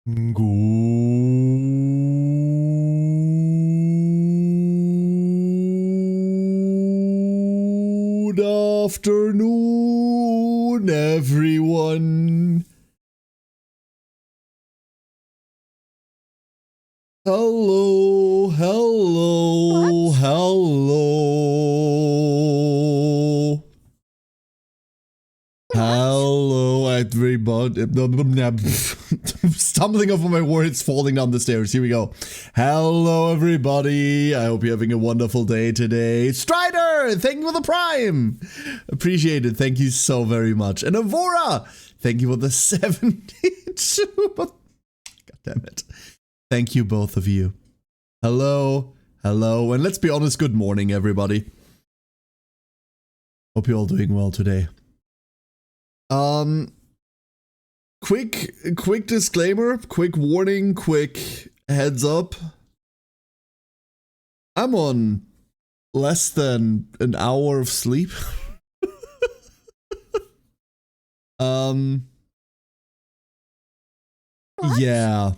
Good afternoon, everyone. Hello, hello, hello. Hello, everybody. Stumbling over my words, falling down the stairs. Here we go. Hello, everybody. I hope you're having a wonderful day today. Strider, thank you for the prime. Appreciate it. Thank you so very much. And Avora, thank you for the 72. God damn it. Thank you, both of you. Hello, hello. And let's be honest, good morning, everybody. Hope you're all doing well today. Quick disclaimer, quick warning, quick heads up. I'm on less than an hour of sleep. Yeah,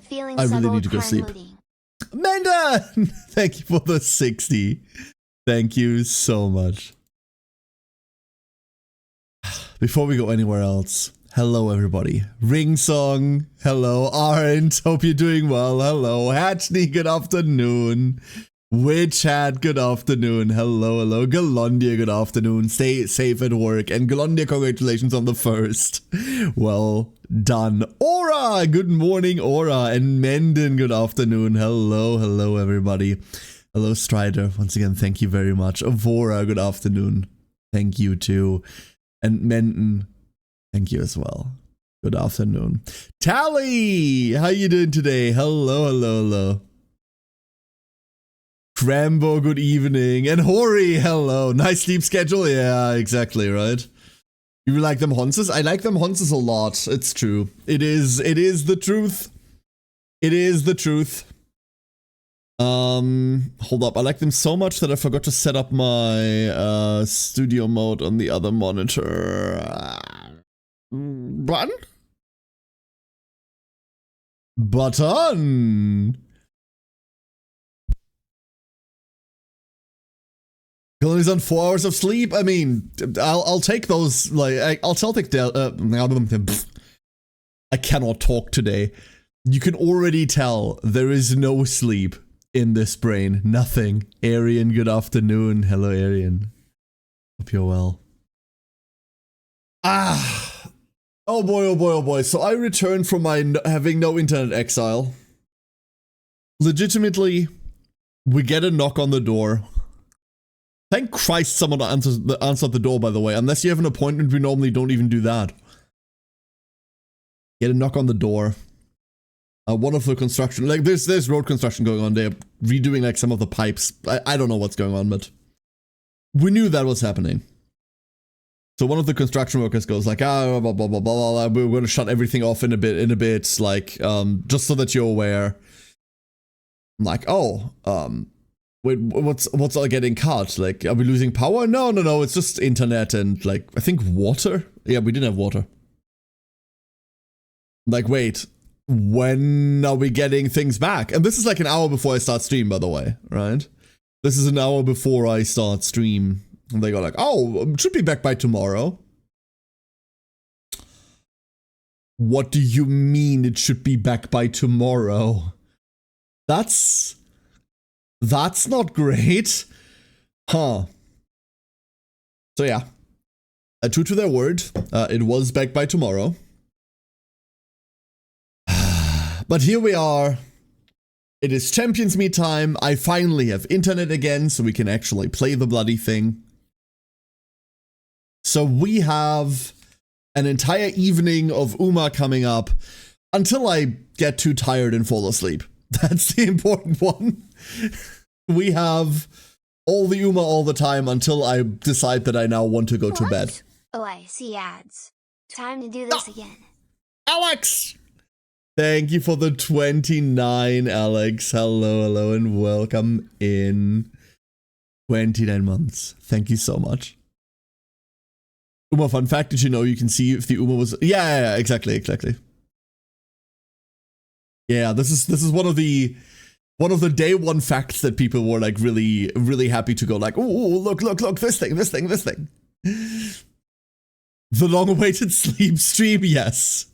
I really need to go sleep. Amanda, thank you for the 60. Thank you so much. Before we go anywhere else, hello everybody. Ring Song, hello. Aren't, hope you're doing well. Hello. Hatchney, good afternoon. Witch Hat, good afternoon. Hello, hello. Galondia, good afternoon. Stay safe at work. And Galondia, congratulations on the first. Well done. Aura, good morning, Aura. And Menden, good afternoon. Hello, hello everybody. Hello, Strider. Once again, thank you very much. Avora, good afternoon. Thank you too. And Menden, thank you as well. Good afternoon. Tally, how you doing today? Hello, hello, hello. Crambo, good evening. And Hori, hello. Nice sleep schedule? Yeah, exactly, right? You like them Honses? I like them Honses a lot. It's true. It is the truth. It is the truth. Hold up. I like them so much that I forgot to set up my studio mode on the other monitor. Button? Button! He's on 4 hours of sleep. I mean, I'll take those. Like, I'll take the. I cannot talk today. You can already tell there is no sleep in this brain. Nothing. Arian, good afternoon. Hello, Arian. Hope you're well. Oh boy, oh boy, oh boy. So I returned from my having no internet exile. Legitimately, we get a knock on the door. Thank Christ someone answered the door, by the way. Unless you have an appointment, we normally don't even do that. Get a knock on the door. One of the construction, like there's road construction going on. They're redoing like some of the pipes. I don't know what's going on, but we knew that was happening. So one of the construction workers goes like, blah, blah, blah, blah, blah, we're going to shut everything off in a bit, like, just so that you're aware. I'm like, oh, wait, what's all getting cut? Like, are we losing power? No, it's just internet and, like, I think water? Yeah, we didn't have water. Like, wait, when are we getting things back? And this is like an hour before I start stream, by the way, right? This is an hour before I start stream. And they go like, oh, it should be back by tomorrow. What do you mean it should be back by tomorrow? That's not great. Huh. So yeah. True to their word, it was back by tomorrow. But here we are. It is Champions Meet time. I finally have internet again, so we can actually play the bloody thing. So we have an entire evening of Uma coming up until I get too tired and fall asleep. That's the important one. We have all the Uma all the time until I decide that I now want to go to bed. Oh, I see ads. Time to do this again. Alex! Thank you for the 29, Alex. Hello, hello, and welcome in. 29 months. Thank you so much. Uma, fun fact, did you know you can see if the Uma was... Yeah, exactly. Yeah, this is one of the day one facts that people were like really, really happy to go like, oh, look, this thing. The long-awaited sleep stream, yes.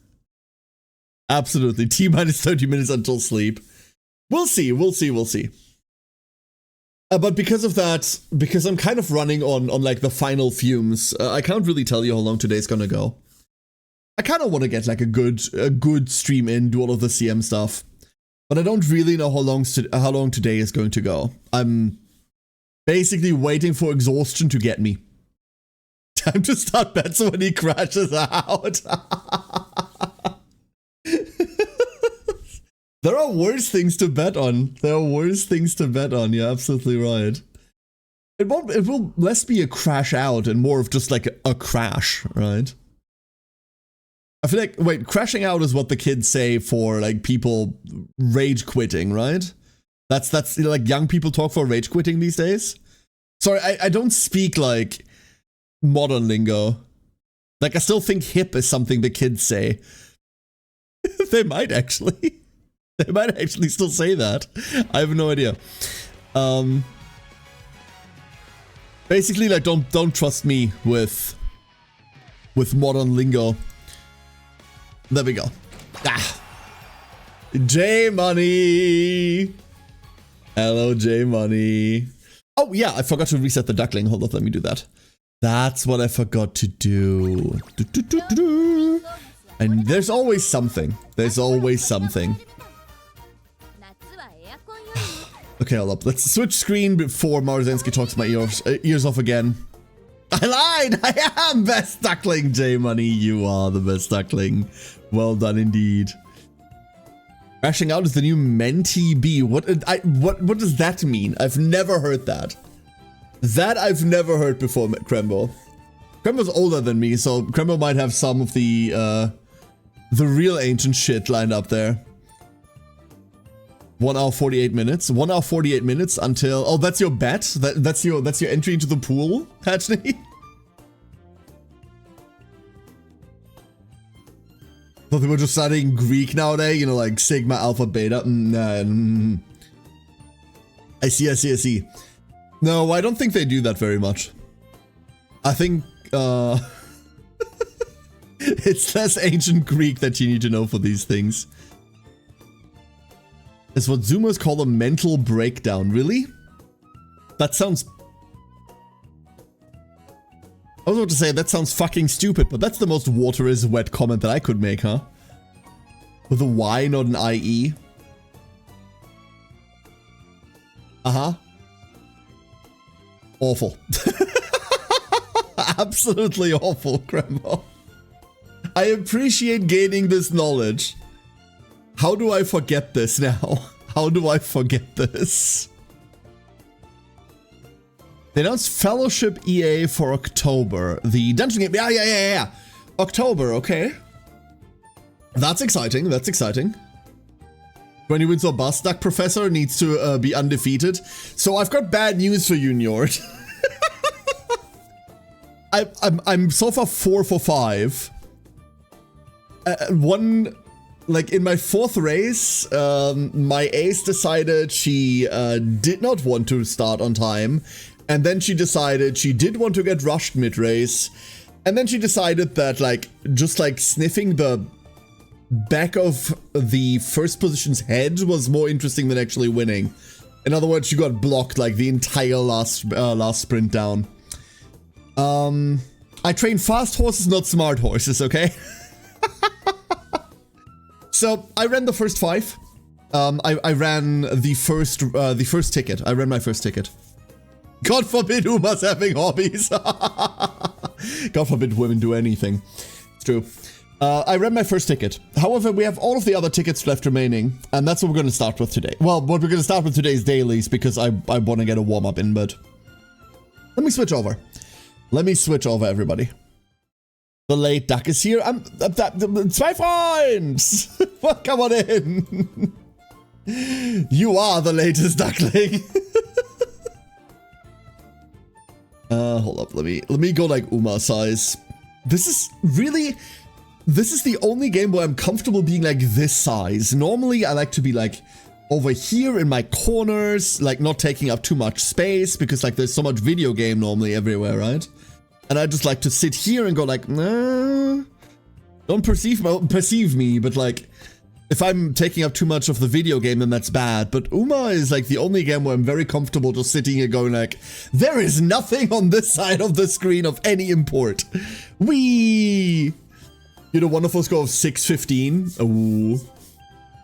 Absolutely. T-minus 30 minutes until sleep. We'll see. But because of that, because I'm kind of running on like the final fumes, I can't really tell you how long today's gonna go. I kind of want to get like a good stream in, do all of the CM stuff, but I don't really know how long today is going to go. I'm basically waiting for exhaustion to get me. Time to start bets when he crashes out. There are worse things to bet on. You're absolutely right. It will less be a crash out and more of just like a crash, right? I feel like, wait, crashing out is what the kids say for like people rage quitting, right? That's like young people talk for rage quitting these days. Sorry, I don't speak like modern lingo. Like I still think hip is something the kids say. They might actually still say that. I have no idea. Basically, like don't trust me with modern lingo. There we go. J Money. Hello, J Money. Oh yeah, I forgot to reset the duckling. Hold on, let me do that. That's what I forgot to do. And there's always something. Okay, hold up. Let's switch screen before Marzensky talks my ears off again. I lied! I am best duckling, J Money. You are the best duckling. Well done indeed. Crashing out is the new Mentee B. What does that mean? I've never heard that. That I've never heard before, Krembo. Krembo's older than me, so Krembo might have some of the real ancient shit lined up there. 1 hour 48 minutes. 1 hour 48 minutes until... Oh, that's your bet? That's your entry into the pool, Hatchney? Thought they were just studying Greek nowadays, you know, like Sigma, Alpha, Beta. I see. No, I don't think they do that very much. I think, it's less ancient Greek that you need to know for these things. It's what Zoomers call a mental breakdown. Really? That sounds... I was about to say, that sounds fucking stupid, but that's the most water is wet comment that I could make, huh? With a Y, not an IE. Uh-huh. Awful. Absolutely awful, Krembo. I appreciate gaining this knowledge. How do I forget this now? How do I forget this? They announced Fellowship EA for October. The dungeon game. Yeah. October, okay. That's exciting. 20 wins or bust. Duck Professor needs to be undefeated. So I've got bad news for you, Njord. I'm so far 4 for 5. Like in my 4th race, my ace decided she did not want to start on time. And then she decided she did want to get rushed mid-race. And then she decided that, like, just like sniffing the back of the first position's head was more interesting than actually winning. In other words, she got blocked like the entire last sprint down. I train fast horses, not smart horses, okay? So I ran the first 5. I ran the first ticket. I ran my first ticket. God forbid Uma's having hobbies. God forbid women do anything. It's true. I ran my first ticket. However, we have all of the other tickets left remaining, and that's what we're going to start with today. Well, what we're going to start with today is dailies, because I want to get a warm-up in, but... Let me switch over. Everybody. The late duck is here. Zwei Freunds! Come on in. You are the latest duckling. Hold up. Let me go like Uma size. This is really... This is the only game where I'm comfortable being like this size. Normally, I like to be like over here in my corners, like not taking up too much space because like there's so much video game normally everywhere, right? And I just like to sit here and go like, nah, don't perceive me, but like if I'm taking up too much of the video game, then that's bad. But Uma is like the only game where I'm very comfortable just sitting here going like, there is nothing on this side of the screen of any import. Whee! You know, wonderful score of 615. Ooh.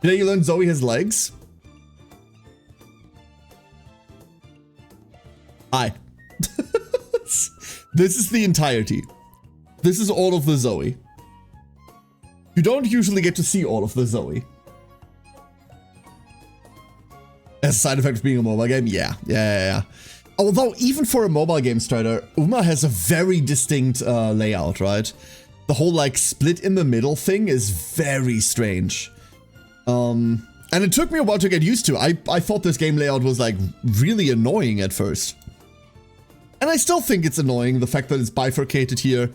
Today you learned Zoe has legs. Hi. This is the entirety. This is all of the Zoe. You don't usually get to see all of the Zoe. As a side effect of being a mobile game? Yeah. Although, even for a mobile game, Strider, Uma has a very distinct layout, right? The whole, like, split in the middle thing is very strange. And it took me a while to get used to. I thought this game layout was, like, really annoying at first. And I still think it's annoying, the fact that it's bifurcated here.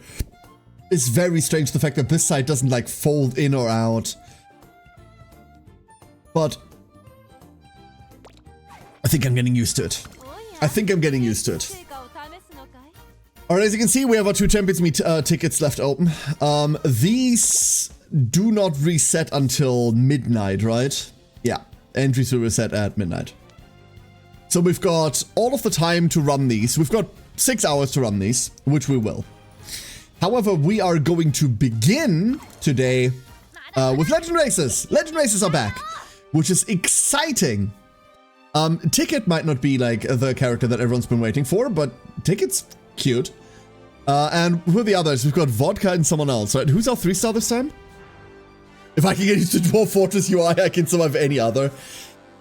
It's very strange, the fact that this side doesn't, like, fold in or out. But I think I'm getting used to it. Alright, as you can see, we have our 2 Champions Meet tickets left open. These do not reset until midnight, right? Yeah, entries will reset at midnight. So we've got all of the time to run these. We've got 6 hours to run these, which we will. However, we are going to begin today with Legend Races. Legend Races are back, which is exciting. Ticket might not be like the character that everyone's been waiting for, but Ticket's cute. And who are the others? We've got Vodka and someone else, right? Who's our 3-star this time? If I can get used to Dwarf Fortress UI, I can survive any other.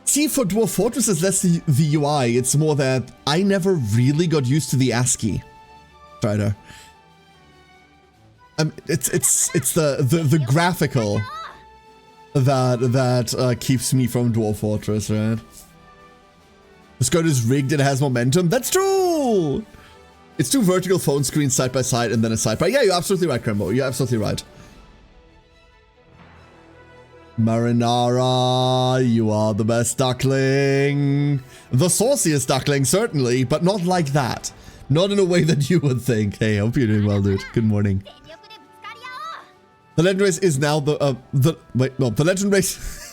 See, for Dwarf Fortress, it's less the UI. It's more that I never really got used to the ASCII. Strider. It's the graphical that keeps me from Dwarf Fortress, right? The skirt is rigged and it has momentum. That's true! It's 2 vertical phone screens side by side and then a sidebar. Yeah, you're absolutely right, Krembo. You're absolutely right. Marinara, you are the best duckling. The sauciest duckling, certainly, but not like that. Not in a way that you would think. Hey, hope you're doing well, dude. Good morning. The Legend Race is now the Legend Race...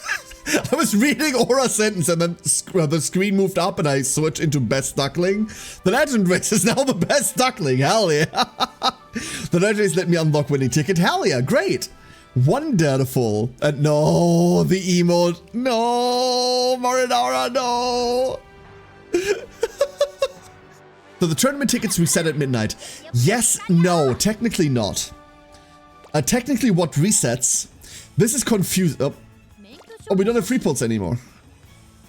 I was reading Aura's sentence and then the screen moved up and I switched into best duckling. The Legend Race is now the best duckling. Hell yeah. The Legend Race let me unlock winning ticket. Hell yeah, great. Wonderful. And no, the emote. No, Marinara, no. So the tournament tickets reset at midnight. Yes, no, technically not. Technically what resets, this is confused. Oh, we don't have free pulls anymore.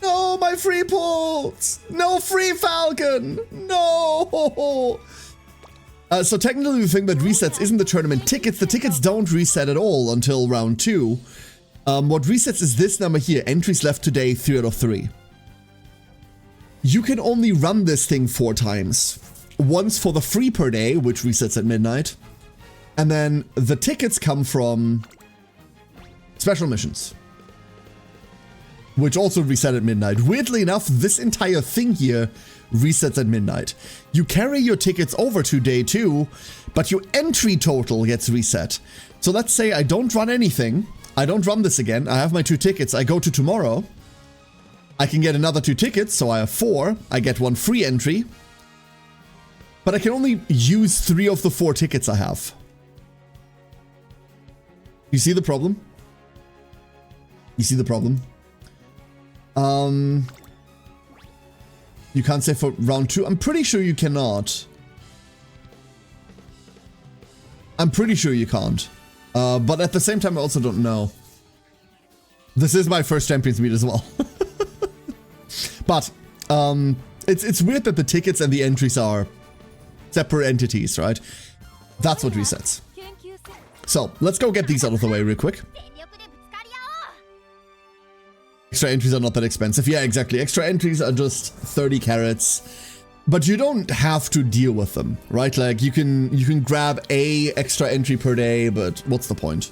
No, my free pulls. No free Falcon. No. So technically the thing that resets isn't the tournament tickets. The tickets don't reset at all until round 2. What resets is this number here. Entries left today, 3 out of 3. You can only run this thing 4 times. Once for the free per day, which resets at midnight. And then the tickets come from special missions, which also reset at midnight. Weirdly enough, this entire thing here resets at midnight. You carry your tickets over to day 2, but your entry total gets reset. So let's say I don't run anything. I don't run this again. I have my 2 tickets. I go to tomorrow. I can get another 2 tickets, so I have 4. I get 1 free entry. But I can only use 3 of the 4 tickets I have. You see the problem? You see the problem? You can't say for round 2. I'm pretty sure you cannot. I'm pretty sure you can't. But at the same time, I also don't know. This is my first Champions Meet as well. But it's weird that the tickets and the entries are separate entities, right? That's what resets. So let's go get these out of the way real quick. Extra entries are not that expensive. Yeah, exactly. Extra entries are just 30 carats. But you don't have to deal with them, right? Like you can grab a extra entry per day, but what's the point?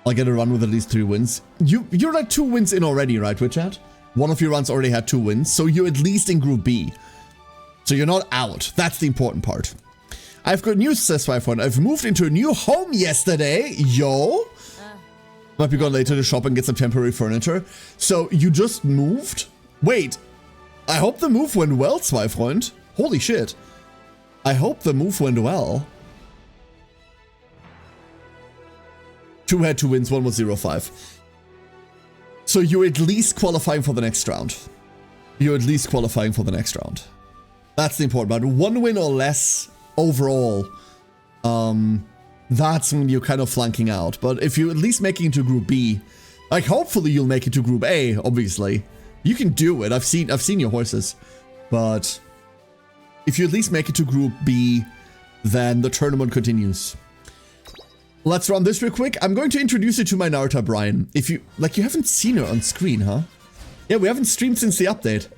I'll get a run with at least 3 wins. You're like 2 wins in already, right, Witchat? One of your runs already had 2 wins, so you're at least in Group B. So you're not out. That's the important part. I've got news, says Swiphone. I've moved into a new home yesterday. Yo! Might be going later to shop and get some temporary furniture. So you just moved? Wait. I hope the move went well, Swiphone. Holy shit. I hope the move went well. 2 had 2 wins, 1 was 0-5. So you're at least qualifying for the next round. You're at least qualifying for the next round. That's the important part. 1 win or less overall. That's when you're kind of flanking out. But if you at least make it into Group B, like hopefully you'll make it to Group A, obviously. You can do it. I've seen your horses. But if you at least make it to Group B, then the tournament continues. Let's run this real quick. I'm going to introduce you to my Naruto Brian. If you haven't seen her on screen, huh? Yeah, we haven't streamed since the update.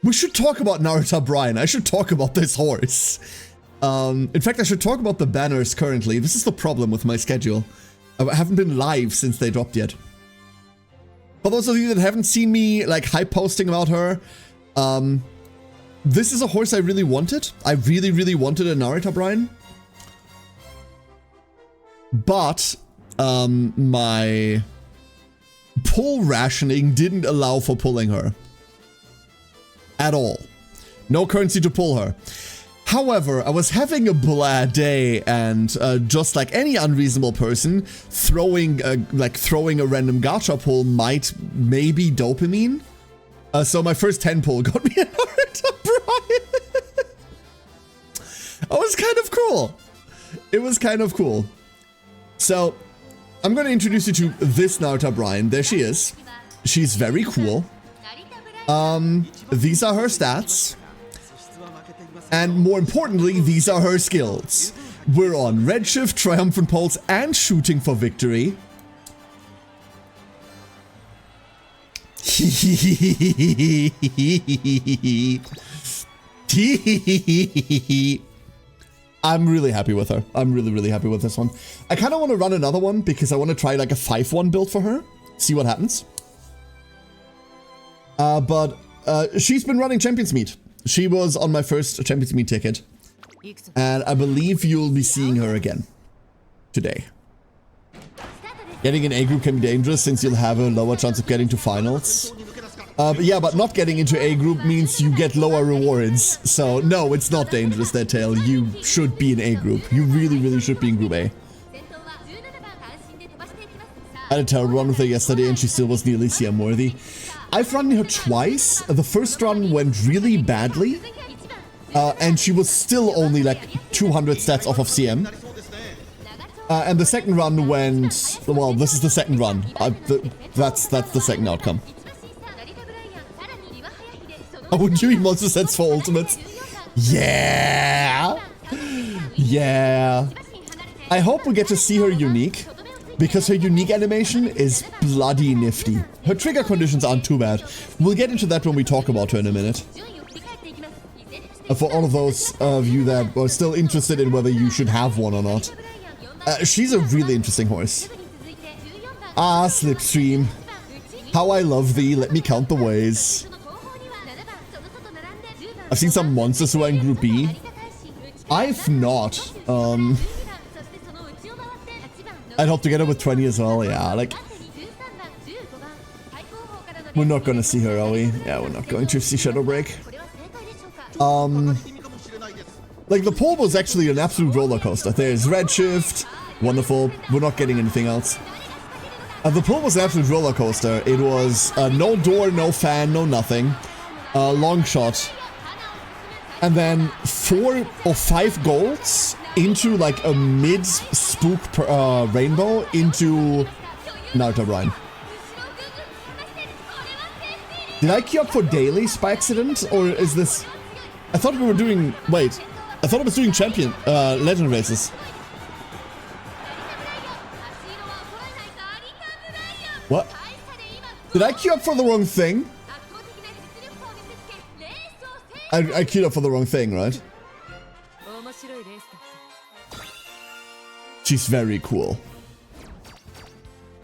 We should talk about Naruto Brian. I should talk about this horse. In fact, I should talk about the banners currently. This is the problem with my schedule. I haven't been live since they dropped yet. For those of you that haven't seen me like hype posting about her, this is a horse I really wanted. I really, really wanted a Naruto Brian. But my pull rationing didn't allow for pulling her. At all. No currency to pull her. However, I was having a blah day and just like any unreasonable person, throwing a random gacha pull might maybe dopamine. So my first 10 pull got me a Naruto Brian. It was kind of cool. It was kind of cool. So, I'm going to introduce you to this Naruto Brian. There she is. She's very cool. These are her stats. And more importantly, these are her skills. We're on Redshift, Triumphant Pulse, and Shooting for Victory. I'm really happy with her. I'm really, really happy with this one. I kind of want to run another one because I want to try like a 5-1 build for her. See what happens. But she's been running Champions Meet. She was on my first Champions Meet ticket. And I believe you'll be seeing her again today. Getting an A group can be dangerous since you'll have a lower chance of getting to finals. But not getting into A group means you get lower rewards. So no, it's not dangerous, that tail. You should be in A group. You really, really should be in Group A. I had a terrible run with her yesterday and she still was nearly CM worthy. I've run her twice. The first run went really badly. And she was still only like 200 stats off of CM. And the second run went... Well, this is the second run. That's the second outcome. Oh, Yui monster sets for ultimates. Yeah! Yeah. I hope we get to see her unique. Because her unique animation is bloody nifty. Her trigger conditions aren't too bad. We'll get into that when we talk about her in a minute. For all of those of you that are still interested in whether you should have one or not. She's a really interesting horse. Ah, Slipstream. How I love thee, let me count the ways. I've seen some monsters who are in Group B. I've not. I'd hope to get her with 20 as well, yeah, like... We're not gonna see her, are we? Yeah, we're not going to see Shadowbreak. Like, the poll was actually an absolute roller coaster. There's Redshift, wonderful, we're not getting anything else. The poll was an absolute roller coaster. It was no door, no fan, no nothing. Long shot. And then 4 or 5 golds into like a mid-spook rainbow into Naruto Brian. Did I queue up for dailies by accident? Or is this... I thought we were doing... Wait. I thought I was doing champion... legend races. What? Did I queue up for the wrong thing? I queued up for the wrong thing, right? She's very cool.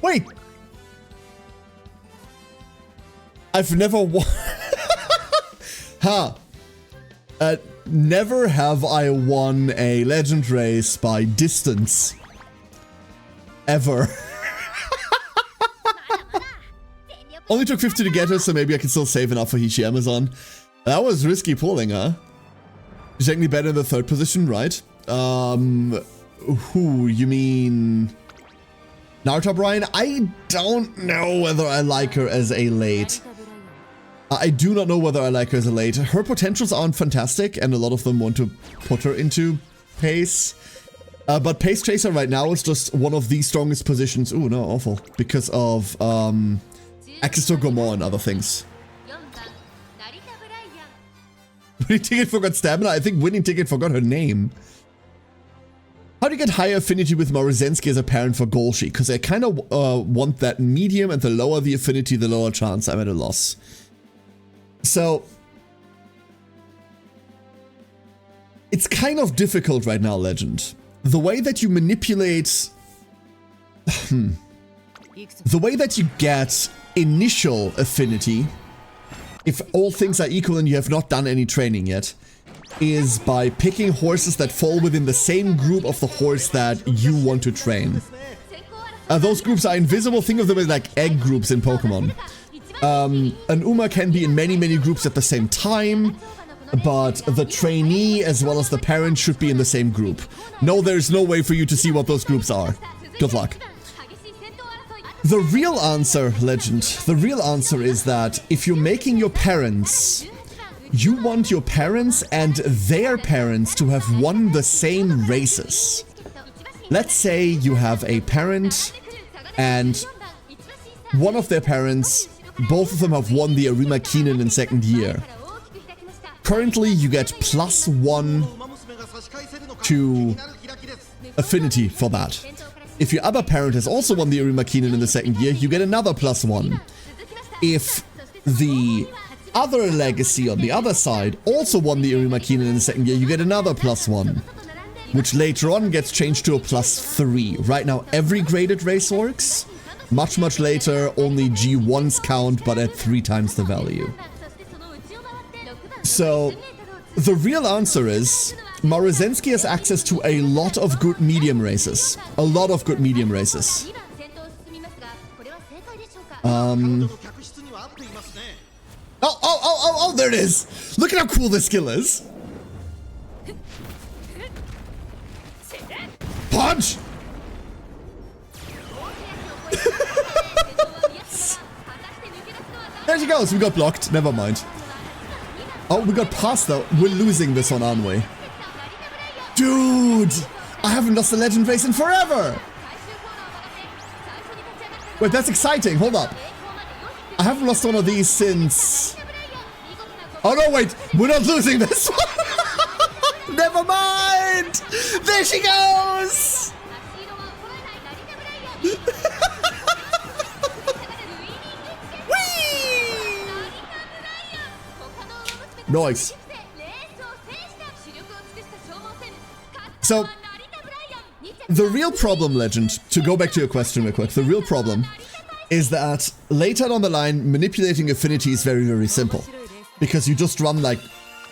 Wait! I've never won. Huh. Never have I won a legend race by distance. Ever. Only took 50 to get her, so maybe I can still save enough for Hishi Amazon. That was risky pulling, huh? She's technically better in the third position, right? Who? You mean Naruto Brian? I don't know whether I like her as a late. I do not know whether I like her as a late. Her potentials aren't fantastic, and a lot of them want to put her into pace. But Pace Chaser right now is just one of the strongest positions. Ooh, no, awful. Because of access to Gourmand and other things. Winning Ticket forgot stamina? I think Winning Ticket forgot her name. How do you get higher affinity with Morozensky as a parent for Golshi? Because I kind of want that medium, and the lower the affinity, the lower chance I'm at a loss. So it's kind of difficult right now, Legend. The way that you manipulate... the way that you get initial affinity, if all things are equal and you have not done any training yet, is by picking horses that fall within the same group of the horse that you want to train. Those groups are invisible. Think of them as like egg groups in Pokemon. An Uma can be in many, many groups at the same time, but the trainee as well as the parent should be in the same group. No, there's no way for you to see what those groups are. Good luck. The real answer, Legend, the real answer is that if you're making your parents, you want your parents and their parents to have won the same races. Let's say you have a parent and one of their parents, both of them have won the Arima Keenan in second year. Currently, you get +1 to affinity for that. If your other parent has also won the Arima Keenan in the second year, you get another +1. If the other legacy on the other side also won the Arima Keenan in the second year, you get another +1. Which later on gets changed to a +3. Right now, every graded race works. Much, much later, only G1s count, but at 3 times the value. So, the real answer is, Morozensky has access to a lot of good medium races. A lot of good medium races. Oh, there it is! Look at how cool this skill is! Punch! There she goes, we got blocked, never mind. Oh, we got past though. We're losing this one, aren't we? Dude! I haven't lost a legend race in forever! Wait, that's exciting, hold up. I haven't lost one of these since... Oh no, wait, we're not losing this one! Never mind! There she goes! Nice. So, the real problem, Legend, to go back to your question real quick, the real problem is that later down the line, manipulating affinity is very, very simple. Because you just run like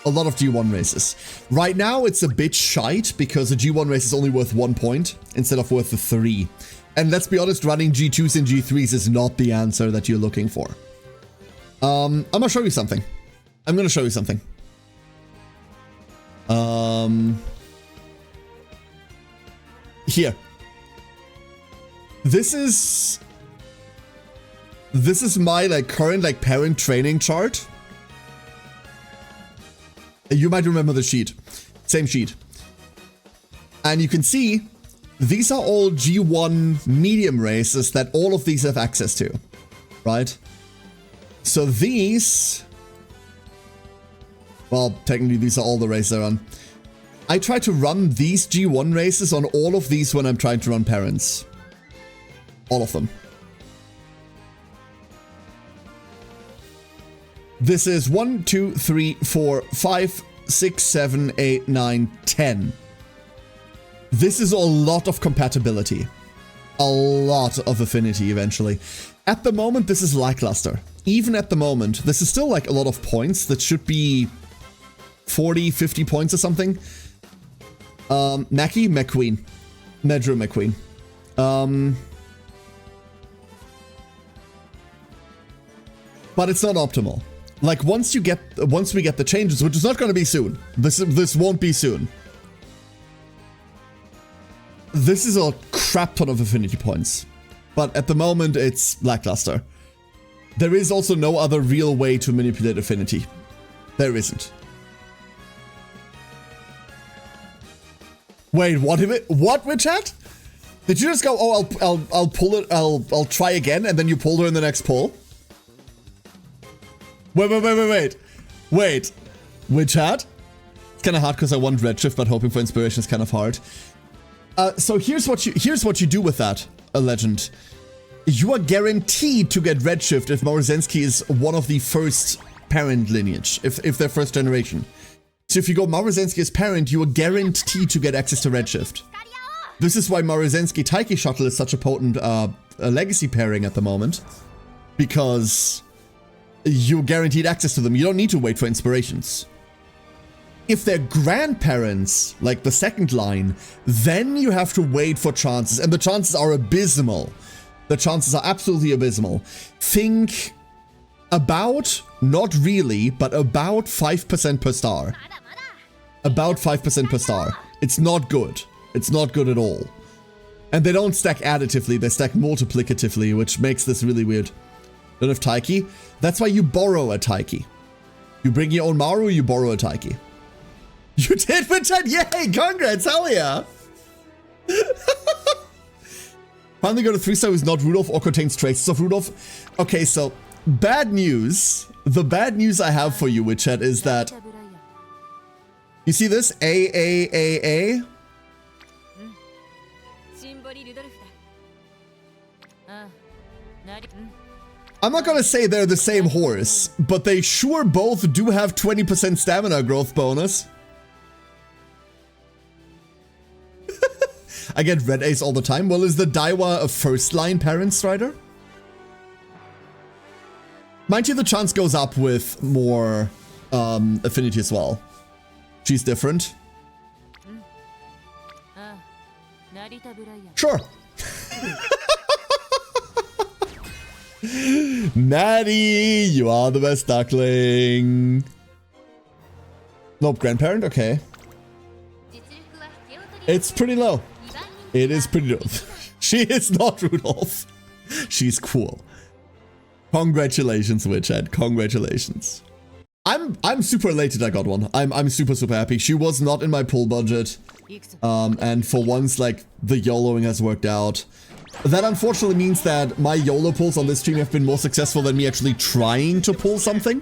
a lot of G1 races. Right now, it's a bit shite because a G1 race is only worth 1 point instead of worth the 3. And let's be honest, running G2s and G3s is not the answer that you're looking for. I'm gonna show you something. Here. This is my like current like parent training chart. You might remember the sheet. Same sheet. And you can see these are all G1 medium races that all of these have access to, right? So these, well, technically these are all the races I run. I try to run these G1 races on all of these when I'm trying to run parents. All of them. This is 1, 2, 3, 4, 5, 6, 7, 8, 9, 10. This is a lot of compatibility. A lot of affinity eventually. At the moment, this is lackluster. Even at the moment, this is still like a lot of points. That should be 40, 50 points or something. Mackie, McQueen. Medru McQueen. But it's not optimal. Like once we get the changes, which is not going to be soon. This won't be soon. This is a crap ton of affinity points. But at the moment, it's lackluster. There is also no other real way to manipulate affinity. There isn't. Wait, what? What, Witchat? Did you just go, oh, I'll pull it, I'll try again, and then you pulled her in the next pull? Wait. Witchat? It's kind of hard because I want Redshift, but hoping for inspiration is kind of hard. So here's what you do with that, a legend. You are guaranteed to get Redshift if Maurizensky is one of the first parent lineage, if they're first generation. So if you go Maurizensky as parent, you are guaranteed to get access to Redshift. This is why Maurizensky Taiki Shuttle is such a potent legacy pairing at the moment, because you're guaranteed access to them. You don't need to wait for inspirations. If they're grandparents, like the second line, then you have to wait for chances, and the chances are abysmal. The chances are absolutely abysmal. Think about, not really, but about 5% per star. About 5% per star. It's not good. It's not good at all. And they don't stack additively, they stack multiplicatively, which makes this really weird. Don't have Taiki. That's why you borrow a Taiki. You bring your own Maru, you borrow a Taiki. You did, Vincent! Yay! Congrats! Hell yeah! Finally got a 3-star who's not Rudolph or contains traces of Rudolph. Okay, so bad news. The bad news I have for you, Witchat, is that you see this? A. I'm not gonna say they're the same horse, but they sure both do have 20% stamina growth bonus. I get Red Ace all the time. Well, is the Daiwa a first-line parent strider? Mind you, the chance goes up with more affinity as well. She's different. Sure. Natty, you are the best duckling. Nope, grandparent? Okay. It's pretty low. It is pretty low. She is not Rudolph. She's cool. Congratulations, Witchat. Congratulations. I'm super elated I got one. I'm super happy. She was not in my pull budget. And for once, like, the YOLOing has worked out. That unfortunately means that my YOLO pulls on this stream have been more successful than me actually trying to pull something.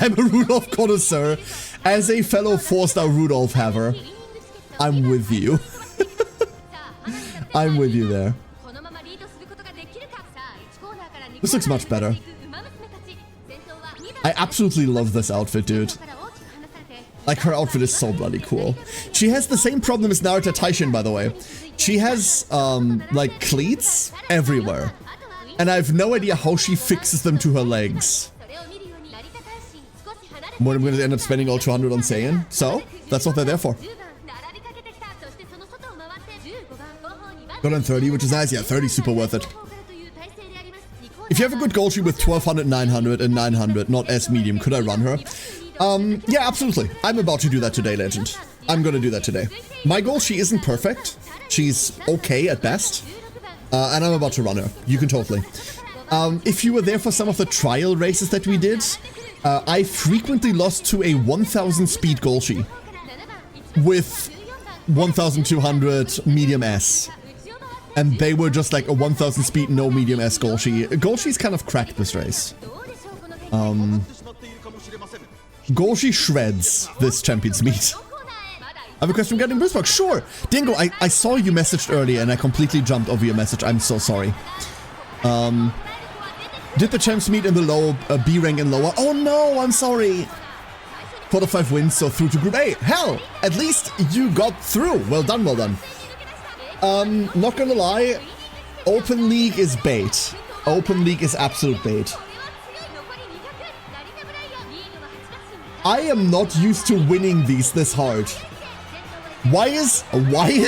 I'm a Rudolph connoisseur. As a fellow 4-star Rudolph haver, I'm with you. I'm with you there. This looks much better. I absolutely love this outfit, dude. Like, her outfit is so bloody cool. She has the same problem as Narita Taishin, by the way. She has, like, cleats everywhere. And I have no idea how she fixes them to her legs. But I'm going to end up spending all 200 on Saiyan. So, that's what they're there for. Got on 30, which is nice. Yeah, 30 super worth it. If you have a good Golshi with 1200, 900, and 900, not S medium, could I run her? Yeah, absolutely. I'm about to do that today, Legend. I'm gonna do that today. My Golshi isn't perfect. She's okay at best. And I'm about to run her. You can totally. If you were there for some of the trial races that we did, I frequently lost to a 1000 speed Golshi with 1200 medium S. And they were just like a 1000 speed, no medium S Golshi. Golshi's kind of cracked this race. Golshi shreds this Champions Meet. I have a question regarding Bruce. Sure! Dingo, I saw you messaged earlier and I completely jumped over your message. I'm so sorry. Did the champs meet in the low B rank and lower? Oh no, I'm sorry. 4 to 5 wins, so through to Group A. Hell, at least you got through. Well done, well done. Not gonna lie, Open League is bait. Open League is absolute bait. I am not used to winning these this hard. Why is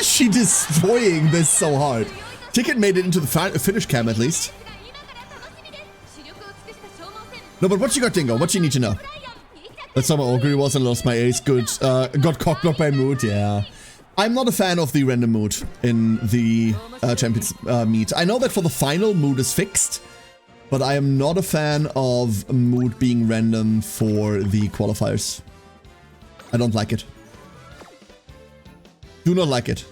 she destroying this so hard? Ticket made it into the finish cam at least. No, but what you got, Dingo? What you need to know? That summer Augury was and lost my ace. Good. Got cockblocked by Mood. Yeah. I'm not a fan of the random Mood in the Champions meet. I know that for the final, Mood is fixed. But I am not a fan of Mood being random for the qualifiers. I don't like it. Do not like it.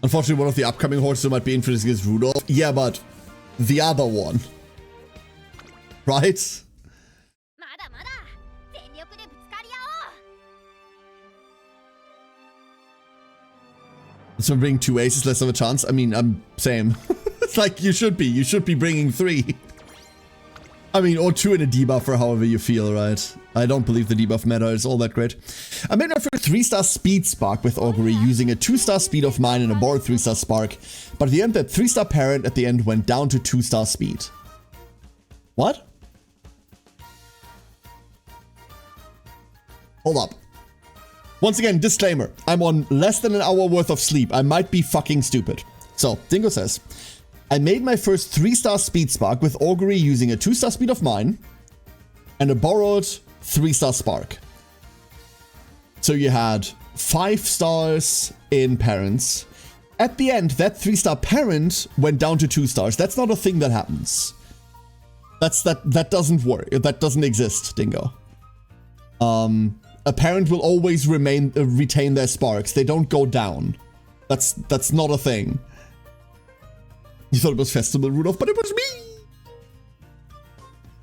Unfortunately, one of the upcoming horses who might be interesting is Rudolph. Yeah, but the other one. Right? So bringing 2 aces, less of a chance. I mean, I'm same. It's like you should be. You should be bringing 3. I mean, or 2 in a debuff or however you feel, right? I don't believe the debuff meta is all that great. I made my first 3-star speed spark with Augury using a 2-star speed of mine and a borrowed 3-star spark. But at the end, that 3-star parent at the end went down to 2-star speed. What? Hold up. Once again, disclaimer. I'm on less than an hour worth of sleep. I might be fucking stupid. So, Dingo says, I made my first 3-star speed spark with Augury using a 2-star speed of mine and a borrowed 3-star spark. So you had 5 stars in parents. At the end, that 3-star parent went down to 2 stars. That's not a thing that happens. That doesn't work. That doesn't exist, Dingo. A parent will always retain their sparks. They don't go down. That's not a thing. You thought it was Festival Rudolph, but it was me!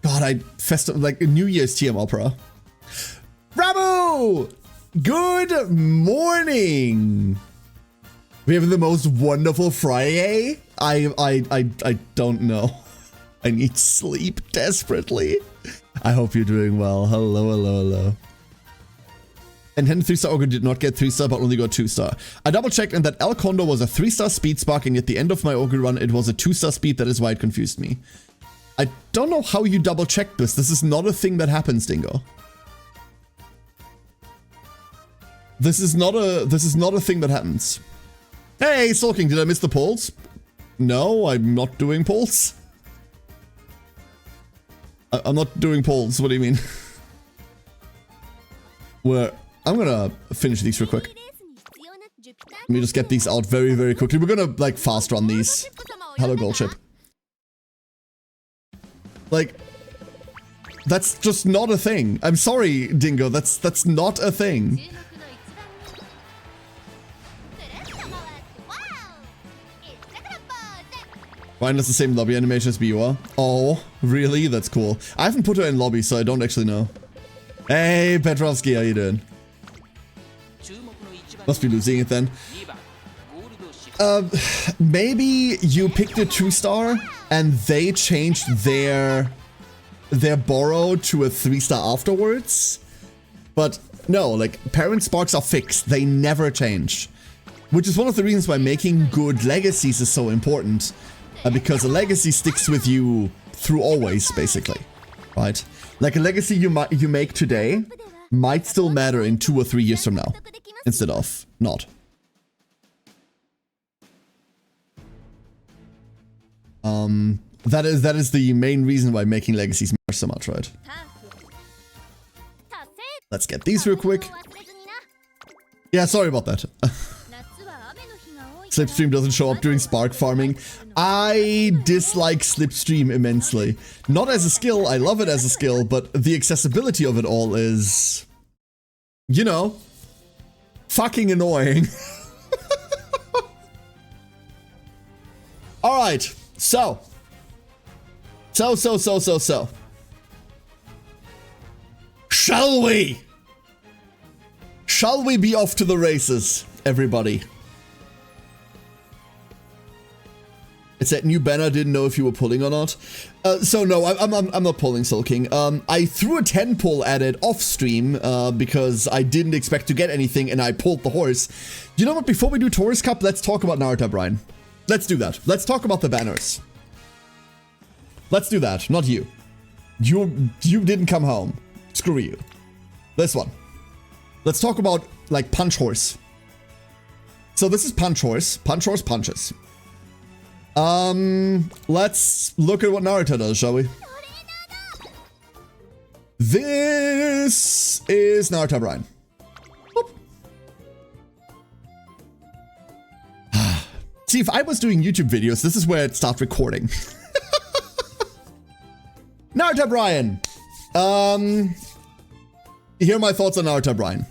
God, Festival, like a New Year's TM Opera. Ramu! Good morning! We have the most wonderful Friday? I don't know. I need sleep desperately. I hope you're doing well. Hello, hello, hello. And 3-star Augury did not get 3-star, but only got 2-star. I double checked and that El Condor was a 3-star speed spark, and at the end of my Augury run, it was a 2-star speed. That is why it confused me. I don't know how you double checked this. This is not a thing that happens, Dingo. This is not a thing that happens. Hey, Sulking, did I miss the polls? No, I'm not doing polls. I'm not doing polls. What do you mean? I'm gonna finish these real quick. Let me just get these out very, very quickly. We're gonna, like, fast run these. Hello, Goldchip. Like, that's just not a thing. I'm sorry, Dingo. That's not a thing. Ryan has the same lobby animation as Biwa. Oh, really? That's cool. I haven't put her in lobby, so I don't actually know. Hey, Petrovsky, how you doing? Must be losing it then. Maybe you picked a 2-star and they changed their borrow to a 3-star afterwards. But no, like, parent sparks are fixed. They never change. Which is one of the reasons why making good legacies is so important. Because a legacy sticks with you through always, basically. Right? Like a legacy you make today might still matter in 2 or 3 years from now. Instead of not. That is the main reason why making legacies matters so much, right? Let's get these real quick. Yeah, sorry about that. Slipstream doesn't show up during spark farming. I dislike Slipstream immensely. Not as a skill, I love it as a skill, but the accessibility of it all is, you know, fucking annoying. Alright, so. Shall we? Shall we be off to the races, everybody? It said new banner, didn't know if you were pulling or not. So no, I'm not pulling Soul King. I threw a 10 pull at it off stream because I didn't expect to get anything and I pulled the horse. You know what, before we do Tourist Cup, let's talk about Narita, Brian. Let's do that. Let's talk about the banners. Let's do that, not you. You didn't come home. Screw you. This one. Let's talk about, like, Punch Horse. So this is Punch Horse. Punch Horse punches. Let's look at what Narita does, shall we? This is Narita, Brian. Whoop. See, if I was doing YouTube videos, this is where I'd start recording. Narita, Brian. Here are my thoughts on Narita, Brian.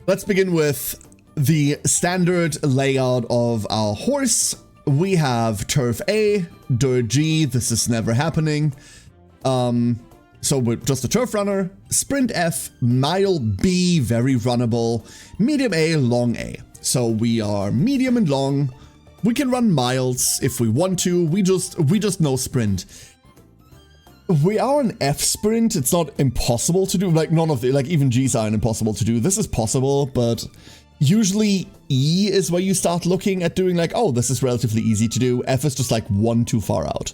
Let's begin with the standard layout of our horse. We have Turf A, Dirt G, this is never happening. So we're just a turf runner. Sprint F, Mile B, very runnable. Medium A, Long A. So we are medium and long. We can run miles if we want to. We just know sprint. We are an F sprint. It's not impossible to do. Like none of the, like even G's aren't impossible to do. This is possible, but usually E is where you start looking at doing like, oh, this is relatively easy to do. F is just like one too far out.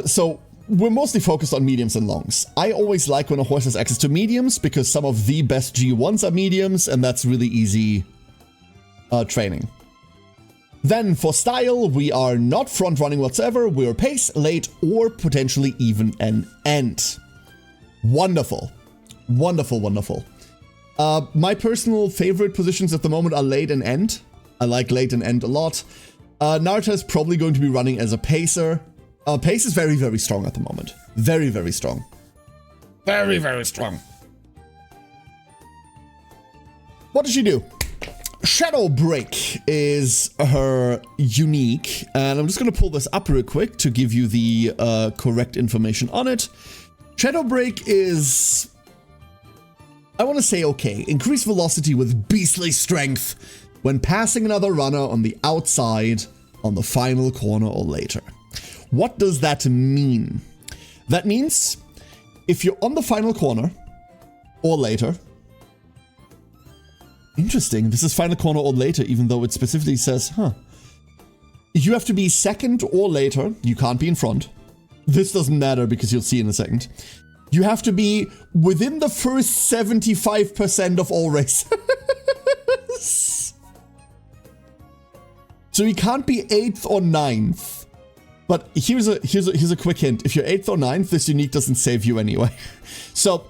So we're mostly focused on mediums and longs. I always like when a horse has access to mediums because some of the best G1s are mediums and that's really easy training. Then for style, we are not front running whatsoever. We're pace, late, or potentially even an end. Wonderful. Wonderful, wonderful. My personal favorite positions at the moment are late and end. I like late and end a lot. Narita is probably going to be running as a pacer. Pace is very, very strong at the moment. Very, very strong. Very, very strong. What does she do? Shadow Break is her unique, and I'm just going to pull this up real quick to give you the correct information on it. Shadow Break is, I want to say okay. Increased velocity with beastly strength when passing another runner on the outside on the final corner or later. What does that mean? That means if you're on the final corner or later. Interesting, this is final corner or later, even though it specifically says, you have to be second or later. You can't be in front. This doesn't matter because you'll see in a second. You have to be within the first 75% of all races. So you can't be 8th or 9th. But here's a quick hint. If you're 8th or 9th, this unique doesn't save you anyway. So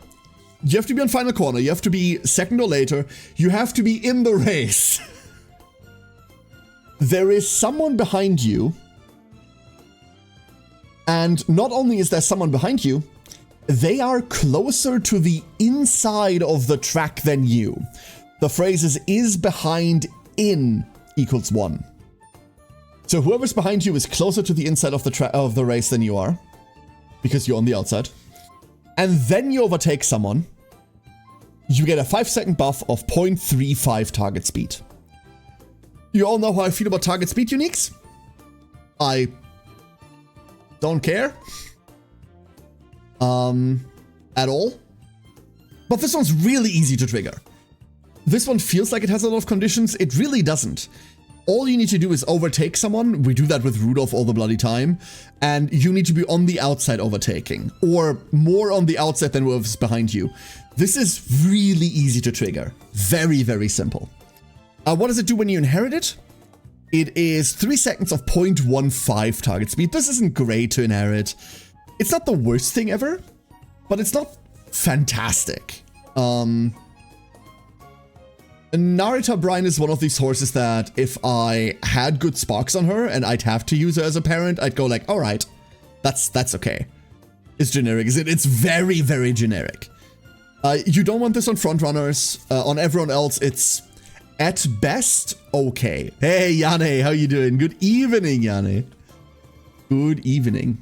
you have to be on final corner, you have to be second or later, you have to be in the race. There is someone behind you, and not only is there someone behind you, they are closer to the inside of the track than you. The phrase is behind in equals 1. So whoever's behind you is closer to the inside of the race than you are, because you're on the outside. And then you overtake someone, you get a 5-second buff of 0.35 target speed. You all know how I feel about target speed uniques? I don't care. At all. But this one's really easy to trigger. This one feels like it has a lot of conditions. It really doesn't. All you need to do is overtake someone. We do that with Rudolph all the bloody time. And you need to be on the outside overtaking. Or more on the outside than whoever's behind you. This is really easy to trigger. Very, very simple. What does it do when you inherit it? It is 3 seconds of 0.15 target speed. This isn't great to inherit. It's not the worst thing ever, but it's not fantastic. Narita Brian is one of these horses that if I had good sparks on her and I'd have to use her as a parent, I'd go like, all right, that's okay. It's generic. It's very, very generic. You don't want this on front runners. On everyone else, it's at best okay. Hey, Yane, how you doing? Good evening, Yane. Good evening.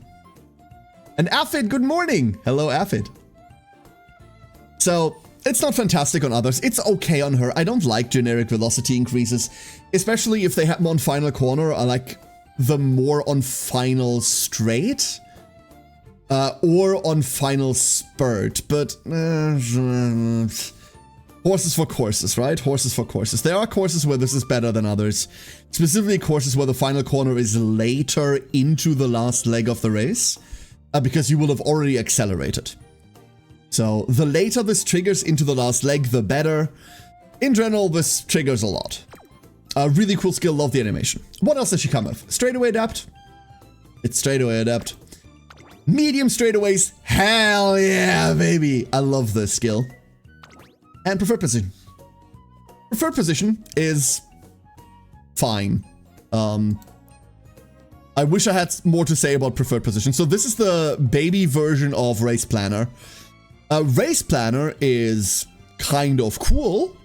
And Afid, good morning. Hello, Afid. So It's not fantastic on others. It's okay on her. I don't like generic velocity increases, especially if they happen on final corner. I like the more on final straight or on final spurt. But horses for courses, right? Horses for courses. There are courses where this is better than others. Specifically courses where the final corner is later into the last leg of the race because you will have already accelerated. So the later this triggers into the last leg, the better. In general, this triggers a lot. A really cool skill, love the animation. What else does she come with? Straightaway adapt. It's straightaway adapt. Medium straightaways. Hell yeah, baby. I love this skill. And preferred position. Preferred position is fine. I wish I had more to say about preferred position. So this is the baby version of Race Planner. Race Planner is kind of cool.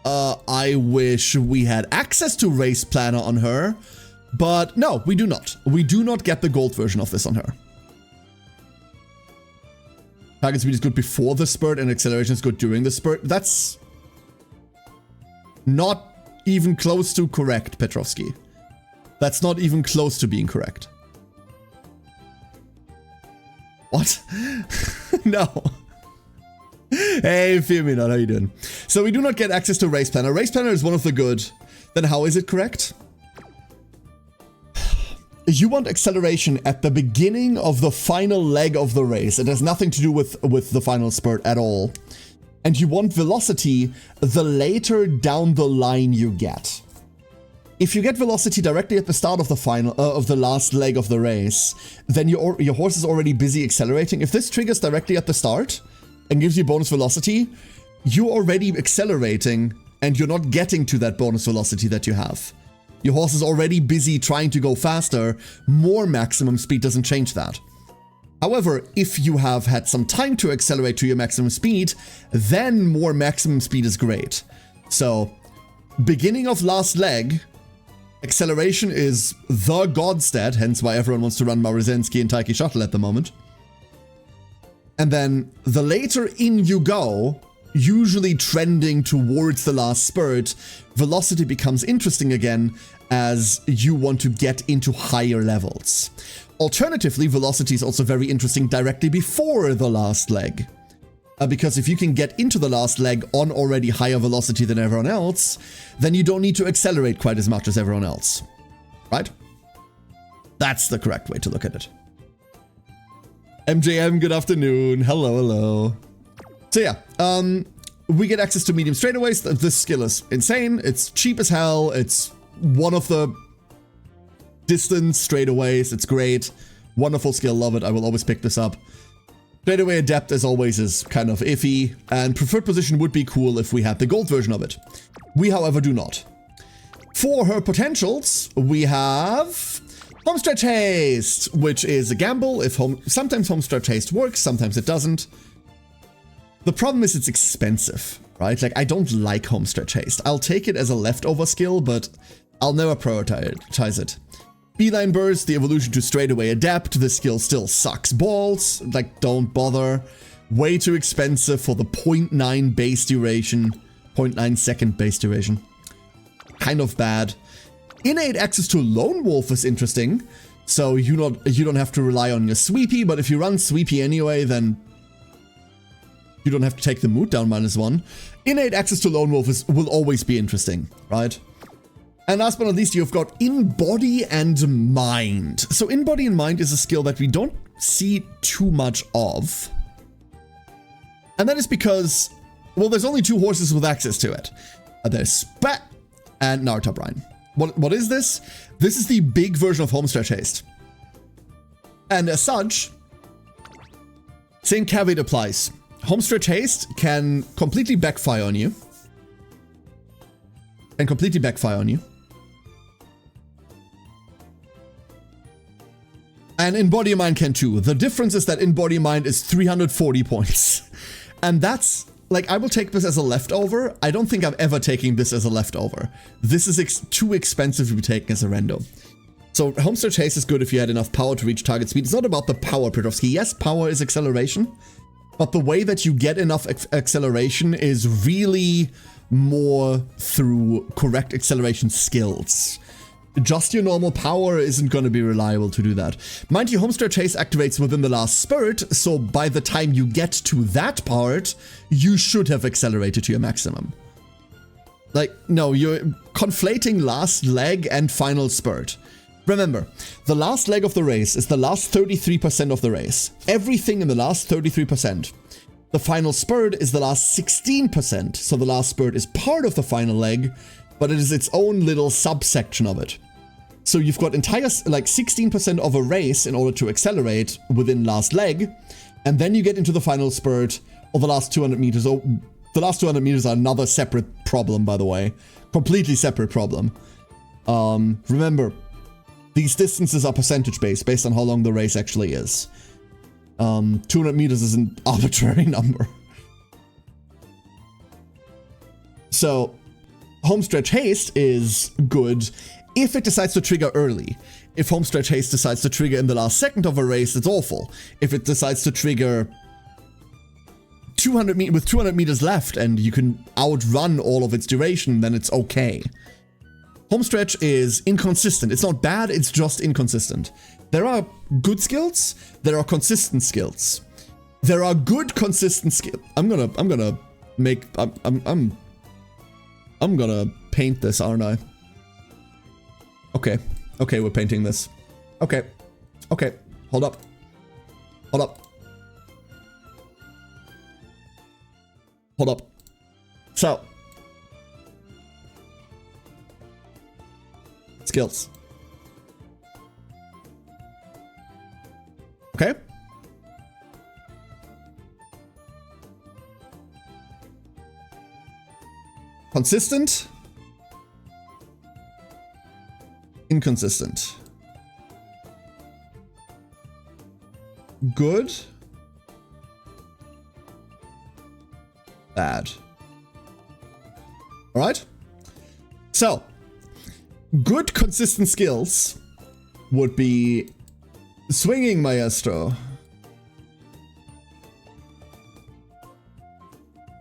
I wish we had access to Race Planner on her, but no, we do not. We do not get the gold version of this on her. Target speed is good before the spurt and acceleration is good during the spurt. That's not even close to correct, Petrovsky. That's not even close to being correct. What? No. Hey, Firminot, how you doing? So we do not get access to Race Planner. Race Planner is one of the good. Then how is it correct? You want acceleration at the beginning of the final leg of the race. It has nothing to do with the final spurt at all. And you want velocity the later down the line you get. If you get velocity directly at the start of the final of the last leg of the race, then your horse is already busy accelerating. If this triggers directly at the start and gives you bonus velocity, you're already accelerating and you're not getting to that bonus velocity that you have. Your horse is already busy trying to go faster. More maximum speed doesn't change that. However, if you have had some time to accelerate to your maximum speed, then more maximum speed is great. So, beginning of last leg, acceleration is the godstat, hence why everyone wants to run Maruzensky and Taiki Shuttle at the moment. And then the later in you go, usually trending towards the last spurt, velocity becomes interesting again as you want to get into higher levels. Alternatively, velocity is also very interesting directly before the last leg. Because if you can get into the last leg on already higher velocity than everyone else, then you don't need to accelerate quite as much as everyone else. Right? That's the correct way to look at it. MJM, good afternoon. Hello, hello. So yeah, we get access to medium straightaways. This skill is insane. It's cheap as hell. It's one of the distance straightaways. It's great. Wonderful skill. Love it. I will always pick this up. Straightaway Adept, as always, is kind of iffy, and preferred position would be cool if we had the gold version of it. We, however, do not. For her potentials, we have Homestretch Haste, which is a gamble. Sometimes Homestretch Haste works, sometimes it doesn't. The problem is it's expensive, right? Like, I don't like Homestretch Haste. I'll take it as a leftover skill, but I'll never prioritize it. Beeline Burst, the evolution to Straightaway Adapt. This skill still sucks balls. Like, don't bother. Way too expensive for the 0.9 base duration. 0.9 second base duration. Kind of bad. Innate access to Lone Wolf is interesting. So you don't have to rely on your Sweepy, but if you run Sweepy anyway, then you don't have to take the mood down -1. Innate access to Lone Wolf will always be interesting, right? And last but not least, you've got In Body and Mind. So In Body and Mind is a skill that we don't see too much of. And that is because, well, there's only 2 horses with access to it. There's Spat and Naruto Brine. What is this? This is the big version of Homestretch Haste. And as such, same caveat applies. Homestretch Haste can completely backfire on you. And In Body and Mind can too. The difference is that In Body and Mind is 340 points. And that's, like, I will take this as a leftover. I don't think I'm ever taking this as a leftover. This is too expensive to be taken as a rando. So Homestretch Haste is good if you had enough power to reach target speed. It's not about the power, Petrovsky. Yes, power is acceleration. But the way that you get enough acceleration is really more through correct acceleration skills. Just your normal power isn't going to be reliable to do that. Mind you, Homestretch Haste activates within the last spurt, so by the time you get to that part, you should have accelerated to your maximum. Like, no, you're conflating last leg and final spurt. Remember, the last leg of the race is the last 33% of the race. Everything in the last 33%. The final spurt is the last 16%, so the last spurt is part of the final leg, but it is its own little subsection of it. So you've got entire, like 16% of a race in order to accelerate within last leg, and then you get into the final spurt, or the last 200 meters. Oh, the last 200 meters are another separate problem, by the way. Completely separate problem. Remember, these distances are percentage-based, based on how long the race actually is. 200 meters is an arbitrary number. So, Homestretch Haste is good if it decides to trigger early. If Homestretch Haste decides to trigger in the last second of a race, it's awful. If it decides to trigger 200 with 200 meters left and you can outrun all of its duration, then it's okay. Homestretch is inconsistent. It's not bad, it's just inconsistent. There are good skills, there are consistent skills. There are good consistent skills. I'm gonna paint this, aren't I? Okay. Okay, we're painting this. Okay. Okay. Hold up. Hold up. Hold up. So. Skills. Okay. Consistent. Inconsistent. Good. Bad. All right. So, good consistent skills would be Swinging Maestro.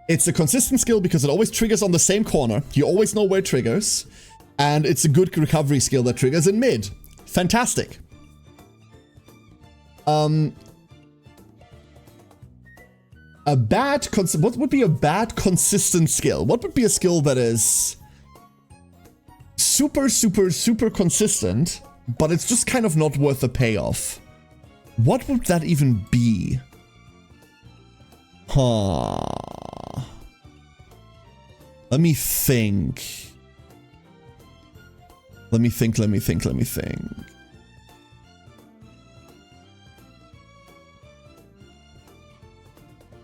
It's a consistent skill because it always triggers on the same corner. You always know where it triggers. And it's a good recovery skill that triggers in mid. Fantastic. What would be a bad consistent skill? What would be a skill that is super, super, super consistent, but it's just kind of not worth the payoff? What would that even be? Huh. Let me think. Let me think.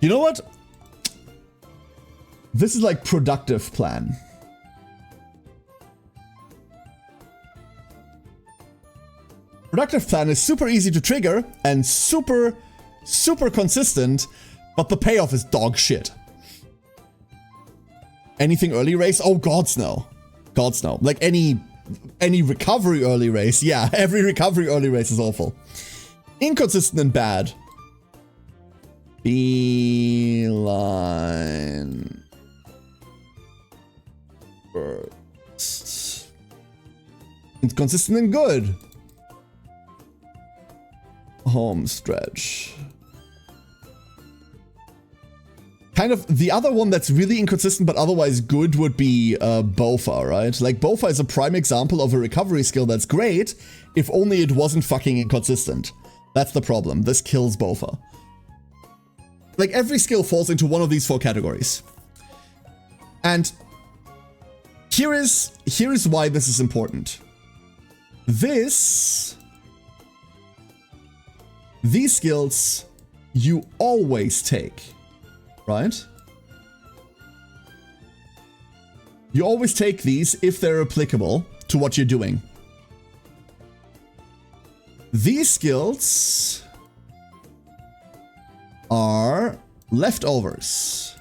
You know what? This is like productive plan. Productive plan is super easy to trigger and super, super consistent, but the payoff is dog shit. Anything early race? Oh, gods no. Gods no. Like any recovery early race. Yeah, every recovery early race is awful. Inconsistent and bad. Beeline. Burst. Inconsistent and good. Home stretch. Kind of the other one that's really inconsistent but otherwise good would be Bofa, right? Like Bofa is a prime example of a recovery skill that's great if only it wasn't fucking inconsistent. That's the problem. This kills Bofa. Like every skill falls into one of these four categories. And here is why this is important. These skills you always take, right? You always take these if they're applicable to what you're doing. These skills are leftovers.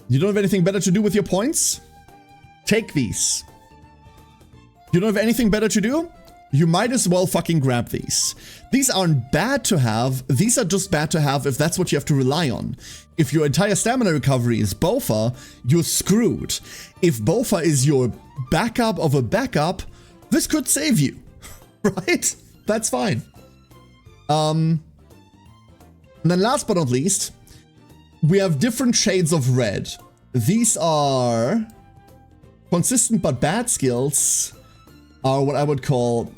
You don't have anything better to do with your points? Take these. You don't have anything better to do? you might as well fucking grab these. These aren't bad to have, these are just bad to have if that's what you have to rely on. If your entire stamina recovery is Bofa, you're screwed. If Bofa is your backup of a backup, this could save you, right? That's fine. And then last but not least, we have different shades of red. These are consistent but bad skills. Are what I would call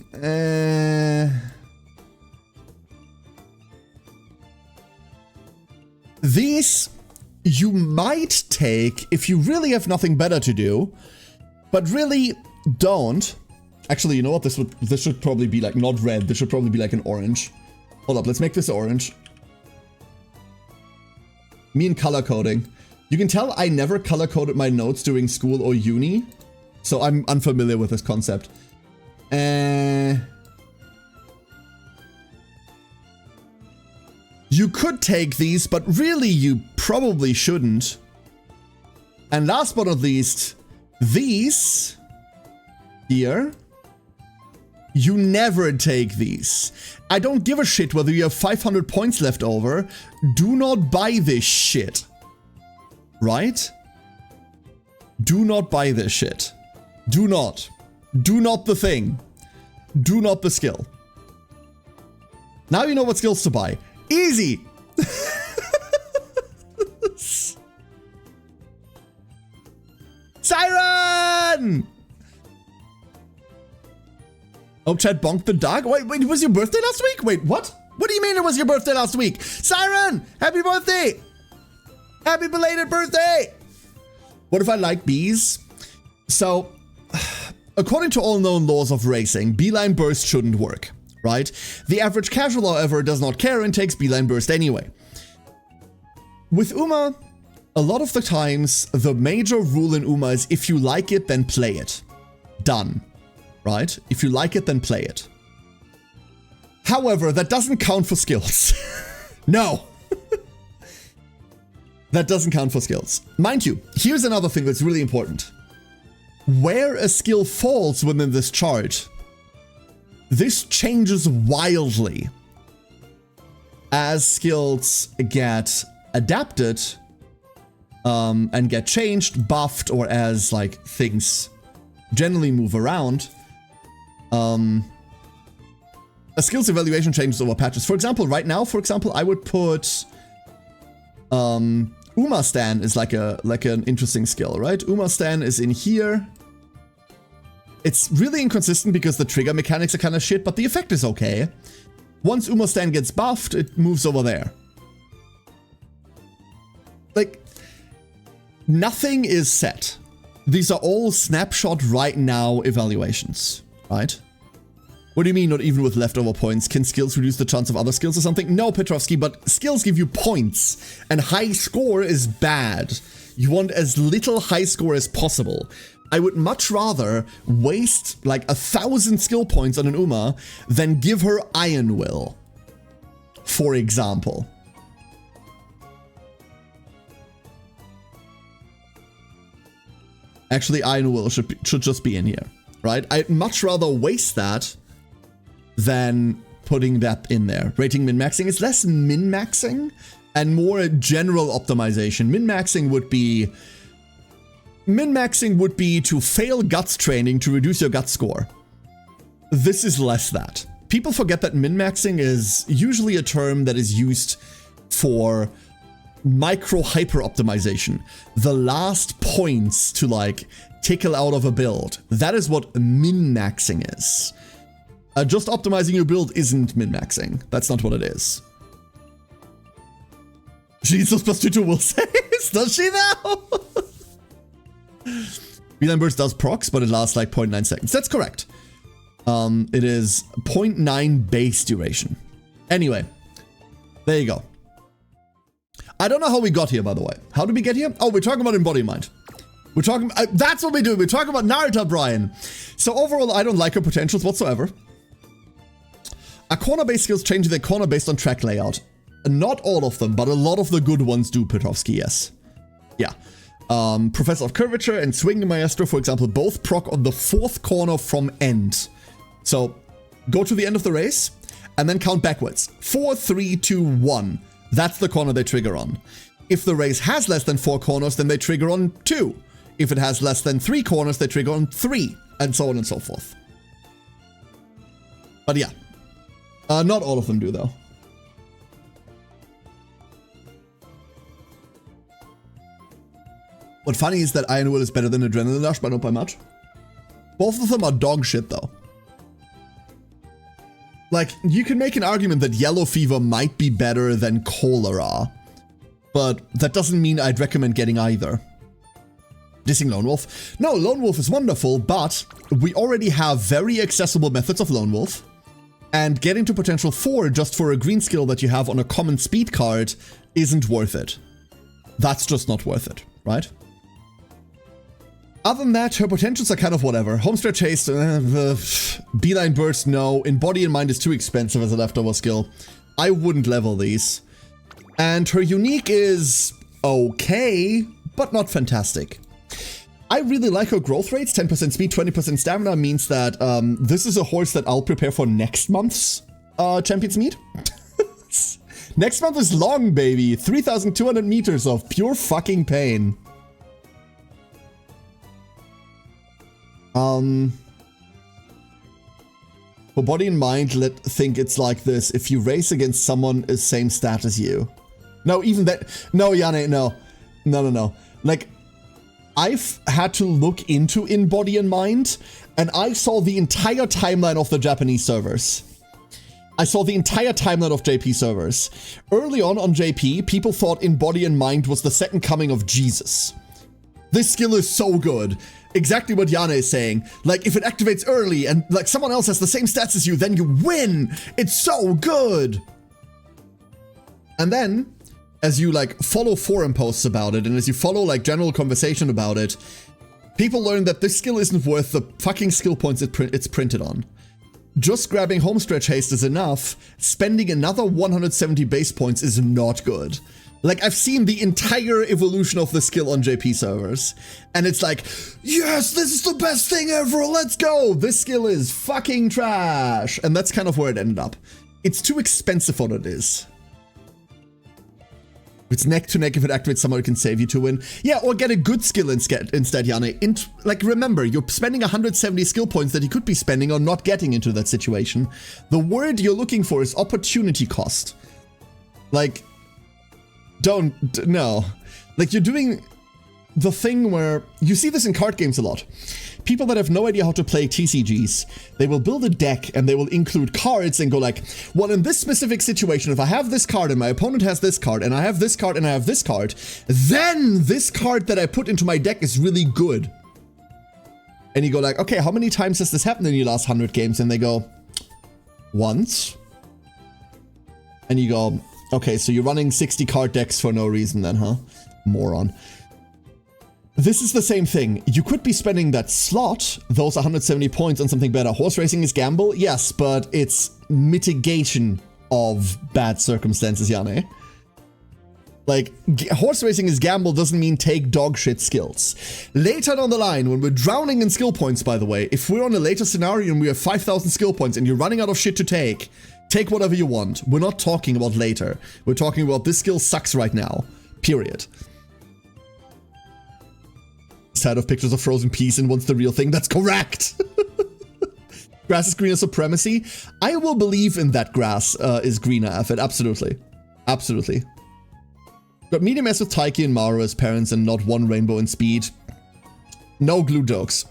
these you might take if you really have nothing better to do, but really don't. Actually, you know what? This should probably be like not red. This should probably be like an orange. Hold up, let's make this orange. Me and color coding. You can tell I never color coded my notes during school or uni, so I'm unfamiliar with this concept. You could take these, but really you probably shouldn't. And last but not least, these here, you never take these. I don't give a shit whether you have 500 points left over. Do not buy this shit. Right? Do not buy this shit. Do not. Do not the thing. Do not the skill. Now you know what skills to buy. Easy! Siren! Oh, Chad bonked the dog? Wait, it was your birthday last week? Wait, what? What do you mean it was your birthday last week? Siren! Happy birthday! Happy belated birthday! What if I like bees? So, according to all known laws of racing, beeline burst shouldn't work, right? The average casual, however, does not care and takes beeline burst anyway. With Uma, a lot of the times, the major rule in Uma is if you like it, then play it. Done. Right? If you like it, then play it. However, that doesn't count for skills. No. That doesn't count for skills. Mind you, here's another thing that's really important. Where a skill falls within this chart, this changes wildly as skills get adapted and get changed, buffed, or as like things generally move around. A skills evaluation changes over patches. For example, right now, I would put Uma Stan is like an interesting skill, right? Uma Stan is in here. It's really inconsistent because the trigger mechanics are kind of shit, but the effect is okay. Once Uma Stan gets buffed, it moves over there. Like, nothing is set. These are all snapshot right now evaluations, right? What do you mean not even with leftover points? Can skills reduce the chance of other skills or something? No, Petrovsky, but skills give you points, and high score is bad. You want as little high score as possible. I would much rather waste like 1,000 skill points on an Uma than give her Iron Will, for example. Actually, Iron Will should just be in here, right? I'd much rather waste that than putting that in there. Rating min-maxing is less min-maxing and more a general optimization. Min-maxing would be to fail guts training to reduce your gut score. This is less that. People forget that min-maxing is usually a term that is used for micro-hyper optimization. The last points to like tickle out of a build. That is what min-maxing is. Just optimizing your build isn't min-maxing. That's not what it is. She needs those plus 2 will saves, does she now? Beeline Burst does procs, but it lasts like 0.9 seconds. That's correct. It is 0.9 base duration. Anyway, there you go. I don't know how we got here, by the way. How did we get here? Oh, we're talking about Embody Mind. We're talking, that's what we do. We're talking about Narita, Brian. So overall, I don't like her potentials whatsoever. Our corner-based skills change their corner based on track layout. Not all of them, but a lot of the good ones do, Petrovsky, yes. Yeah. Professor of Curvature and Swing Maestro, for example, both proc on the 4th corner from end. So go to the end of the race, and then count backwards. 4, 3, 2, 1. That's the corner they trigger on. If the race has less than 4 corners, then they trigger on 2. If it has less than 3 corners, they trigger on 3, and so on and so forth. But yeah. Not all of them do, though. What's funny is that Iron Will is better than Adrenaline Rush, but not by much. Both of them are dog shit, though. Like, you can make an argument that Yellow Fever might be better than Cholera, but that doesn't mean I'd recommend getting either. Dissing Lone Wolf? No, Lone Wolf is wonderful, but we already have very accessible methods of Lone Wolf, and getting to potential 4 just for a green skill that you have on a common speed card isn't worth it. That's just not worth it, right? Other than that, her potentials are kind of whatever. Homestretch Haste, Beeline Burst, no. In Body and Mind is too expensive as a leftover skill. I wouldn't level these. And her unique is okay, but not fantastic. I really like her growth rates. 10% speed, 20% stamina means that this is a horse that I'll prepare for next month's Champions Meet. Next month is long, baby. 3,200 meters of pure fucking pain. For Body and Mind, think it's like this. If you race against someone is same stat as you. No, even that. No, Yane, no. No. Like, I've had to look into In Body and Mind, and I saw the entire timeline of the Japanese servers. I saw the entire timeline of JP servers. Early on JP, people thought In Body and Mind was the second coming of Jesus. This skill is so good. Exactly what Yana is saying. Like, if it activates early and like someone else has the same stats as you, then you win. It's so good. And then, as you like follow forum posts about it, and as you follow like general conversation about it, people learn that this skill isn't worth the fucking skill points it's printed on. Just grabbing Homestretch Haste is enough. Spending another 170 base points is not good. Like, I've seen the entire evolution of the skill on JP servers, and it's like, yes, this is the best thing ever, let's go! This skill is fucking trash! And that's kind of where it ended up. It's too expensive for what it is. It's neck to neck if it activates someone who can save you to win. Yeah, or get a good skill instead, Yane. Like, remember, you're spending 170 skill points that you could be spending on not getting into that situation. The word you're looking for is opportunity cost. Like, no. Like, you're doing the thing where you see this in card games a lot. People that have no idea how to play TCGs, they will build a deck and they will include cards and go like, well, in this specific situation, if I have this card and my opponent has this card and I have this card and I have this card, then this card that I put into my deck is really good. And you go like, okay, how many times has this happened in your last 100 games? And they go, once. And you go, okay, so you're running 60 card decks for no reason then, huh? Moron. This is the same thing. You could be spending that slot, those 170 points, on something better. Horse racing is gamble, yes, but it's mitigation of bad circumstances, Yane. Like, horse racing is gamble doesn't mean take dog shit skills. Later down the line, when we're drowning in skill points, by the way, if we're on a later scenario and we have 5,000 skill points and you're running out of shit to take whatever you want. We're not talking about later. We're talking about this skill sucks right now. Period. Tired of pictures of frozen peas and wants the real thing. That's correct. Grass is greener supremacy. I will believe in that grass is greener effort. Absolutely. Absolutely. But medium S with Taiki and Maru as parents and not one rainbow in speed. No glue jokes.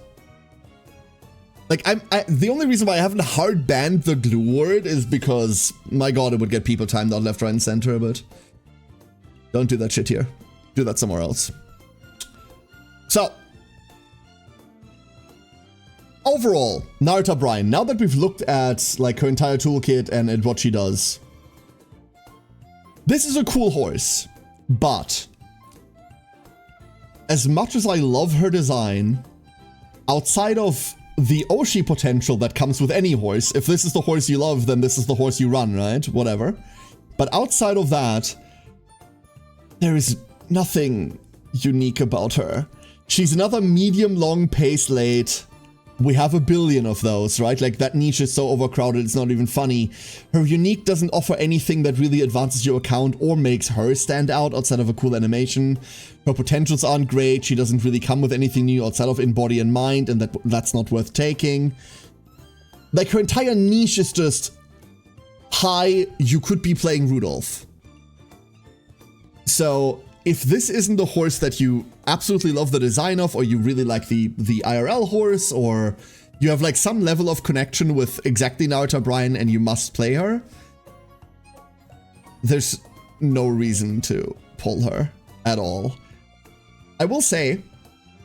Like, the only reason why I haven't hard banned the glue word is because, my god, it would get people timed out left, right, and center, but don't do that shit here. Do that somewhere else. So, overall, Narita Brine, now that we've looked at, like, her entire toolkit and at what she does, this is a cool horse, but as much as I love her design, outside of the Oshi potential that comes with any horse, if this is the horse you love, then this is the horse you run, right? Whatever. But outside of that, there is nothing unique about her. She's another medium long pace late We have a billion of those, right? Like, that niche is so overcrowded, it's not even funny. Her unique doesn't offer anything that really advances your account or makes her stand out outside of a cool animation. Her potentials aren't great, she doesn't really come with anything new outside of in body and mind, and that's not worth taking. Like, her entire niche is just, hi, you could be playing Rudolph. So, if this isn't the horse that you absolutely love the design of, or you really like the IRL horse, or you have like some level of connection with exactly Naruto Brian and you must play her, there's no reason to pull her at all. I will say,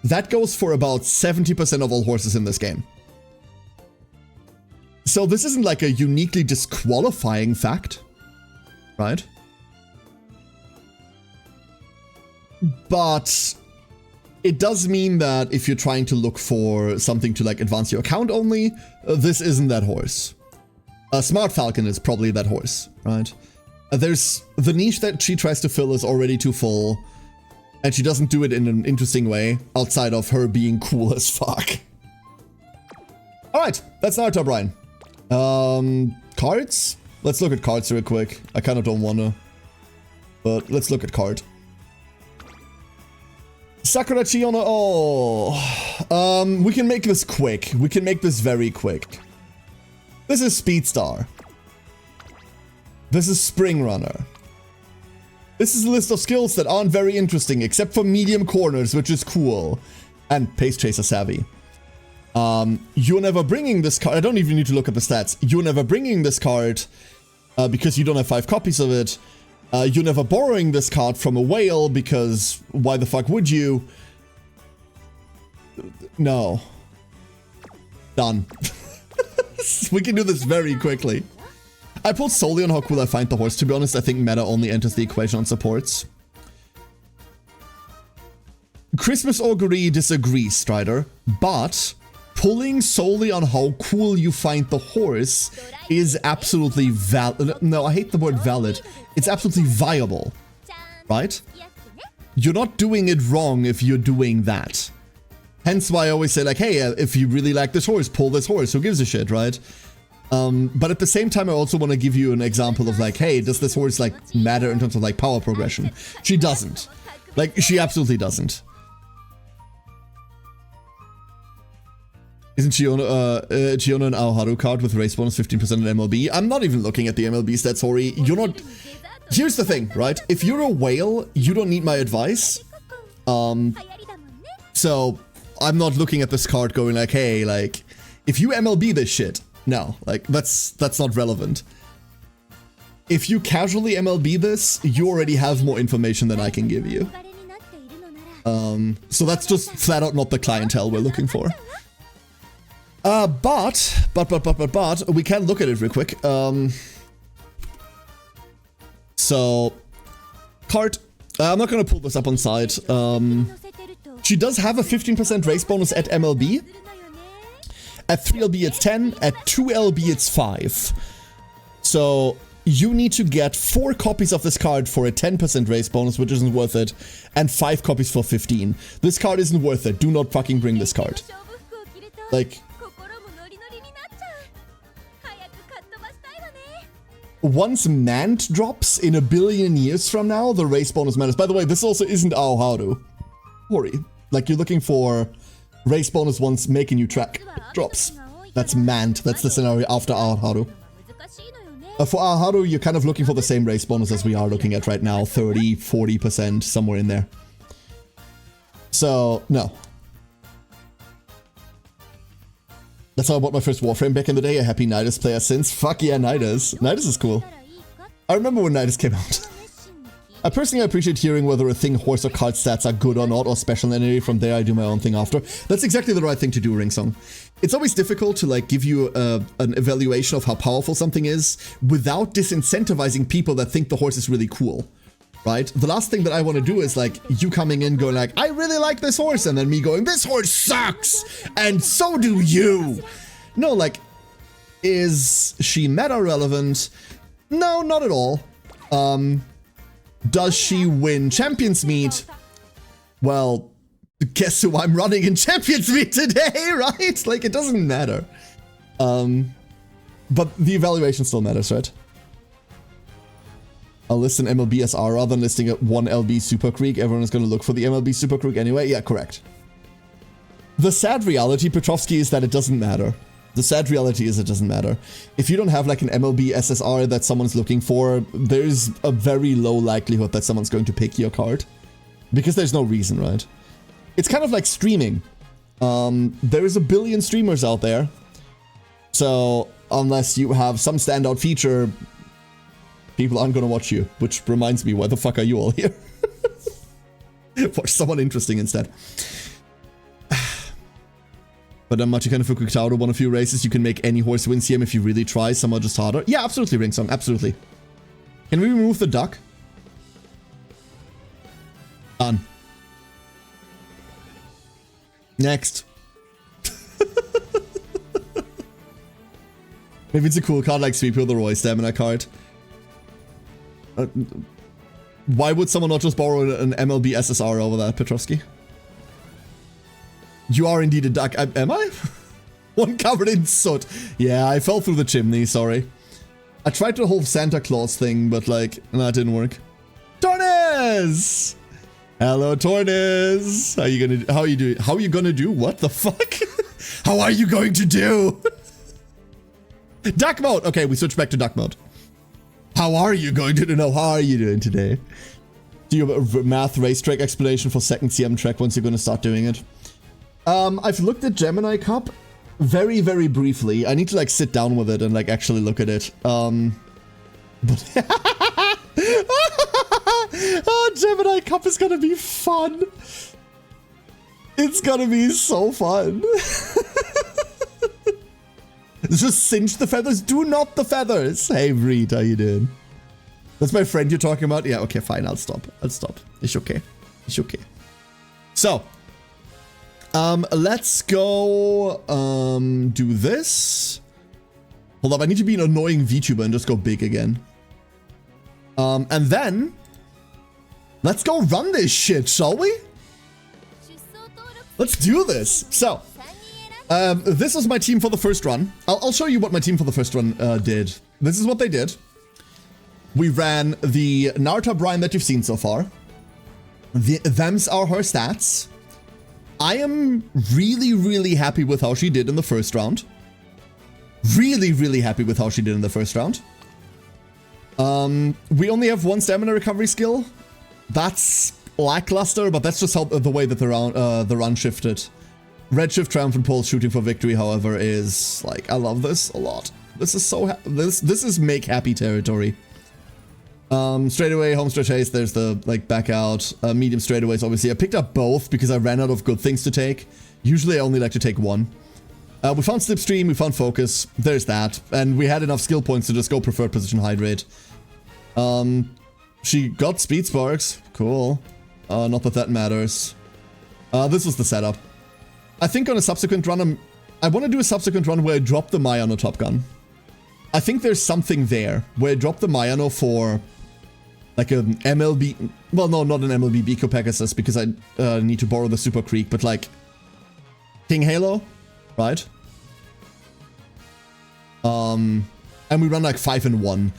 that goes for about 70% of all horses in this game. So this isn't like a uniquely disqualifying fact, right? But it does mean that if you're trying to look for something to like advance your account only, this isn't that horse. Smart Falcon is probably that horse, right? There's the niche that she tries to fill is already too full, and she doesn't do it in an interesting way outside of her being cool as fuck. All right, that's Naruto Brian. Cards? Let's look at cards real quick. I kind of don't want to, but let's look at card. Sakura Chiona, we can make this quick. We can make this very quick. This is Speedstar. This is Spring Runner. This is a list of skills that aren't very interesting, except for medium corners, which is cool. And Pace Chaser Savvy. You're never bringing this card. I don't even need to look at the stats. You're never bringing this card because you don't have 5 copies of it. You're never borrowing this card from a whale because why the fuck would you? No. Done. We can do this very quickly. I pulled solely on how cool I find the horse. To be honest, I think meta only enters the equation on supports. Christmas Augury disagrees, Strider, but pulling solely on how cool you find the horse is absolutely valid. No, I hate the word valid. It's absolutely viable, right? You're not doing it wrong if you're doing that. Hence why I always say like, hey, if you really like this horse, pull this horse. Who gives a shit, right? But at the same time, I also want to give you an example of like, hey, does this horse like matter in terms of like power progression? She doesn't. Like, she absolutely doesn't. Isn't Chiona an Aoharu card with race bonus 15% in MLB? I'm not even looking at the MLB stats, sorry. You're not... Here's the thing, right? If you're a whale, you don't need my advice. So, I'm not looking at this card going like, hey, like, if you MLB this shit, no, like, that's not relevant. If you casually MLB this, you already have more information than I can give you. So that's just flat out not the clientele we're looking for. But, we can look at it real quick. So, card, I'm not gonna pull this up on site. She does have a 15% race bonus at MLB. At 3LB it's 10, at 2LB it's 5. So, you need to get 4 copies of this card for a 10% race bonus, which isn't worth it, and 5 copies for 15. This card isn't worth it. Do not fucking bring this card. Like... Once Mant drops in a billion years from now, the race bonus matters. By the way, this also isn't Aoharu. Worry. Like, you're looking for race bonus once making you track drops. That's Mant. That's the scenario after Aoharu. For Aoharu, you're kind of looking for the same race bonus as we are looking at right now. 30, 40%, somewhere in there. So, no. That's how I bought my first Warframe back in the day. A happy Nidus player since. Fuck yeah, Nidus. Nidus is cool. I remember when Nidus came out. I personally appreciate hearing whether a thing horse or card stats are good or not, or special entity. From there, I do my own thing after. That's exactly the right thing to do, Ringsong. It's always difficult to like give you an evaluation of how powerful something is without disincentivizing people that think the horse is really cool. Right? The last thing that I want to do is like you coming in going like, I really like this horse, and then me going, this horse sucks, and so do you. No, like, is she meta relevant? No, not at all. Does she win Champions Meet? Well, guess who I'm running in Champions League today, right? Like, it doesn't matter. But the evaluation still matters, right? I'll list an MLB SR rather than listing a 1 LB Super Creek. Everyone is going to look for the MLB Super Creek anyway. Yeah, correct. The sad reality, Petrovsky, is that it doesn't matter. The sad reality is it doesn't matter. If you don't have like an MLB SSR that someone's looking for, there's a very low likelihood that someone's going to pick your card. Because there's no reason, right? It's kind of like streaming. There's a billion streamers out there. So unless you have some standout feature, people aren't going to watch you. Which reminds me, why the fuck are you all here? Watch someone interesting instead. But Machikana Fukutaro won a few races. You can make any horse win CM if you really try. Some are just harder. Yeah, absolutely, Ringsong. Absolutely. Can we remove the duck? Done. Next. Maybe it's a cool card like Sweep or the Roy Stamina card. Why would someone not just borrow an MLB SSR over that, Petrovsky? You are indeed a duck. Am I? One covered in soot. Yeah, I fell through the chimney, sorry. I tried the whole Santa Claus thing, but like, no, it didn't work. Tornes! Hello, Tornes! How are you doing? How are you gonna do? What the fuck? How are you going to do? Duck mode! Okay, we switch back to duck mode. How are you going to do? No, how are you doing today? Do you have a math racetrack explanation for second CM track once you're gonna start doing it? I've looked at Gemini Cup very, very briefly. I need to like sit down with it and like actually look at it. But oh, Gemini Cup is gonna be fun. It's gonna be so fun. Just cinch the feathers. Do not the feathers. Hey, Reed, how you doing? That's my friend you're talking about? Yeah, okay, fine. I'll stop. It's okay. It's okay. So, let's go, do this. Hold up, I need to be an annoying VTuber and just go big again. And then, let's go run this shit, shall we? Let's do this. So, this is my team for the first run. I'll show you what my team for the first run did. This is what they did. We ran the Naruto Brian that you've seen so far. Them's are her stats. I am really, really happy with how she did in the first round. Really, really happy with how she did in the first round. We only have one stamina recovery skill. That's lackluster, but that's just how the way that the run shifted. Redshift Triumphant Pulse shooting for victory, however, is like, I love this a lot. This is so this is make happy territory. Straightaway, home stretch haste, there's the like back out. Medium straightaways, obviously. I picked up both because I ran out of good things to take. Usually I only like to take one. We found Slipstream, we found Focus, there's that. And we had enough skill points to just go preferred position Hydrate. She got Speed Sparks, cool. Not that that matters. This was the setup. I think on a subsequent run, I want to do a subsequent run where I drop the Mayano Top Gun. I think there's something there where I drop the Mayano for like an MLB, well, no, not an MLB Biko Pegasus because I need to borrow the Super Creek, but like King Halo, right? And we run like 5 and 1.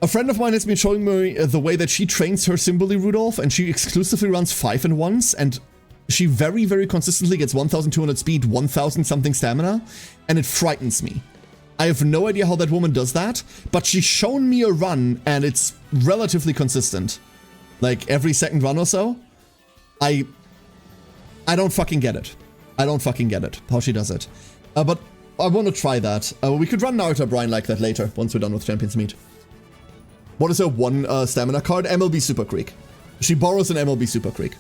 A friend of mine has been showing me the way that she trains her Symboli Rudolph, and she exclusively runs 5 and 1s, and she very, very consistently gets 1,200 speed, 1,000 something stamina, and it frightens me. I have no idea how that woman does that, but she's shown me a run, and it's relatively consistent. Like, every second run or so. I don't fucking get it. I don't fucking get it, how she does it. But I want to try that. We could run Naruto Brian like that later, once we're done with Champions Meet. What is her one stamina card? MLB Super Creek. She borrows an MLB Super Creek.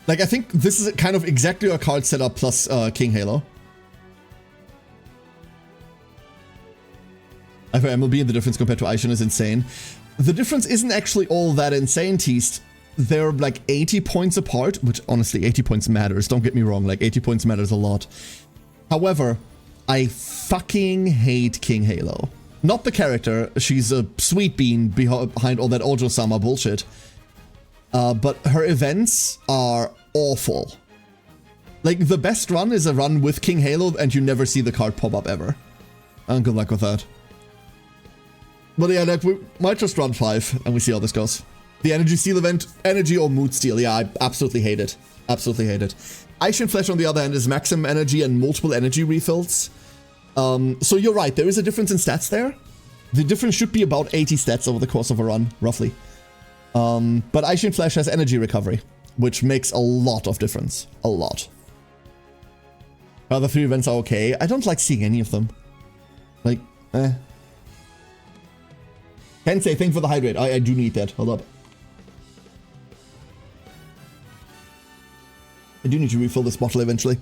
Like, I think this is kind of exactly her card setup plus King Halo. I for MLB, and the difference compared to Aishin is insane. The difference isn't actually all that insane, Teast. They're like 80 points apart, which honestly, 80 points matters. Don't get me wrong, like 80 points matters a lot. However, I fucking hate King Halo. Not the character, she's a sweet bean behind all that Ojo-sama bullshit. but her events are awful. Like, the best run is a run with King Halo and you never see the card pop up ever. And good luck with that. But yeah, like, we might just run 5 and we see how this goes. The Energy Steal event, Energy or Mood Steal, yeah, I absolutely hate it. Absolutely hate it. Aishin Flesh, on the other hand, is maximum energy and multiple energy refills. So you're right, there is a difference in stats there. The difference should be about 80 stats over the course of a run, roughly. But Aishin Flesh has energy recovery, which makes a lot of difference. A lot. Other 3 events are okay. I don't like seeing any of them. Like, Tensei, thank you for the hydrate. I do need that. Hold up. I do need to refill this bottle eventually.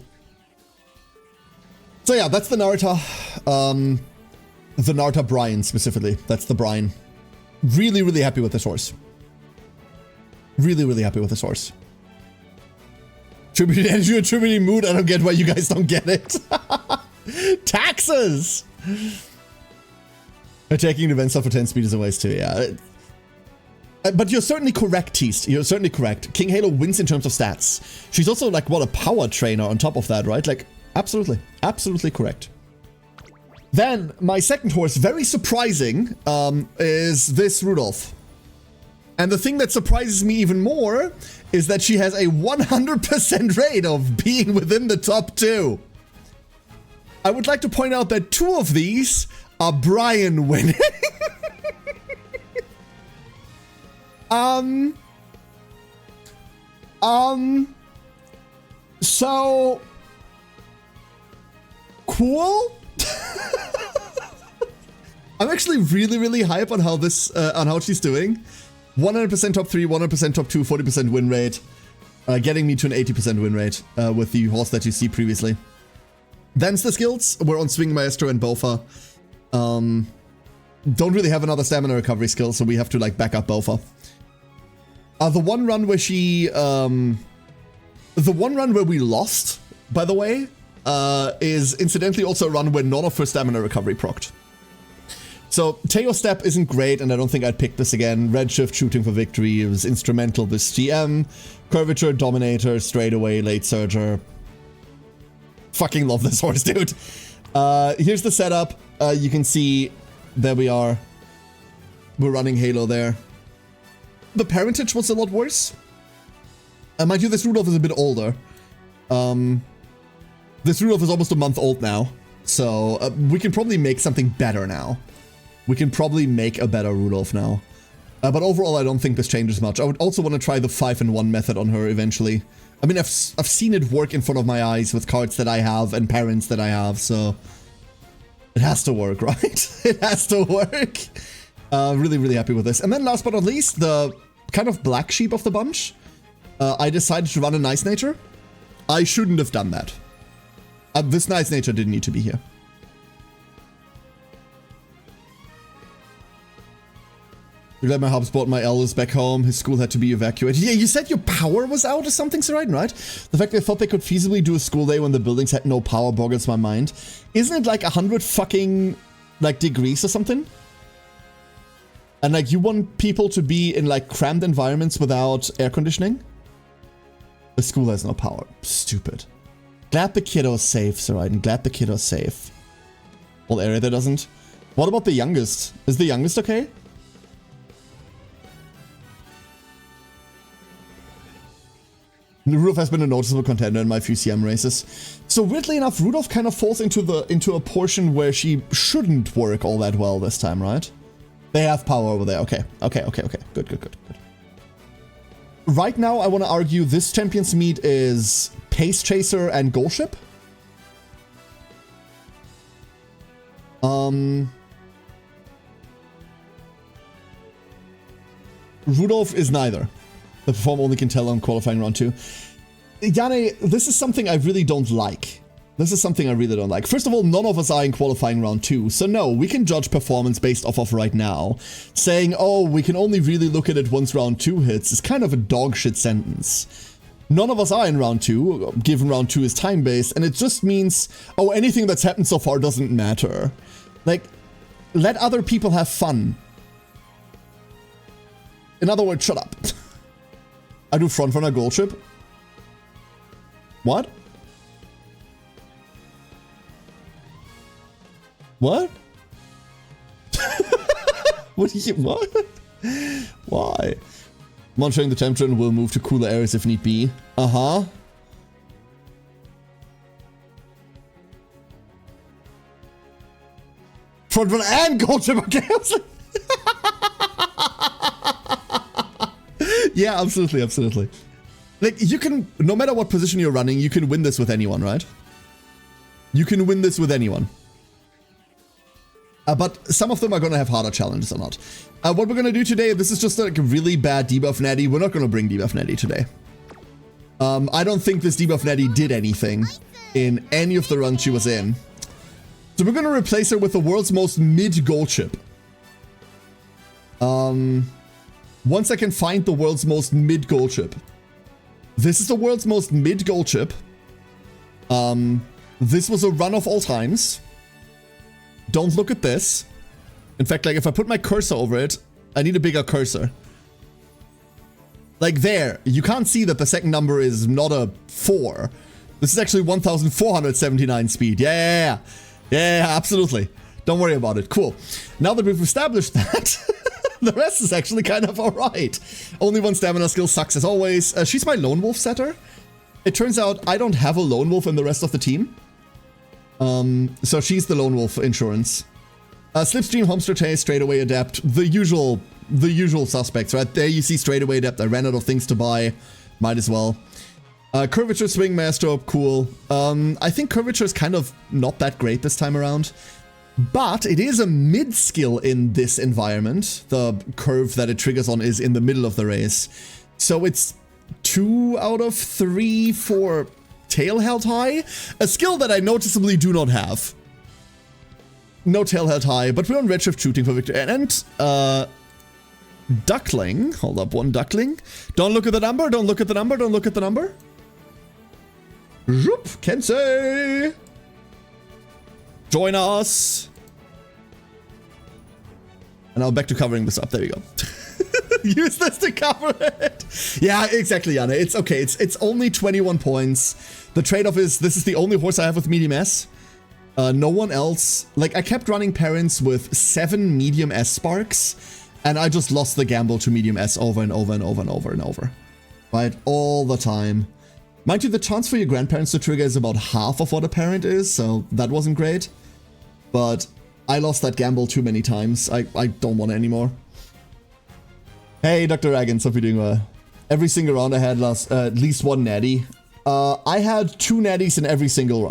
So yeah, that's the Narita. The Narita Brian specifically. That's the Brian. Really, really happy with this horse. Really, really happy with this horse. Attributed energy, attributing mood. I don't get why you guys don't get it. Taxes! Attacking events for 10 speed is a waste too, yeah. But you're certainly correct, Teast. You're certainly correct. King Halo wins in terms of stats. She's also like, what, a power trainer on top of that, right? Like, absolutely. Absolutely correct. Then, my second horse, very surprising, is this Rudolph. And the thing that surprises me even more is that she has a 100% rate of being within the top 2. I would like to point out that 2 of these are Brian winning. So cool. I'm actually really, really hype on how this, on how she's doing. 100% top 3, 100% top 2, 40% win rate, getting me to an 80% win rate with the horse that you see previously. Then's the skills. We're on Swing Maestro and Bofa. Don't really have another stamina recovery skill, so we have to like back up Bofa. The one run where she, the one run where we lost, by the way, is incidentally also a run where none of her stamina recovery procced. So Teo Step isn't great, and I don't think I'd pick this again. Redshift Shooting for victory, it was instrumental with GM, Curvature, Dominator, Straightaway, Late Surger. Fucking love this horse, dude. Here's the setup. You can see, there we are. We're running Halo there. The parentage was a lot worse. Mind you, this Rudolph is a bit older. This Rudolph is almost a month old now. So we can probably make something better now. We can probably make a better Rudolph now. But overall, I don't think this changes much. I would also want to try the 5-in-1 method on her eventually. I mean, I've seen it work in front of my eyes with cards that I have and parents that I have, so it has to work, right? It has to work. Really, really happy with this. And then last but not least, the kind of black sheep of the bunch. I decided to run a Nice Nature. I shouldn't have done that. This Nice Nature didn't need to be here. We let my HubSpot, my eldest back home. His school had to be evacuated. Yeah, you said your power was out or something, Seraiden, right? The fact they thought they could feasibly do a school day when the buildings had no power boggles my mind. Isn't it like 100 fucking, like, degrees or something? And, like, you want people to be in, like, cramped environments without air conditioning? The school has no power. Stupid. Glad the kiddo's safe, Seraiden. Glad the kiddo's safe. Whole area that doesn't. What about the youngest? Is the youngest okay? Rudolph has been a noticeable contender in my few CM races. So weirdly enough, Rudolph kind of falls into a portion where she shouldn't work all that well this time, right? They have power over there. Okay. Good. Right now, I want to argue this champion's meet is Pace Chaser and Goal Ship. Rudolph is neither. The performer only can tell on qualifying round 2. Yane, this is something I really don't like. First of all, none of us are in qualifying round 2, so no, we can judge performance based off of right now. Saying, oh, we can only really look at it once round 2 hits is kind of a dogshit sentence. None of us are in round 2, given round 2 is time-based, and it just means, oh, anything that's happened so far doesn't matter. Like, let other people have fun. In other words, shut up. I do Frontrunner Gold Chip. What? What? What? Why? Monitoring the temperature and will move to cooler areas if need be. Uh-huh. Frontrunner and Gold Chip, okay? Yeah, absolutely, absolutely. Like, you can, no matter what position you're running, you can win this with anyone, right? You can win this with anyone. But some of them are going to have harder challenges or not. What we're going to do today, this is just like a really bad debuff Natty. We're not going to bring debuff Natty today. I don't think this debuff Natty did anything in any of the runs she was in. So we're going to replace her with the world's most mid gold chip. Once I can find the world's most mid gold chip. This is the world's most mid gold chip. This was a run of all times. Don't look at this. In fact, like if I put my cursor over it, I need a bigger cursor. Like there, you can't see that the second number is not a 4. This is actually 1479 speed. Yeah, absolutely. Don't worry about it. Cool. Now that we've established that, the rest is actually kind of alright. Only one stamina skill sucks as always. She's my lone wolf setter. It turns out I don't have a lone wolf in the rest of the team. So she's the lone wolf insurance. Slipstream, Homester Taste, Straightaway Adept, the usual suspects, right? There you see Straightaway Adept. I ran out of things to buy. Might as well. Curvature Swing Master, cool. I think Curvature is kind of not that great this time around. But it is a mid skill in this environment. The curve that it triggers on is in the middle of the race. So it's 2 out of 3 for Tail Held High. A skill that I noticeably do not have. No Tail Held High, but we're on Redshift Shooting for victory. And Duckling. Hold up, one Duckling. Don't look at the number, don't look at the number, don't look at the number. Zoop, Kensei. Join us. And now back to covering this up. There we go. Use this to cover it. Yeah, exactly, Yana. It's okay. It's only 21 points. The trade-off is this is the only horse I have with medium S. No one else. Like, I kept running parents with 7 medium S sparks, and I just lost the gamble to medium S over and over and over and over and over. Right? All the time. Mind you, the chance for your grandparents to trigger is about half of what a parent is, so that wasn't great. But I lost that gamble too many times. I don't want it anymore. Hey, Dr. Agons, hope you're doing well. Every single round I had at least one natty. I had 2 natties in every single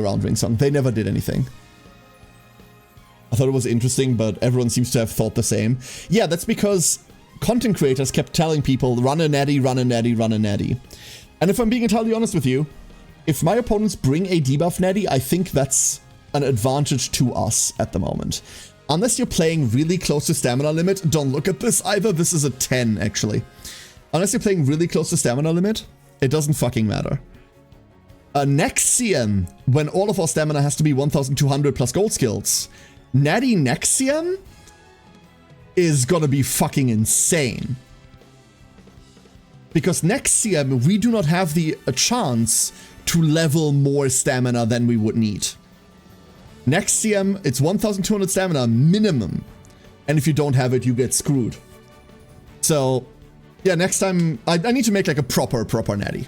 round ring song. They never did anything. I thought it was interesting, but everyone seems to have thought the same. Yeah, that's because content creators kept telling people, run a natty, run a natty, run a natty. And if I'm being entirely honest with you, if my opponents bring a debuff natty, I think that's an advantage to us at the moment. Unless you're playing really close to stamina limit, don't look at this either. This is a 10, actually. Unless you're playing really close to stamina limit, it doesn't fucking matter. Next CM, when all of our stamina has to be 1200 plus gold skills, natty next CM is gonna be fucking insane. Because next CM, we do not have the chance to level more stamina than we would need. Next CM, it's 1200 stamina minimum. And if you don't have it, you get screwed. So, yeah, next time, I need to make like a proper natty.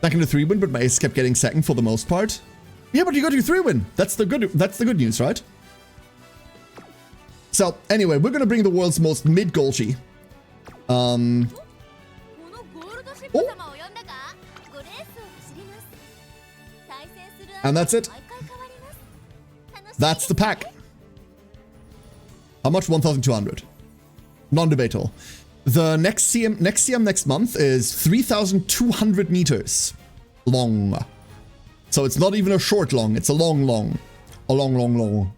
Back in the 3-win, but my ace kept getting second for the most part. Yeah, but you got your 3-win. That's the good news, right? So, anyway, we're gonna bring the world's most mid-Golgi. Oh. And that's it. That's the pack. How much? 1,200. Non-debatable. The next CM next month is 3,200 meters long. So it's not even a short long, it's a long. A long.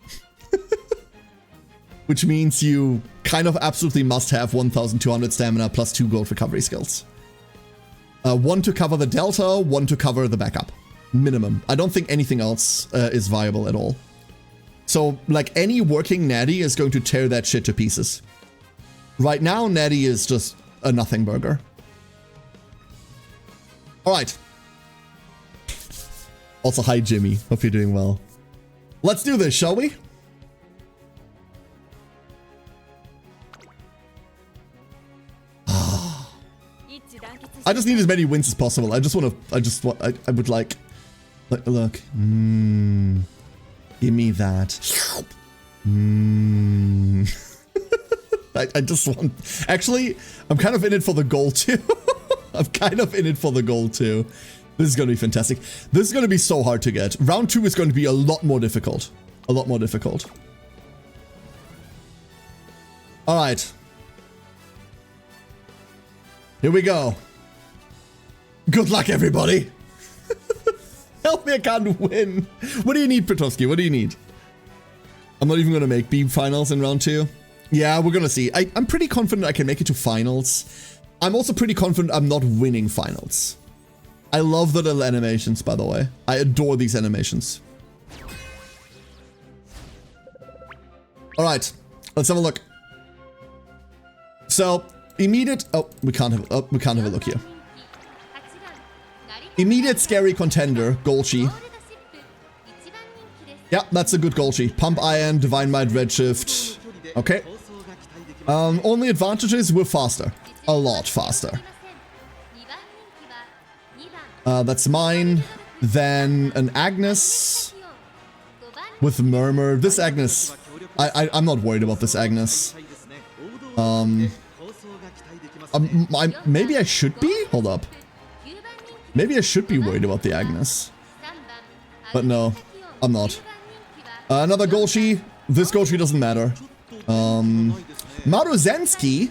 Which means you kind of absolutely must have 1,200 stamina plus 2 gold recovery skills. 1 to cover the delta, 1 to cover the backup. Minimum. I don't think anything else is viable at all. So, like, any working natty is going to tear that shit to pieces. Right now, natty is just a nothing burger. Alright. Also, hi Jimmy. Hope you're doing well. Let's do this, shall we? I just need as many wins as possible. I would like, look. Give me that. I just want, actually, I'm kind of in it for the goal too. I'm kind of in it for the goal too. This is going to be fantastic. This is going to be so hard to get. Round 2 is going to be a lot more difficult. A lot more difficult. Alright. Here we go. Good luck, everybody. Help me, I can't win. What do you need, Petrovsky? What do you need? I'm not even going to make B finals in round 2. Yeah, we're going to see. I'm pretty confident I can make it to finals. I'm also pretty confident I'm not winning finals. I love the little animations, by the way. I adore these animations. Alright, let's have a look. So, immediate... Oh, we can't have a look here. Immediate scary contender, Golchi. Yeah, that's a good Golchi. Pump Iron, Divine Might, Redshift. Okay. Only advantages, we're faster. A lot faster. That's mine. Then an Agnes with Murmur. This Agnes, I'm not worried about this Agnes. Maybe I should be? Hold up. Maybe I should be worried about the Agnes. But no, I'm not. Another Golchi. This Golchi doesn't matter. Maruzensky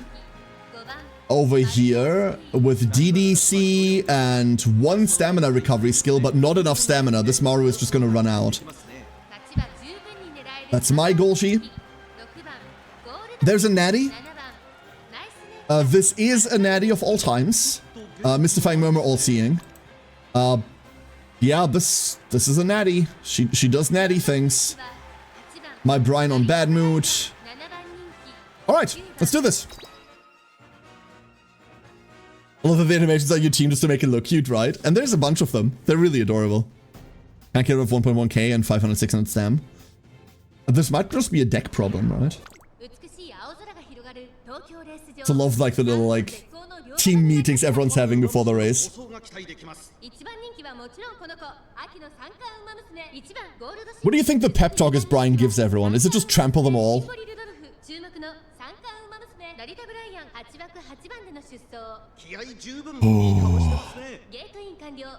over here with DDC and 1 stamina recovery skill, but not enough stamina. This Maru is just gonna run out. That's my Golchi. There's a Natty. This is a Natty of all times. Mystifying Murmur, All-Seeing. Yeah, this is a Natty. She does Natty things. My Brian on bad mood. Alright, let's do this. I love the animations on your team just to make it look cute, right? And there's a bunch of them. They're really adorable. Can't get rid of 1.1k and 500, 600 stam. This might just be a deck problem, right? To love like the little like team meetings everyone's having before the race. What do you think the pep talk is Brian gives everyone? Is it just trample them all? Oh.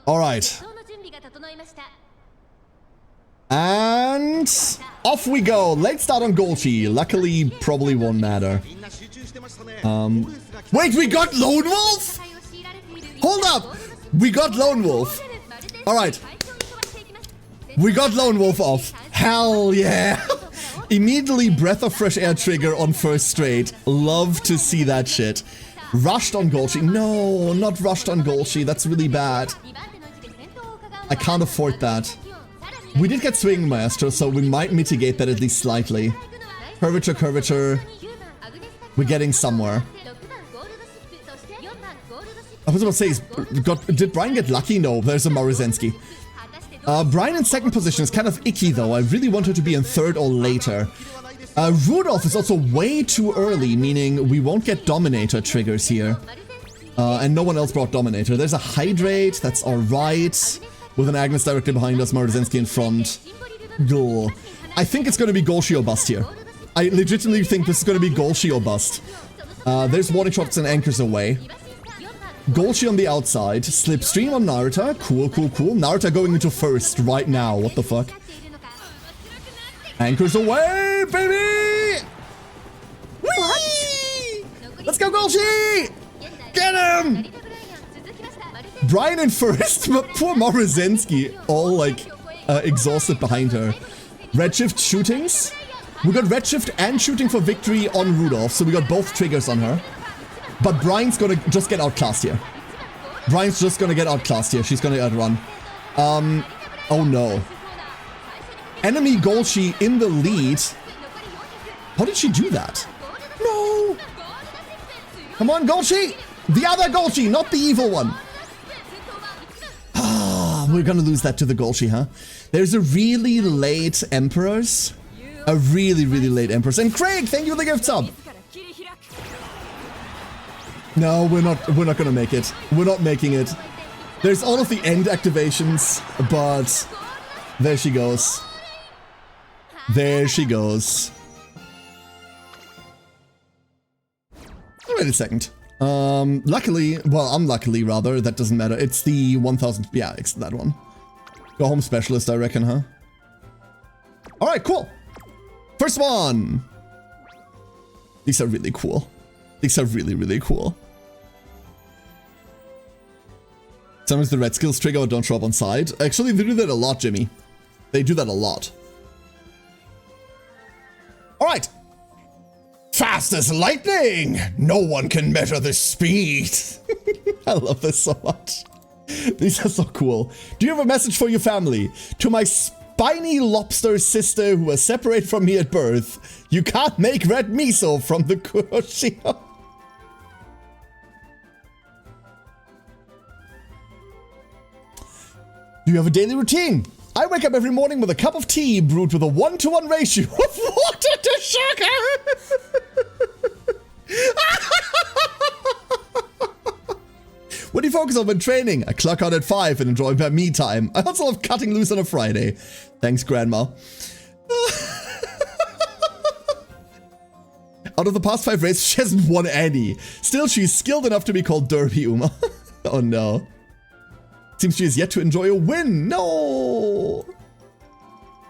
Alright. And off we go. Late start on Golchi. Luckily, probably won't matter. Wait, we got Lone Wolf? Hold up. We got Lone Wolf. Alright. We got Lone Wolf off. Hell yeah. Immediately Breath of Fresh Air trigger on first straight. Love to see that shit. Rushed on Golchi. No, not rushed on Golchi. That's really bad. I can't afford that. We did get Swing Master, so we might mitigate that at least slightly. Curvature, curvature. We're getting somewhere. I was about to say, did Brian get lucky? No, there's a Maruzensky. Brian in second position is kind of icky though. I really want her to be in third or later. Rudolph is also way too early, meaning we won't get Dominator triggers here. And no one else brought Dominator. There's a Hydrate, that's alright. With an Agnes directly behind us, Maruzensky in front. Ugh. I think it's going to be Golchi or bust here. I legitimately think this is going to be Golchi or bust. There's Warning Shots and Anchors away. Golchi on the outside. Slipstream on Naruto. Cool, cool, cool. Naruto going into first right now. What the fuck? Anchors away, baby! Whee! Let's go, Golchi! Get him! Brian in first. Poor Maruzensky. All, like, exhausted behind her. Redshift shootings. We got Redshift and shooting for victory on Rudolph, so we got both triggers on her. But Brian's gonna just get outclassed here. Brian's just gonna get outclassed here. She's gonna outrun. Oh no. Enemy Golchi in the lead. How did she do that? No! Come on, Golchi! The other Golchi, not the evil one. we're gonna lose that to the Golshi, huh? There's a really late Emperors. A really, really late Emperors. And Craig, thank you for the gift sub. No, we're not gonna make it. We're not making it. There's all of the end activations, but there she goes. There she goes. Wait a second. Luckily, well, unluckily rather, that doesn't matter. It's the 1000, yeah, it's that one. Go home specialist, I reckon, huh? Alright, cool. First one. These are really cool. These are really, really cool. Sometimes the red skills trigger or don't show up on side. Actually, they do that a lot, Jimmy. They do that a lot. Alright. Fast as lightning! No one can measure this speed. I love this so much. These are so cool. Do you have a message for your family? To my spiny lobster sister who was separated from me at birth. You can't make red miso from the Kuroshio. Do you have a daily routine? I wake up every morning with a cup of tea brewed with a 1-to-1 ratio of water to sugar. What do you focus on when training? I clock out at 5 and enjoy my me time. I also love cutting loose on a Friday. Thanks, Grandma. Out of the past 5 races, she hasn't won any. Still, she's skilled enough to be called Derby Uma. Oh no. Seems she has yet to enjoy a win. No.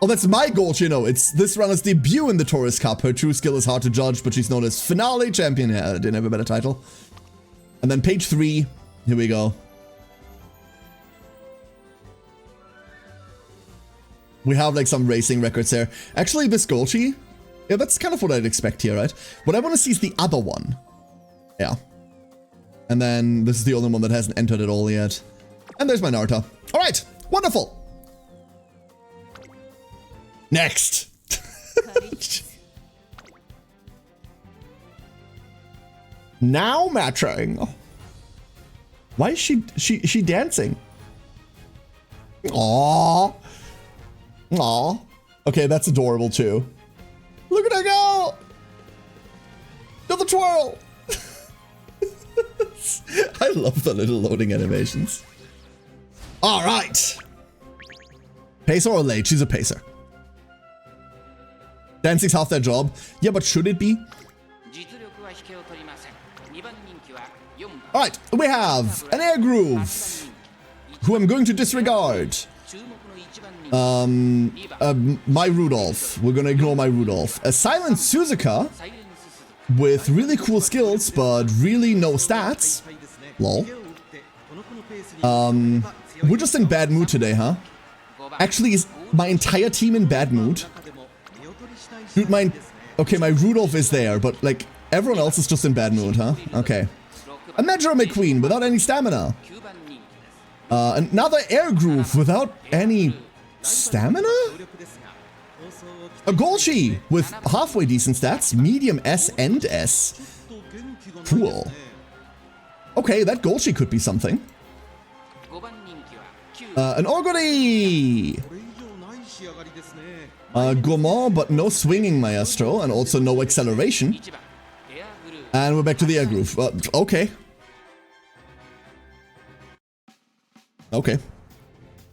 Oh, that's my goal, you know. It's this runner's debut in the Tourist Cup. Her true skill is hard to judge, but she's known as Finale Champion. Yeah, didn't have a better title. And then page 3. Here we go. We have like some racing records here. Actually, this Golchi, yeah, that's kind of what I'd expect here, right? What I want to see is the other one. Yeah. And then this is the only one that hasn't entered at all yet. And there's my Naruto. All right, wonderful. Next. Now matching. Why is she dancing? Aww. Aww. Okay, that's adorable too. Look at her go. Do the twirl. I love the little loading animations. All right. Pacer or late? She's a pacer. Dancing's half their job. Yeah, but should it be? All right, we have an Air Groove, who I'm going to disregard. My Rudolph. We're gonna ignore my Rudolph. A Silent Suzuka with really cool skills, but really no stats. Lol. We're just in bad mood today, huh? Actually, is my entire team in bad mood? Dude, okay, my Rudolph is there, but like everyone else is just in bad mood, huh? Okay. A Major McQueen without any stamina. Another Air Groove without any stamina? A Golshi with halfway decent stats, medium S and S. Cool. Okay, that Golshi could be something. An Oguri! Gourmand, but no swinging Maestro, and also no acceleration. And we're back to the Air Groove. Okay. Okay.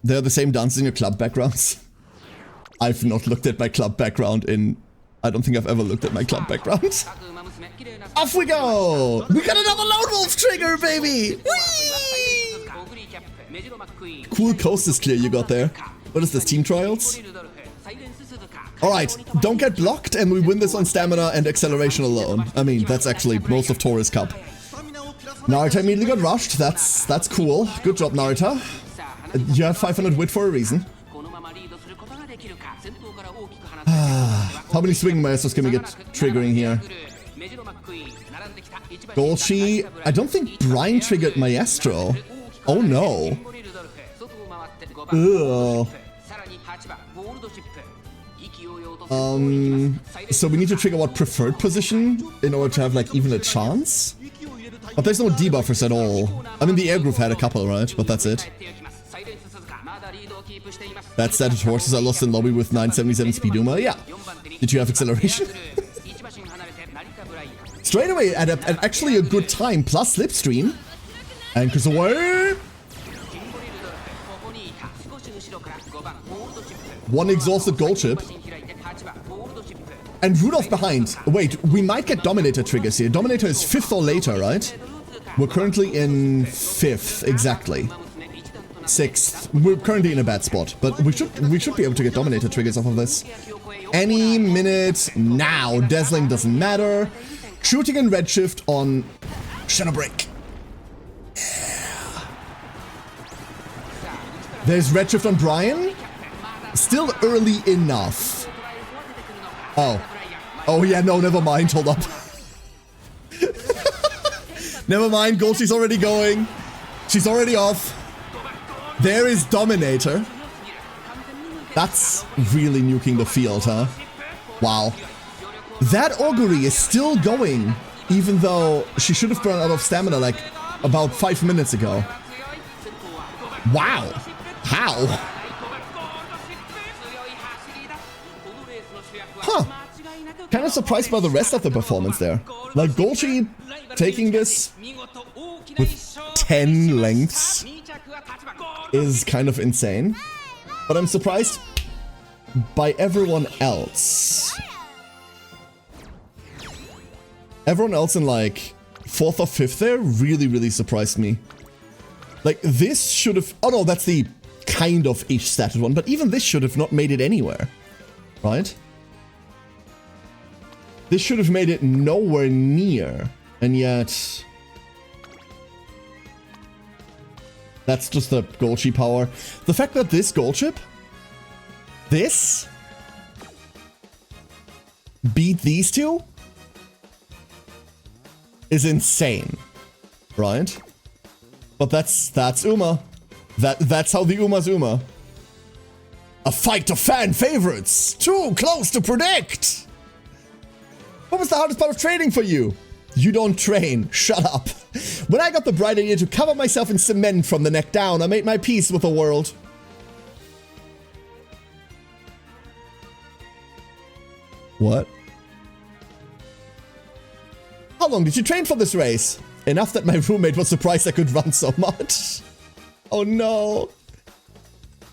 They're the same dancing in club backgrounds. I've not looked at my club background in... I don't think I've ever looked at my club background. Off we go! We got another Lone Wolf trigger, baby! Whee! Cool coast is clear you got there. What is this, team trials? Alright, don't get blocked and we win this on stamina and acceleration alone. I mean, that's actually most of Tourist Cup. Narita immediately got rushed, that's cool. Good job, Narita. You have 500 wit for a reason. How many swing maestros can we get triggering here? Golshi, I don't think Brian triggered Maestro. Oh no. Ugh. So we need to trigger what, preferred position in order to have like even a chance? But there's no debuffers at all. I mean the Air Groove had a couple, right? But that's it. That status horses I lost in lobby with 977 speed Uma. Yeah. Did you have acceleration? Straight away at actually a good time, plus slipstream. And goes away. One exhausted gold chip. And Rudolph behind. Wait, we might get Dominator triggers here. Dominator is 5th or later, right? We're currently in 5th, exactly. 6th. We're currently in a bad spot, but we should be able to get Dominator triggers off of this. Any minute now. Dazzling doesn't matter. Shooting in Redshift on Shadow Break. Yeah. There's Redshift on Brian. Still early enough. Oh. Oh yeah, no, never mind. Hold up. Never mind, Golchi's already going. She's already off. There is Dominator. That's really nuking the field, huh? Wow. That Augury is still going, even though she should have run out of stamina like about 5 minutes ago. Wow. How? Huh. Kind of surprised by the rest of the performance there. Like Golchi taking this with 10 lengths is kind of insane. But I'm surprised by everyone else. Everyone else in like 4th or 5th there really surprised me. Like this should have... Oh no, that's the kind of each statted one. But even this should have not made it anywhere. Right? This should have made it nowhere near. And yet... That's just the Golchi power. The fact that this gold chip... This... beat these two... is insane. Right? But that's Uma. That's how the Uma's Uma. A fight of fan favorites! Too close to predict! What was the hardest part of training for you? You don't train. Shut up. When I got the bright idea to cover myself in cement from the neck down, I made my peace with the world. What? How long did you train for this race? Enough that my roommate was surprised I could run so much. Oh no.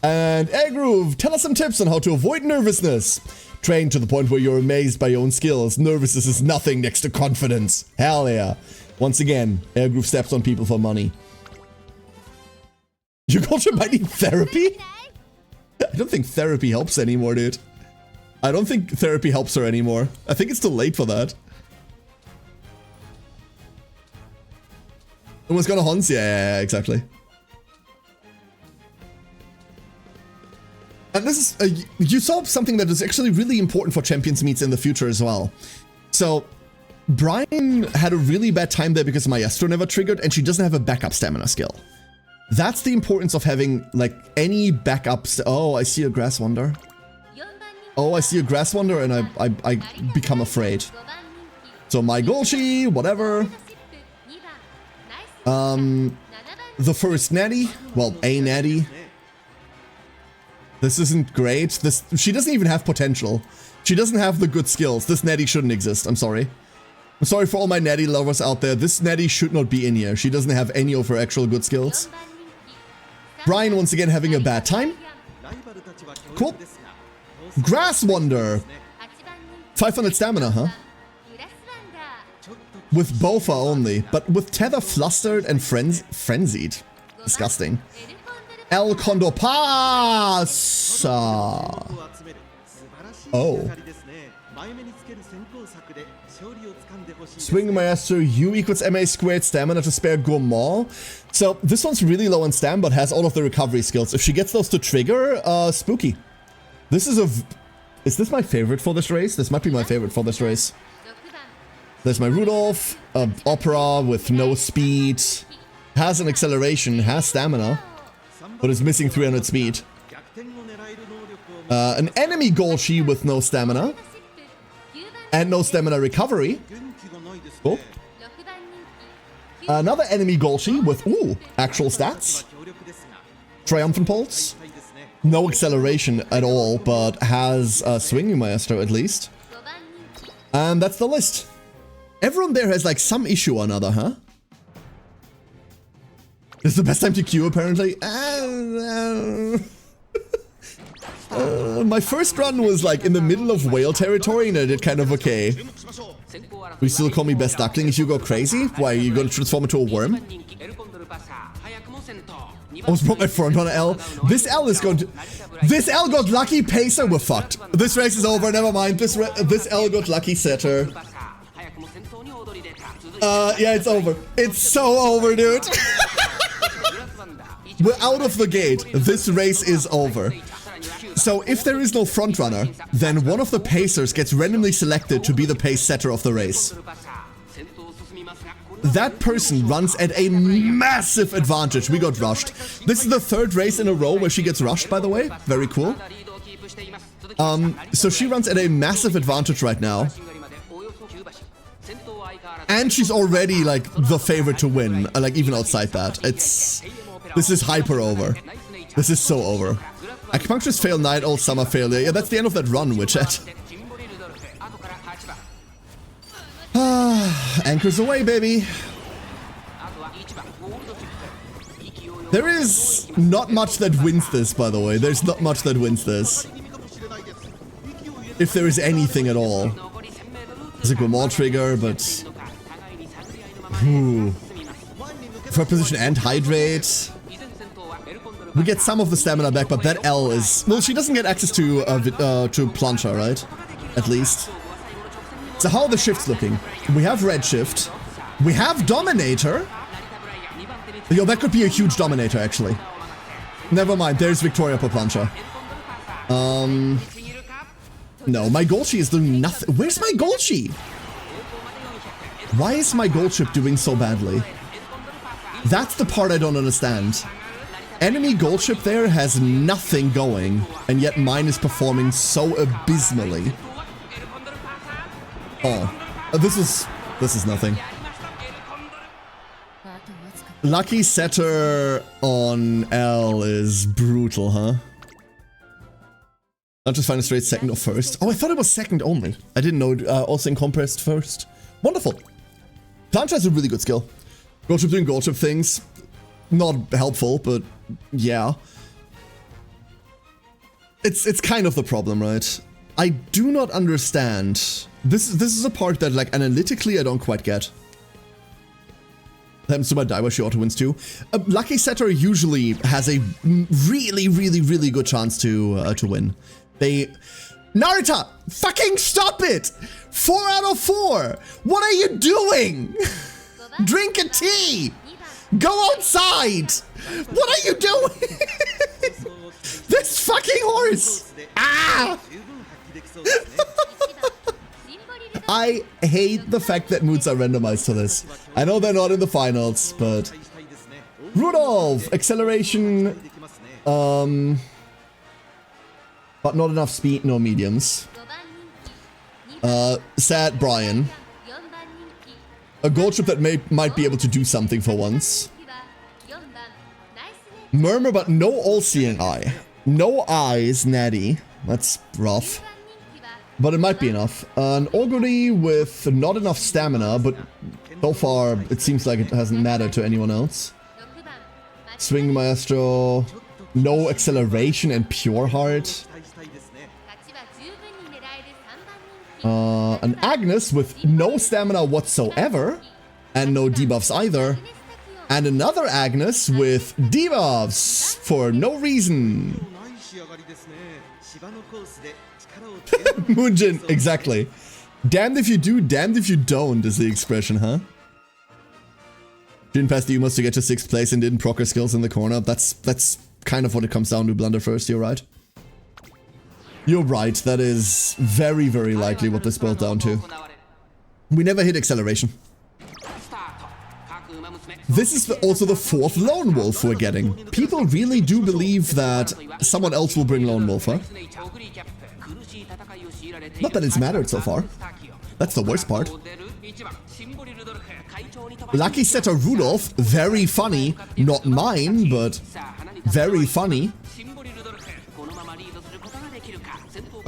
And Groove, tell us some tips on how to avoid nervousness. Train to the point where you're amazed by your own skills. Nervousness is nothing next to confidence. Hell yeah. Once again, Groove steps on people for money. Your culture might need therapy? I don't think therapy helps anymore, dude. I don't think therapy helps her anymore. I think it's too late for that. Almost got a Hans? Yeah, exactly. And this is, you saw something that is actually really important for Champions Meets in the future as well. So, Brian had a really bad time there because Maestro never triggered and she doesn't have a backup stamina skill. That's the importance of having, like, any backup. Oh, I see a Grass Wander. Oh, I see a Grass Wander and I become afraid. So my Golchi, whatever. The first natty, well, a natty. This isn't great. She doesn't even have potential. She doesn't have the good skills. This natty shouldn't exist. I'm sorry. I'm sorry for all my natty lovers out there. This natty should not be in here. She doesn't have any of her actual good skills. Brian once again having a bad time. Cool. Grass Wander. 500 stamina, huh? With Bofa only, but with Tether flustered and frenzied. Disgusting. El Condor Pasa. Oh. Swing Maestro, U equals MA squared stamina to spare Gourmand. So this one's really low on stam, but has all of the recovery skills. If she gets those to trigger, spooky. This is is this my favorite for this race? This might be my favorite for this race. There's my Rudolph, Opera with no speed, has an acceleration, has stamina, but is missing 300 speed. An enemy Golchi with no stamina, and no stamina recovery. Cool. Another enemy Golchi with, ooh, actual stats. Triumphant Pulse. No acceleration at all, but has a Swinging Maestro at least. And that's the list. Everyone there has like some issue or another, huh? This is the best time to queue, apparently. My first run was like in the middle of whale territory and I did kind of okay. You still call me best duckling if you go crazy? Why, are you gonna transform into a worm? Almost broke my front runner L. This L is going to... This L got lucky pacer, we're fucked. This race is over, never mind. This L got lucky setter. Yeah, it's over. It's so over, dude. We're out of the gate. This race is over. So if there is no frontrunner, then one of the pacers gets randomly selected to be the pace setter of the race. That person runs at a massive advantage. We got rushed. This is the third race in a row where she gets rushed, by the way. Very cool. So she runs at a massive advantage right now. And she's already, like, the favorite to win. Like, even outside that. This is hyper over. This is so over. Acupuncturist fail, Night Owl, Summer failure. Yeah, that's the end of that run, Witchet. Anchors away, baby. There is not much that wins this, by the way. There's not much that wins this. If there is anything at all. There's a Grimoire trigger, but... Third position and Hydrate. We get some of the stamina back, but that L is... Well, she doesn't get access to Plunger, right? At least. So how are the shifts looking? We have Redshift. We have Dominator. Yo, that could be a huge Dominator, actually. Never mind, there's Victoria per Plunger. No, my Golchi is doing nothing. Where's my Golchi? Why is my Gold Chip doing so badly? That's the part I don't understand. Enemy Gold Chip there has nothing going, and yet mine is performing so abysmally. Oh, this is nothing. Lucky setter on L is brutal, huh? Not just find a straight second or first. Oh, I thought it was second only. I didn't know also in compressed first. Wonderful. Plancha is a really good skill. Gold Chip doing Gold Chip things. Not helpful, but yeah. It's kind of the problem, right? I do not understand. This is a part that, like, analytically I don't quite get. Happens to my Daiwa, she auto wins too. Lucky setter usually has a really good chance to win. Narita, fucking stop it! 4 out of 4. What are you doing? Drink a tea. Go outside. What are you doing? This fucking horse. Ah! I hate the fact that moods are randomized to this. I know they're not in the finals, but... Rudolph! Acceleration... But not enough speed, no mediums. Sad Brian. A Gold Chip that might be able to do something for once. Murmur, but no all-seeing eye. No eyes, Natty. That's rough. But it might be enough. An Augury with not enough stamina, but so far it seems like it hasn't mattered to anyone else. Swing Maestro, no acceleration and Pure Heart. An Agnes with no stamina whatsoever, and no debuffs either. And another Agnes with debuffs for no reason. Moonjin, exactly. Damned if you do, damned if you don't is the expression, huh? Didn't pass the Umos to get to 6th place and didn't proc her skills in the corner. That's kind of what it comes down to, Blunder first, you're right. You're right, that is very likely what this boiled down to. We never hit acceleration. This is also the 4th Lone Wolf we're getting. People really do believe that someone else will bring Lone Wolf, huh? Not that it's mattered so far. That's the worst part. Lucky setter Rudolph, very funny. Not mine, but very funny.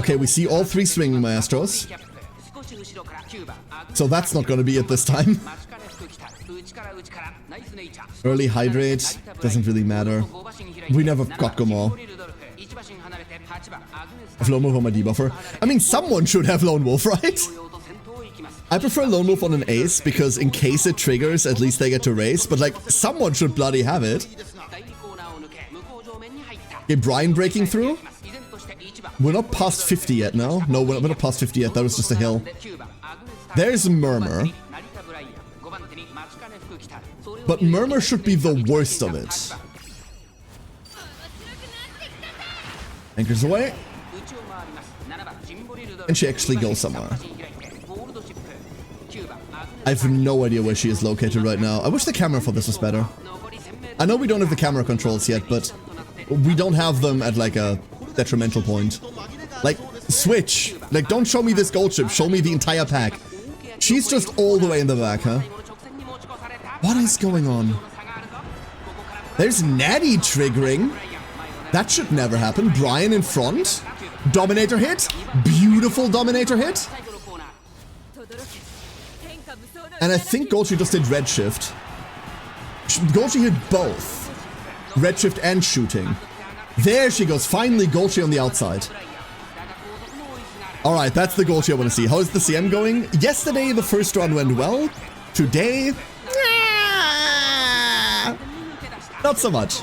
Okay, we see all 3 swinging maestros. So that's not gonna be it this time. Early hydrate, doesn't really matter. We never got Gomor. I have Lone Wolf on my debuffer. I mean, someone should have Lone Wolf, right? I prefer Lone Wolf on an ace, because in case it triggers, at least they get to race. But like, someone should bloody have it. Okay, Brian breaking through. We're not past 50 yet, no? No, we're not past 50 yet. That was just a hill. There's Murmur. But Murmur should be the worst of it. Anchors away. And she actually goes somewhere. I have no idea where she is located right now. I wish the camera for this was better. I know we don't have the camera controls yet, but we don't have them at like a detrimental point. Like, switch. Like, don't show me this gold chip. Show me the entire pack. She's just all the way in the back, huh? What is going on? There's Natty triggering. That should never happen. Brian in front. Dominator hit. Beautiful Dominator hit. And I think Golchi just did Redshift. Golchi hit both. Redshift and shooting. There she goes. Finally, Golchi on the outside. Alright, that's the Golchi I want to see. How is the CM going? Yesterday, the first run went well. Today... not so much.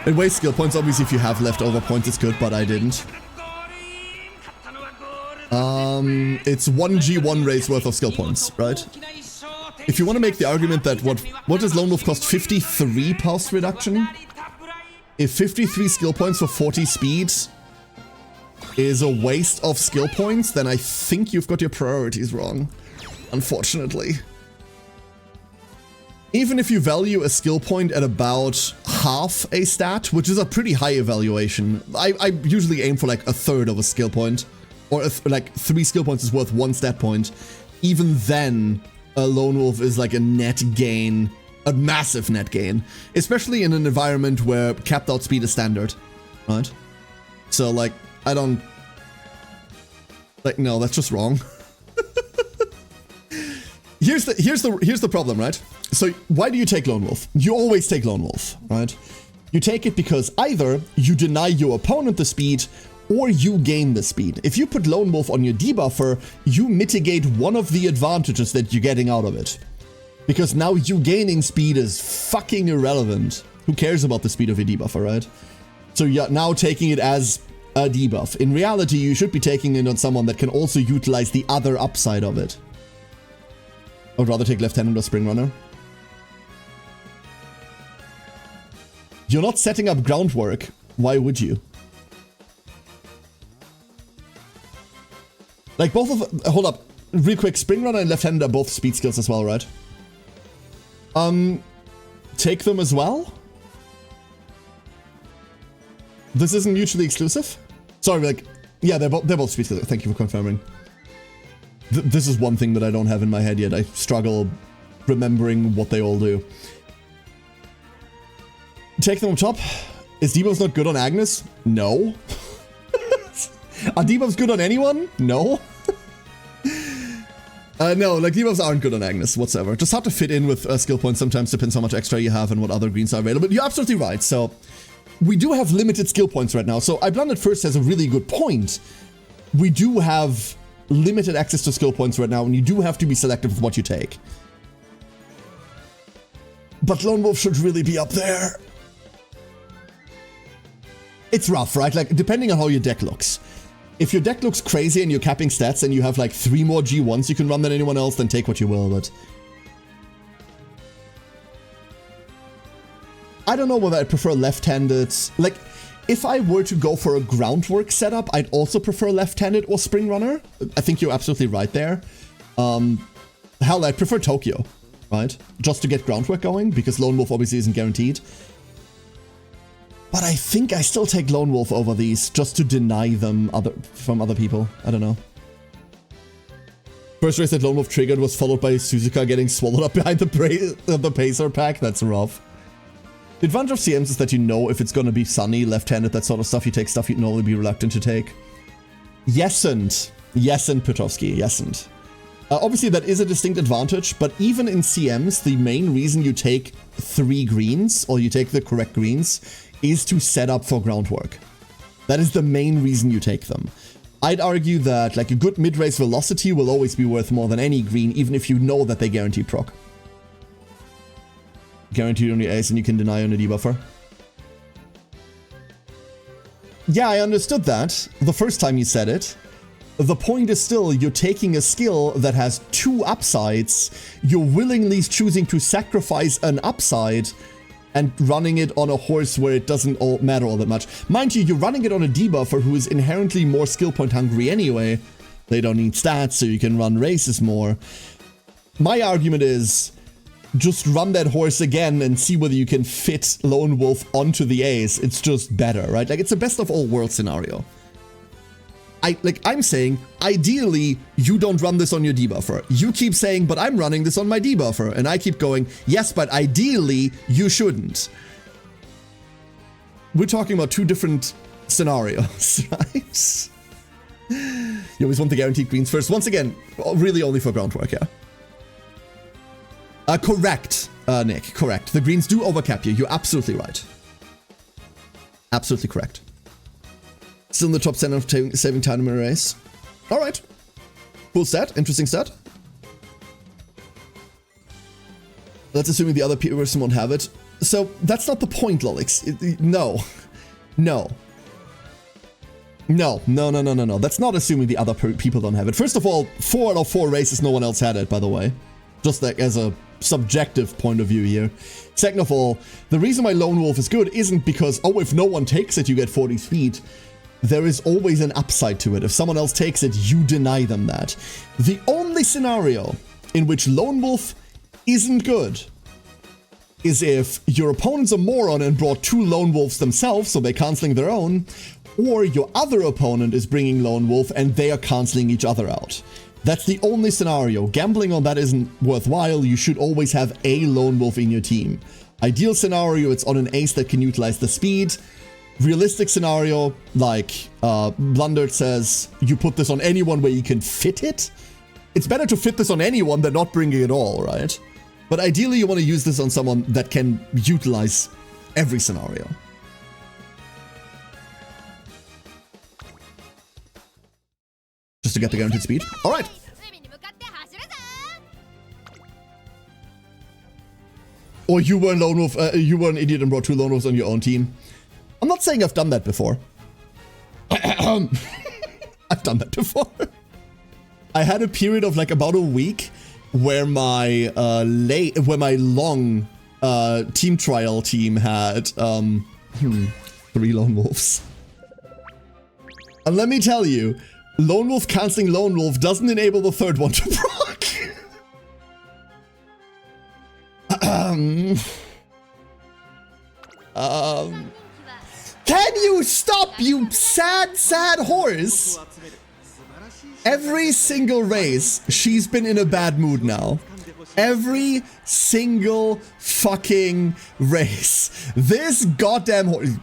It wastes skill points. Obviously, if you have leftover points, it's good, but I didn't. It's 1 G1 race worth of skill points, right? If you want to make the argument that what does Lone Wolf cost? 53 pulse reduction? If 53 skill points for 40 speed is a waste of skill points, then I think you've got your priorities wrong, unfortunately. Even if you value a skill point at about half a stat, which is a pretty high evaluation, I usually aim for like a third of a skill point, or like 3 skill points is worth 1 stat point. Even then, a Lone Wolf is like a net gain, a massive net gain, especially in an environment where capped out speed is standard, right? So like, I don't, like, no, that's just wrong. Here's the problem, right? So why do you take Lone Wolf? You always take Lone Wolf, right? You take it because either you deny your opponent the speed or you gain the speed. If you put Lone Wolf on your debuffer, you mitigate one of the advantages that you're getting out of it. Because now you gaining speed is fucking irrelevant. Who cares about the speed of your debuffer, right? So you're now taking it as a debuff. In reality, you should be taking it on someone that can also utilize the other upside of it. I would rather take Left-Handed or Spring Runner. You're not setting up groundwork. Why would you? Like both of... hold up. Real quick. Spring Runner and Left-Handed are both speed skills as well, right? Take them as well? This isn't mutually exclusive? Sorry, like... yeah, they're both speed skills. Thank you for confirming. This is one thing that I don't have in my head yet. I struggle remembering what they all do. Take them on top. Is debuffs not good on Agnes? No. Are debuffs good on anyone? No. No, like debuffs aren't good on Agnes whatsoever. Just hard to fit in with skill points sometimes, depends how much extra you have and what other greens are available. But you're absolutely right. So we do have limited skill points right now. So I Blundered First has a really good point. We do have limited access to skill points right now, and you do have to be selective with what you take. But Lone Wolf should really be up there. It's rough, right? Like, depending on how your deck looks. If your deck looks crazy and you're capping stats and you have like 3 more G1s you can run than anyone else, then take what you will, but... I don't know whether I prefer left-handed... like, if I were to go for a groundwork setup, I'd also prefer left-handed or Spring Runner. I think you're absolutely right there. Hell, I'd prefer Tokyo, right? Just to get groundwork going, because Lone Wolf obviously isn't guaranteed. But I think I still take Lone Wolf over these, just to deny them from other people. I don't know. First race that Lone Wolf triggered was followed by Suzuka getting swallowed up behind the Pacer pack. That's rough. The advantage of CMs is that you know if it's going to be sunny, left-handed, that sort of stuff. You take stuff you'd normally be reluctant to take. Yesn't. Yesn't, Petrovsky. Yesn't. Obviously, that is a distinct advantage, but even in CMs, the main reason you take 3 greens, or you take the correct greens, is to set up for groundwork. That is the main reason you take them. I'd argue that like a good mid-race velocity will always be worth more than any green, even if you know that they guarantee proc. Guaranteed on your ace and you can deny on a debuffer. Yeah, I understood that the first time you said it. The point is still, you're taking a skill that has 2 upsides, you're willingly choosing to sacrifice an upside and running it on a horse where it doesn't matter all that much. Mind you, you're running it on a debuffer who is inherently more skill point hungry anyway. They don't need stats, so you can run races more. My argument is, just run that horse again and see whether you can fit Lone Wolf onto the ace. It's just better, right? Like, it's a best of all worlds scenario. I'm saying, ideally, you don't run this on your debuffer. You keep saying, but I'm running this on my debuffer. And I keep going, yes, but ideally, you shouldn't. We're talking about 2 different scenarios, right? You always want the guaranteed greens first. Once again, really only for groundwork, yeah. Correct, Nick, correct. The greens do overcap you. You're absolutely right. Absolutely correct. Still in the top 10 of saving time in a race. Alright. Cool stat. Interesting stat. Let's assuming the other person won't have it. So, that's not the point, Lolix. No. No. No. That's not assuming the other people don't have it. First of all, 4 out of 4 races, no one else had it, by the way. Just like as a subjective point of view here. Second of all, the reason why Lone Wolf is good isn't because, oh, if no one takes it, you get 40 speed. There is always an upside to it. If someone else takes it, you deny them that. The only scenario in which Lone Wolf isn't good is if your opponent's a moron and brought 2 Lone Wolves themselves, so they're canceling their own, or your other opponent is bringing Lone Wolf and they are canceling each other out. That's the only scenario. Gambling on that isn't worthwhile. You should always have a Lone Wolf in your team. Ideal scenario, it's on an ace that can utilize the speed. Realistic scenario, like Blundert says, you put this on anyone where you can fit it. It's better to fit this on anyone than not bringing it all, right? But ideally you want to use this on someone that can utilize every scenario. Just to get the guaranteed speed. Alright. Or you were a Lone Wolf, you were an idiot and brought 2 Lone Wolves on your own team. I'm not saying I've done that before. I've done that before. I had a period of like about a week where my long team trial team had 3 Lone Wolves. And let me tell you, Lone Wolf canceling Lone Wolf doesn't enable the 3rd one to proc. Can you stop, you sad, sad horse? Every single race, she's been in a bad mood now. Every single fucking race. This goddamn horse.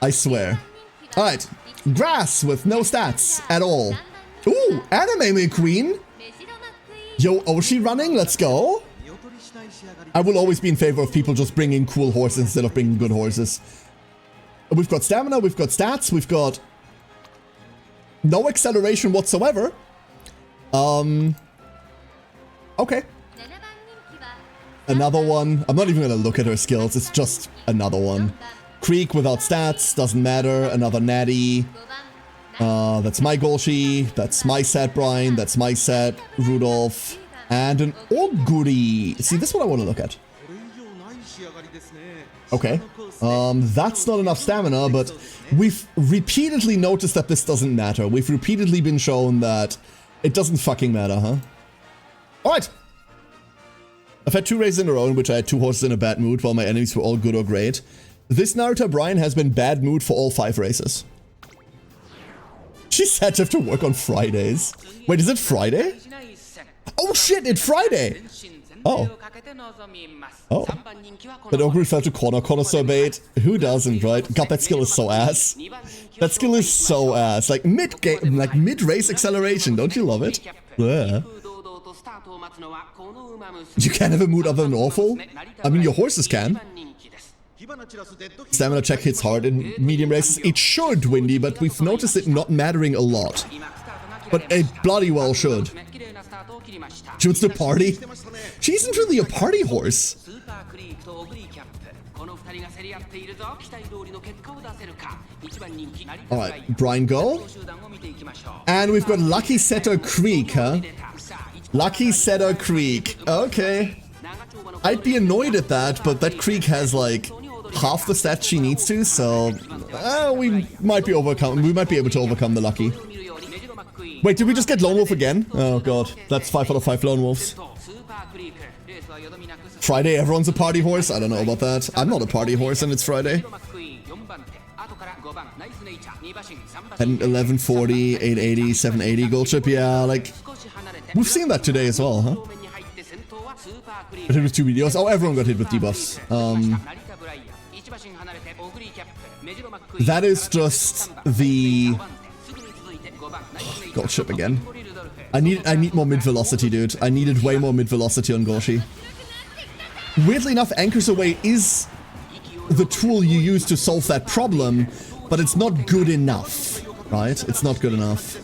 I swear. Alright. Grass with no stats at all. Ooh, Anime Queen. Yo, Oshi running, let's go. I will always be in favor of people just bringing cool horses instead of bringing good horses. We've got stamina, we've got stats, we've got no acceleration whatsoever. Okay. Another one. I'm not even gonna look at her skills, it's just another one. Creek without stats, doesn't matter. Another natty. That's my Golshi, that's my set Brian, that's my set Rudolph. And an Oguri. See, this is what I want to look at. Okay. That's not enough stamina, but we've repeatedly noticed that this doesn't matter. We've repeatedly been shown that it doesn't fucking matter, huh? Alright. I've had 2 races in a row in which I had 2 horses in a bad mood while my enemies were all good or great. This Naruto Brian has been bad mood for all 5 races. She said to have to work on Fridays. Wait, is it Friday? Oh shit, it's Friday! Oh. Oh. But Ogre fell to corner. Corner so bait. Who doesn't, right? God, that skill is so ass. That skill is so ass. Like mid-game, like mid-race acceleration. Don't you love it? Yeah. You can't have a mood other than awful? I mean, your horses can. Stamina check hits hard in medium races. It should, Windy, but we've noticed it not mattering a lot. But it bloody well should. She wants to party? She isn't really a party horse. Alright, Brian go. And we've got Lucky Setter Creek, huh? Lucky Setter Creek. Okay. I'd be annoyed at that, but that Creek has like half the stats she needs to, so we might be able to overcome the Lucky. Wait, did we just get Lone Wolf again? Oh god, that's 5 out of 5 Lone Wolves. Friday, everyone's a party horse? I don't know about that. I'm not a party horse and it's Friday. 10, 11, 40, 880, 780 gold chip. Yeah, like, we've seen that today as well, huh? Got hit with 2 videos. Oh, everyone got hit with debuffs. That is just the gold chip again. I need more mid velocity, dude. I needed way more mid velocity on Gorshi. Weirdly enough, Anchors Away is the tool you use to solve that problem, but it's not good enough, right? It's not good enough.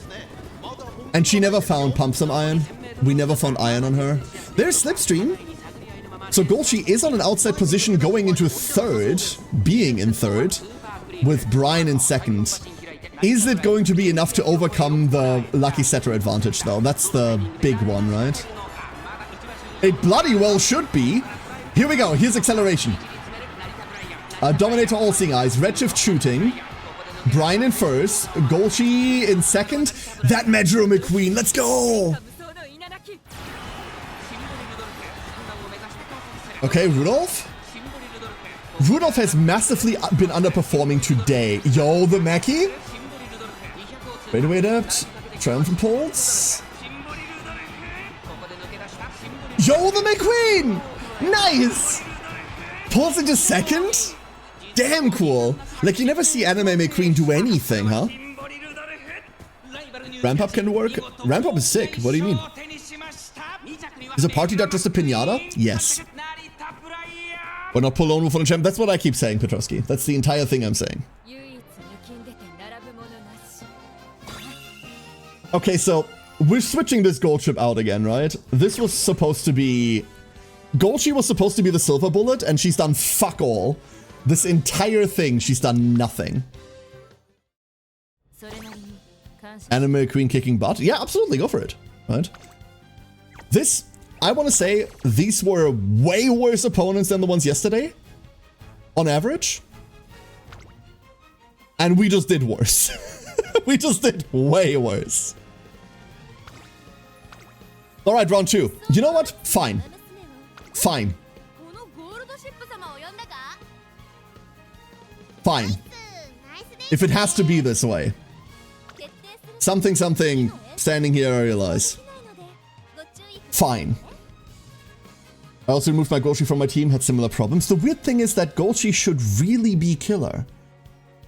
And she never found Pump Some Iron. We never found Iron on her. There's Slipstream. So Gorshi is on an outside position going into third, being in third, with Brian in second. Is it going to be enough to overcome the Lucky Setter advantage, though? That's the big one, right? It bloody well should be. Here we go. Here's acceleration. Dominator All Seeing Eyes. Redshift shooting. Brian in first. Gorshi in second. That Majuro McQueen. Let's go. Okay, Rudolph. Rudolph has massively been underperforming today. Yo, the Mackie. Fadeaway Adept. Triumphant Pulse. Yo, the McQueen. Nice. Pulse into second. Damn cool. Like, you never see Anime McQueen do anything, huh? Ramp up can work? Ramp up is sick. What do you mean? Is a party dog just a pinata? Yes. Or not pull Lone Wolf on a champ? That's what I keep saying, Petrovsky. That's the entire thing I'm saying. Okay, so we're switching this gold chip out again, right? This was supposed to be... Gorshi was supposed to be the silver bullet, and she's done fuck all. This entire thing, she's done nothing. Anime Queen kicking butt? Yeah, absolutely, go for it. Right? This, I want to say, these were way worse opponents than the ones yesterday. On average. And we just did worse. We just did way worse. Alright, round 2. You know what? Fine. Fine. Fine. If it has to be this way. Something, standing here, I realize. Fine. I also removed my Gorshi from my team, had similar problems. The weird thing is that Gorshi should really be killer.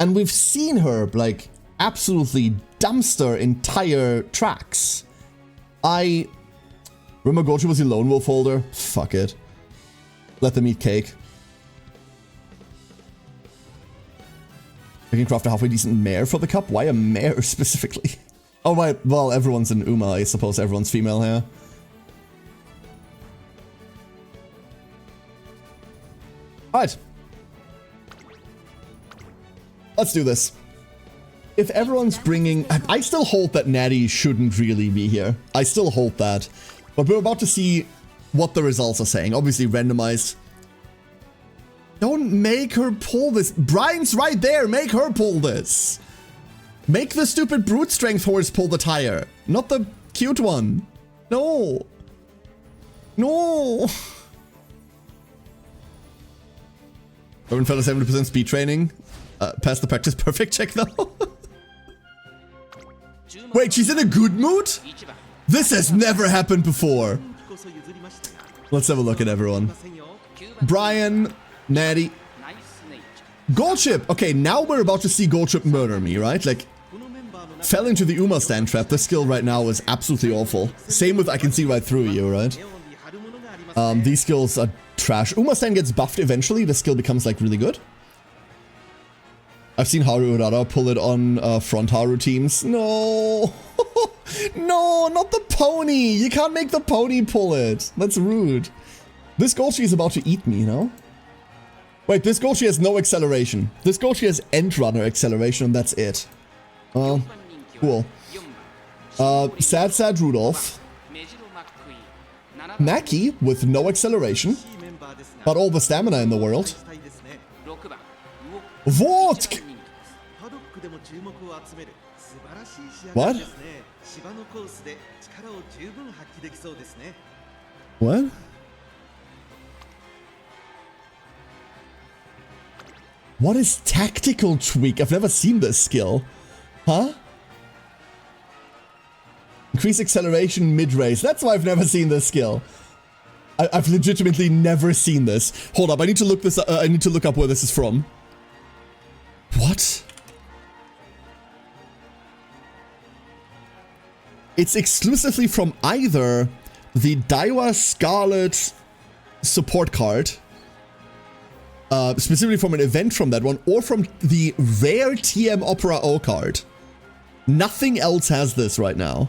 And we've seen her, like, absolutely dumpster entire tracks. Remember Gorshi was a Lone Wolf holder? Fuck it. Let them eat cake. I can craft a halfway decent mare for the cup? Why a mare specifically? Oh right, well everyone's an Uma, I suppose everyone's female here. Alright. Let's do this. If everyone's bringing... I still hold that Natty shouldn't really be here. I still hold that. But we're about to see what the results are saying. Obviously randomized. Don't make her pull this. Brian's right there. Make her pull this. Make the stupid brute strength horse pull the tire. Not the cute one. No. No. Urban Fella 70% speed training. Pass the practice perfect check though. Wait, she's in a good mood? This has never happened before. Let's have a look at everyone. Brian, Natty, Goldship. Okay, now we're about to see Goldship murder me, right? Like, fell into the Uma stand trap. This skill right now is absolutely awful. Same with I can see right through you, right? These skills are trash. Uma stand gets buffed eventually. The skill becomes like really good. I've seen Haru Urara pull it on front Haru teams. No. No, not the pony. You can't make the pony pull it. That's rude. This Golchi is about to eat me, you know? Wait, this Golchi has no acceleration. This Golchi has End Runner acceleration and that's it. Cool. Sad Rudolph. Maki with no acceleration, but all the stamina in the world. Vortk! What? What? What is Tactical Tweak? I've never seen this skill. Huh? Increase acceleration mid-race. That's why I've never seen this skill. I've legitimately never seen this. Hold up, I need to look this. I need to look up where this is from. What? It's exclusively from either the Daiwa Scarlet support card, specifically from an event from that one, or from the rare TM Opera O card. Nothing else has this right now.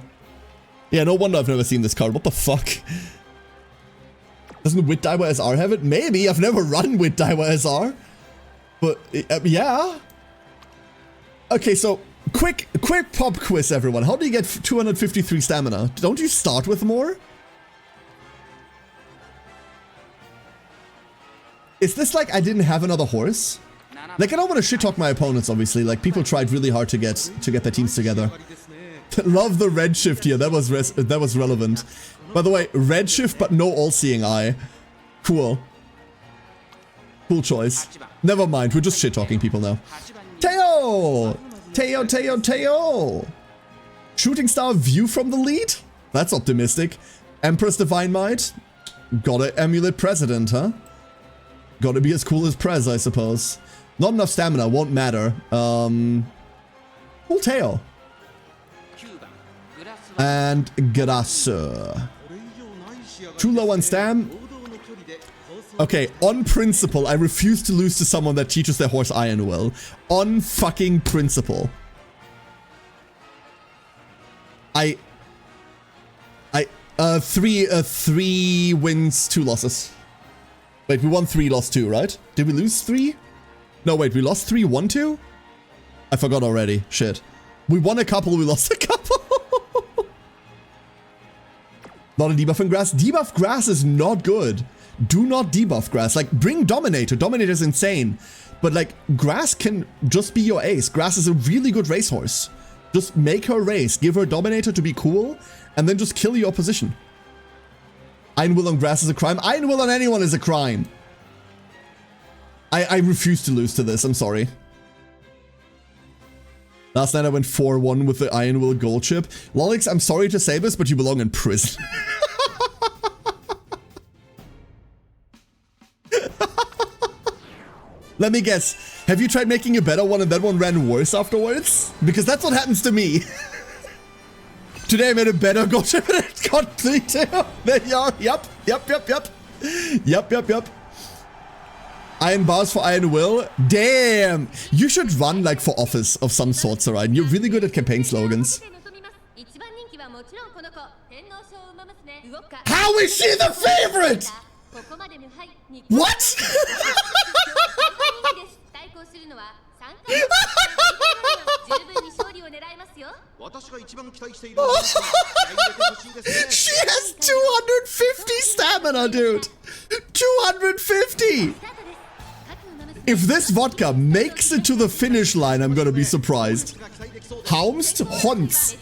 Yeah, no wonder I've never seen this card. What the fuck? Doesn't Wit Daiwa SR have it? Maybe. I've never run Wit Daiwa SR. But, yeah. Okay, so, quick pop quiz, everyone. How do you get 253 stamina? Don't you start with more? Is this like I didn't have another horse? Like, I don't want to shit talk my opponents, obviously. Like, people tried really hard to get their teams together. Love the redshift here. That was relevant. By the way, redshift but no all-seeing eye. Cool. Cool choice. Never mind. We're just shit-talking people now. Teo! Teo! Shooting star view from the lead? That's optimistic. Empress Divine Might? Gotta emulate President, huh? Gotta be as cool as Prez, I suppose. Not enough stamina. Won't matter. Cool Teo. And Grasser. Too low on stam. Okay, on principle, I refuse to lose to someone that teaches their horse Iron Will. On fucking principle. Three wins, 2 losses. Wait, we won 3, lost 2, right? Did we lose 3? No, wait, we lost 3, won 2? I forgot already. Shit. We won a couple, we lost a couple. Not a debuff in grass. Debuff grass is not good. Do not debuff grass. Like, bring Dominator. Dominator is insane. But, like, grass can just be your ace. Grass is a really good racehorse. Just make her race. Give her Dominator to be cool. And then just kill your opposition. Iron Will on grass is a crime. Iron Will on anyone is a crime. I refuse to lose to this. I'm sorry. Last night I went 4-1 with the Iron Will gold chip. Lolix, I'm sorry to say this, but you belong in prison. Let me guess. Have you tried making a better one and that one ran worse afterwards? Because that's what happens to me. Today I made a better gold chip and it got 3-2. There you are. Yep. Iron bars for Iron Will. Damn. You should run like for office of some sort, Sarai. You're really good at campaign slogans. How is she the favorite? What? She has 250 stamina, dude. 250. If this vodka makes it to the finish line, I'm gonna be surprised. Haumst? Honz?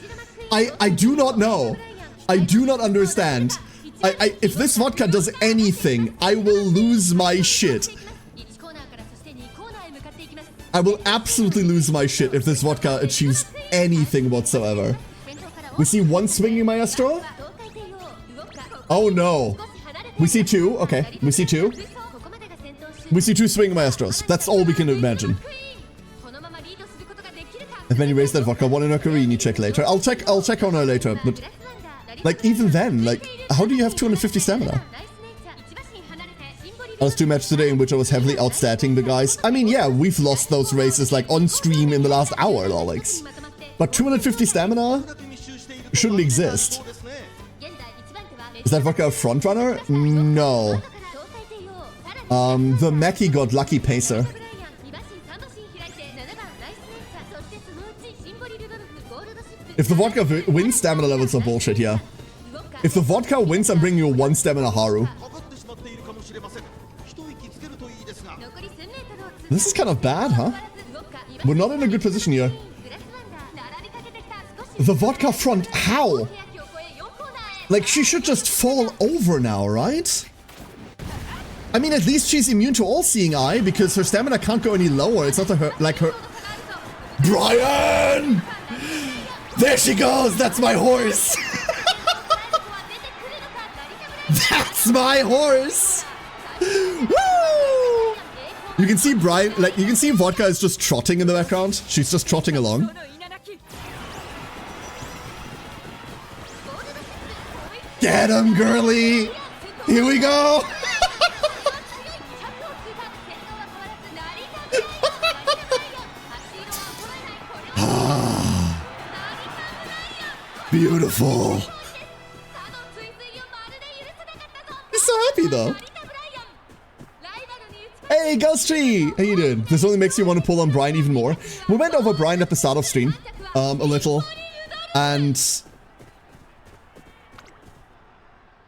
I do not know. I do not understand. If this vodka does anything, I will lose my shit. I will absolutely lose my shit if this vodka achieves anything whatsoever. We see one swinging maestro? Oh no. We see two. Okay, we see two. We see two swing maestros. That's all we can imagine. If many raise that vodka, one in a Karini, check later. I'll check on her later, but like even then, like how do you have 250 stamina? I was two matches today in which I was heavily outstatting the guys. I mean, yeah, we've lost those races like on stream in the last hour, Alex. But 250 stamina shouldn't exist. Is that vodka a front runner? No. The Mackie got lucky pacer. If the vodka wins, stamina levels are bullshit, yeah. If the vodka wins, I'm bringing you a 1 stamina Haru. This is kind of bad, huh? We're not in a good position here. The vodka front, how? Like, she should just fall over now, right? I mean, at least she's immune to all-seeing eye because her stamina can't go any lower. It's not like her... Brian! There she goes! That's my horse! That's my horse! Woo! You can see Brian, like, you can see Vodka is just trotting in the background. She's just trotting along. Get him, girly! Here we go! Beautiful. He's so happy though. Hey, Ghostree! How you doing? This only makes you want to pull on Brian even more. We went over Brian at the start of stream, a little, and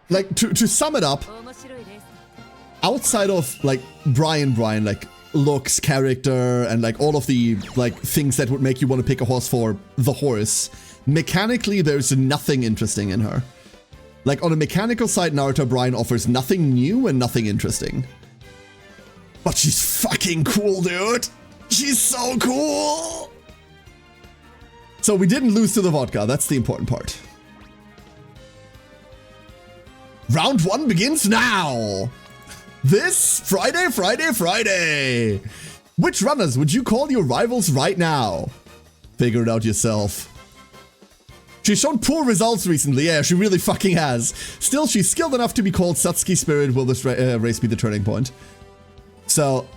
like to sum it up, outside of like Brian, like looks, character, and like all of the like things that would make you want to pick a horse for the horse. Mechanically, there's nothing interesting in her. Like, on a mechanical side, Naruto Brian offers nothing new and nothing interesting. But she's fucking cool, dude! She's so cool! So we didn't lose to the vodka, that's the important part. Round 1 begins now! This Friday! Which runners would you call your rivals right now? Figure it out yourself. She's shown poor results recently, yeah, she really fucking has. Still, she's skilled enough to be called Satsuki Spirit. Will this race be the turning point? So,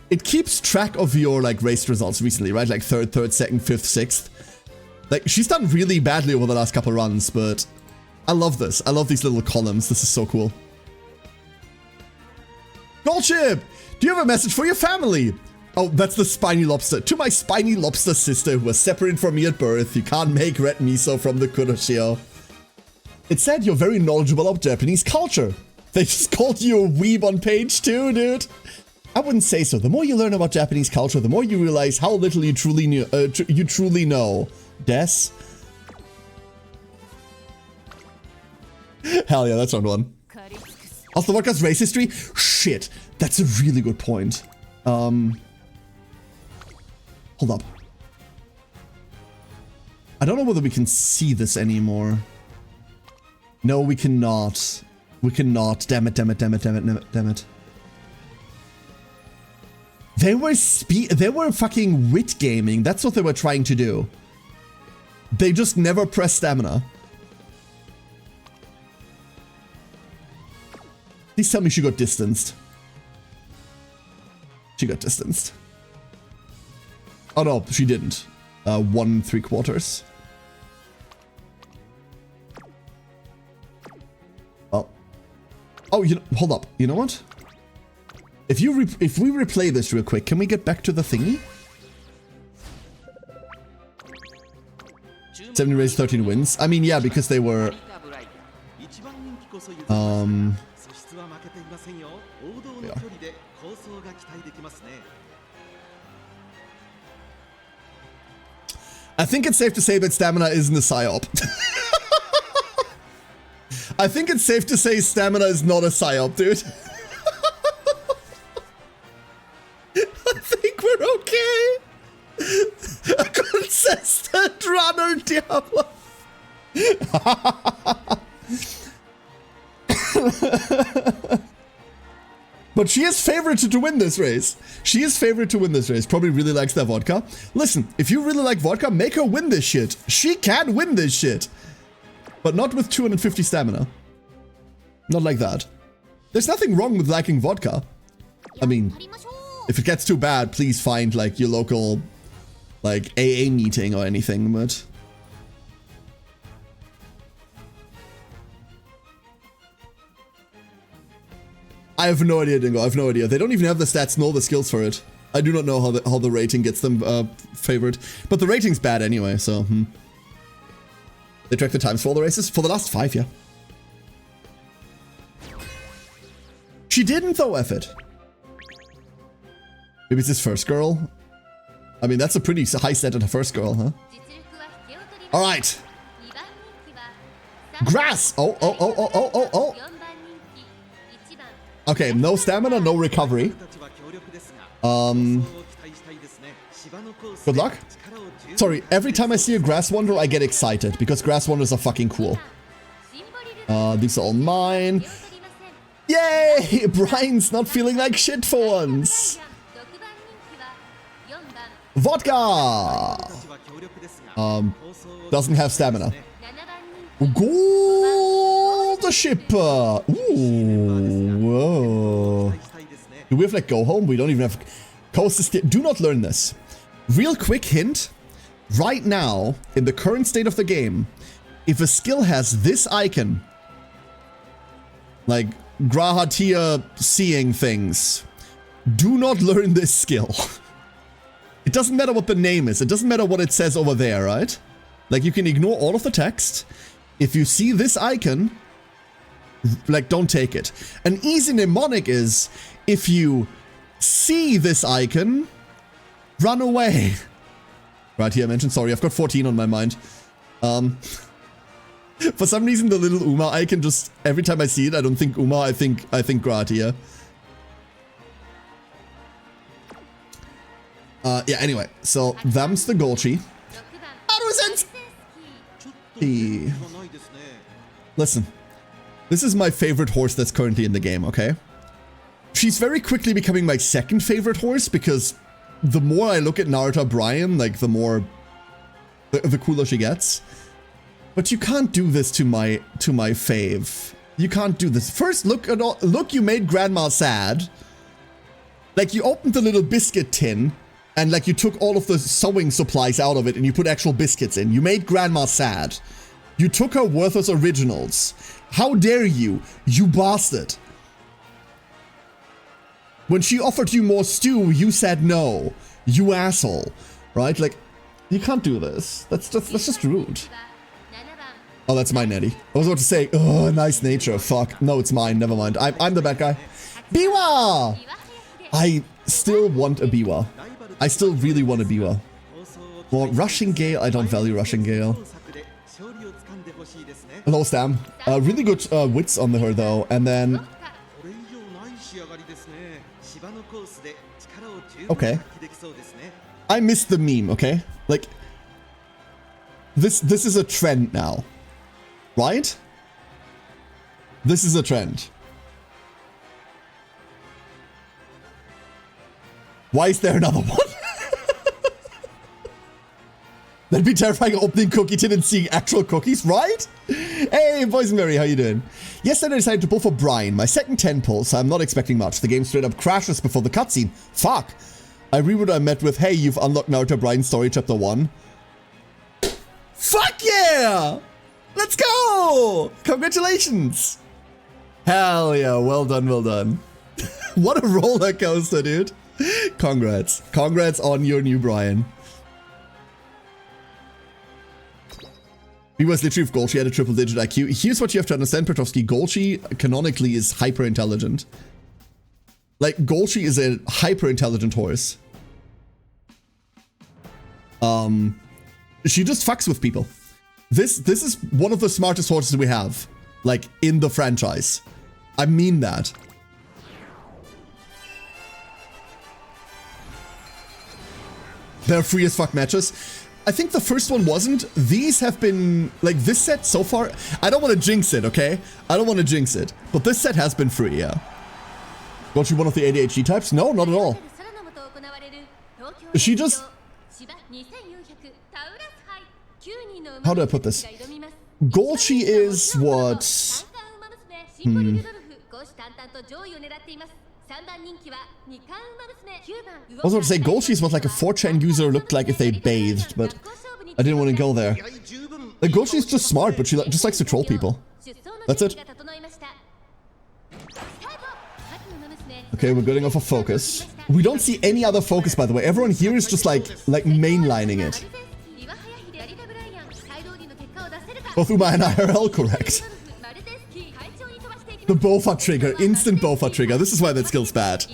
it keeps track of your, like, race results recently, right? Like, 3rd, 2nd, 5th, 6th. Like, she's done really badly over the last couple runs, but I love this. I love these little columns. This is so cool. Goldship! Do you have a message for your family? Oh, that's the spiny lobster. To my spiny lobster sister who was separated from me at birth, you can't make red miso from the kuroshio. It said you're very knowledgeable of Japanese culture. They just called you a weeb on page 2, dude. I wouldn't say so. The more you learn about Japanese culture, the more you realize how little you truly know. Des? Hell yeah, that's round 1. Also, vodka's race history? Shit, that's a really good point. Hold up. I don't know whether we can see this anymore. No, we cannot. We cannot. Damn it. They were fucking wit gaming. That's what they were trying to do. They just never press stamina. Please tell me she got distanced. She got distanced. Oh no, she didn't. 1 3/4. Well. Oh, you know, hold up. You know what? If we replay this real quick, can we get back to the thingy? 17 races, 13 wins. I mean, yeah, because they were... Yeah. I think it's safe to say that stamina isn't a psyop. I think it's safe to say stamina is not a psyop, dude. I think we're okay. A consistent runner, Diablo. But she is favorited to win this race. She is favored to win this race. Probably really likes that vodka. Listen, if you really like vodka, make her win this shit. She can win this shit. But not with 250 stamina. Not like that. There's nothing wrong with liking vodka. I mean, if it gets too bad, please find like your local like AA meeting or anything, but... I have no idea, Dingo. I have no idea. They don't even have the stats nor the skills for it. I do not know how the rating gets them favored. But the rating's bad anyway, so... They track the times for all the races? For the last 5, yeah. She didn't, though, F it. Maybe it's his first girl? I mean, that's a pretty high stat at a first girl, huh? Alright. Grass! Oh. Okay, no stamina, no recovery. Good luck. Sorry, every time I see a Grass Wanderer, I get excited, because Grass Wanderers are fucking cool. These are all mine. Yay! Brian's not feeling like shit for once. Vodka! Doesn't have stamina. Gold shipper! Ooh, whoa. Do we have like go home? We don't even have coast. Do not learn this. Real quick hint. Right now, in the current state of the game, if a skill has this icon, like Grahatia seeing things, do not learn this skill. It doesn't matter what the name is. It doesn't matter what it says over there, right? Like, you can ignore all of the text. If you see this icon, like, don't take it. An easy mnemonic is, if you see this icon, run away. Right here I mentioned, sorry, I've got 14 on my mind. For some reason, the little Uma icon just, every time I see it, I don't think Uma, I think Gratia. Yeah, anyway, so them's the Golchi. Listen, this is my favorite horse that's currently in the game, okay? She's very quickly becoming my second favorite horse because the more I look at Naruto Brian, like the more, the cooler she gets. But you can't do this to my fave. You can't do this. First, look, you made Grandma sad. Like, you opened the little biscuit tin, and like you took all of the sewing supplies out of it and you put actual biscuits in. You made Grandma sad. You took her worthless originals. How dare you, you bastard. When she offered you more stew, you said no. You asshole. Right? Like, you can't do this. That's just rude. Oh, that's my Nettie. I was about to say, oh, nice nature. Fuck. No, it's mine. Never mind. I'm the bad guy. Biwa! I still want a Biwa. I still really want a Biwa. Well, Rushing Gale. I don't value Rushing Gale. Low stam. Really good wits on her though. And then... Okay. I missed the meme, okay? Like... This is a trend now. Right? This is a trend. Why is there another one? That'd be terrifying, opening cookie tin and seeing actual cookies, right? Hey, Boysenberry, how you doing? Yesterday I decided to pull for Brian, my second 10 pull, so I'm not expecting much. The game straight up crashes before the cutscene. Fuck. I read what I met with, hey, you've unlocked Naruto Brian Story Chapter 1. Fuck yeah! Let's go! Congratulations! Hell yeah, well done, well done. What a roller coaster, dude. Congrats. Congrats on your new Brian. He was literally if Golchi had a triple-digit IQ. Here's what you have to understand, Petrovsky. Golchi canonically is hyper-intelligent. Like, Golchi is a hyper-intelligent horse. She just fucks with people. This is one of the smartest horses we have, like, in the franchise. I mean that. They're free as fuck matches. I think the first one wasn't. These have been, like, this set so far, I don't want to jinx it, okay? I don't want to jinx it. But this set has been free, yeah. Was she one of the ADHD types? No, not at all. She just... How do I put this? Golchi is what... I was about to say Golchi is what like a 4chan user looked like if they bathed, but I didn't want to go there. Like Golchi is just smart, but she just likes to troll people. That's it. Okay, we're getting off of focus. We don't see any other focus, by the way. Everyone here is just like mainlining it. Both Uma and IRL correct. The Bofa trigger, instant Bofa trigger. This is why that skill's bad.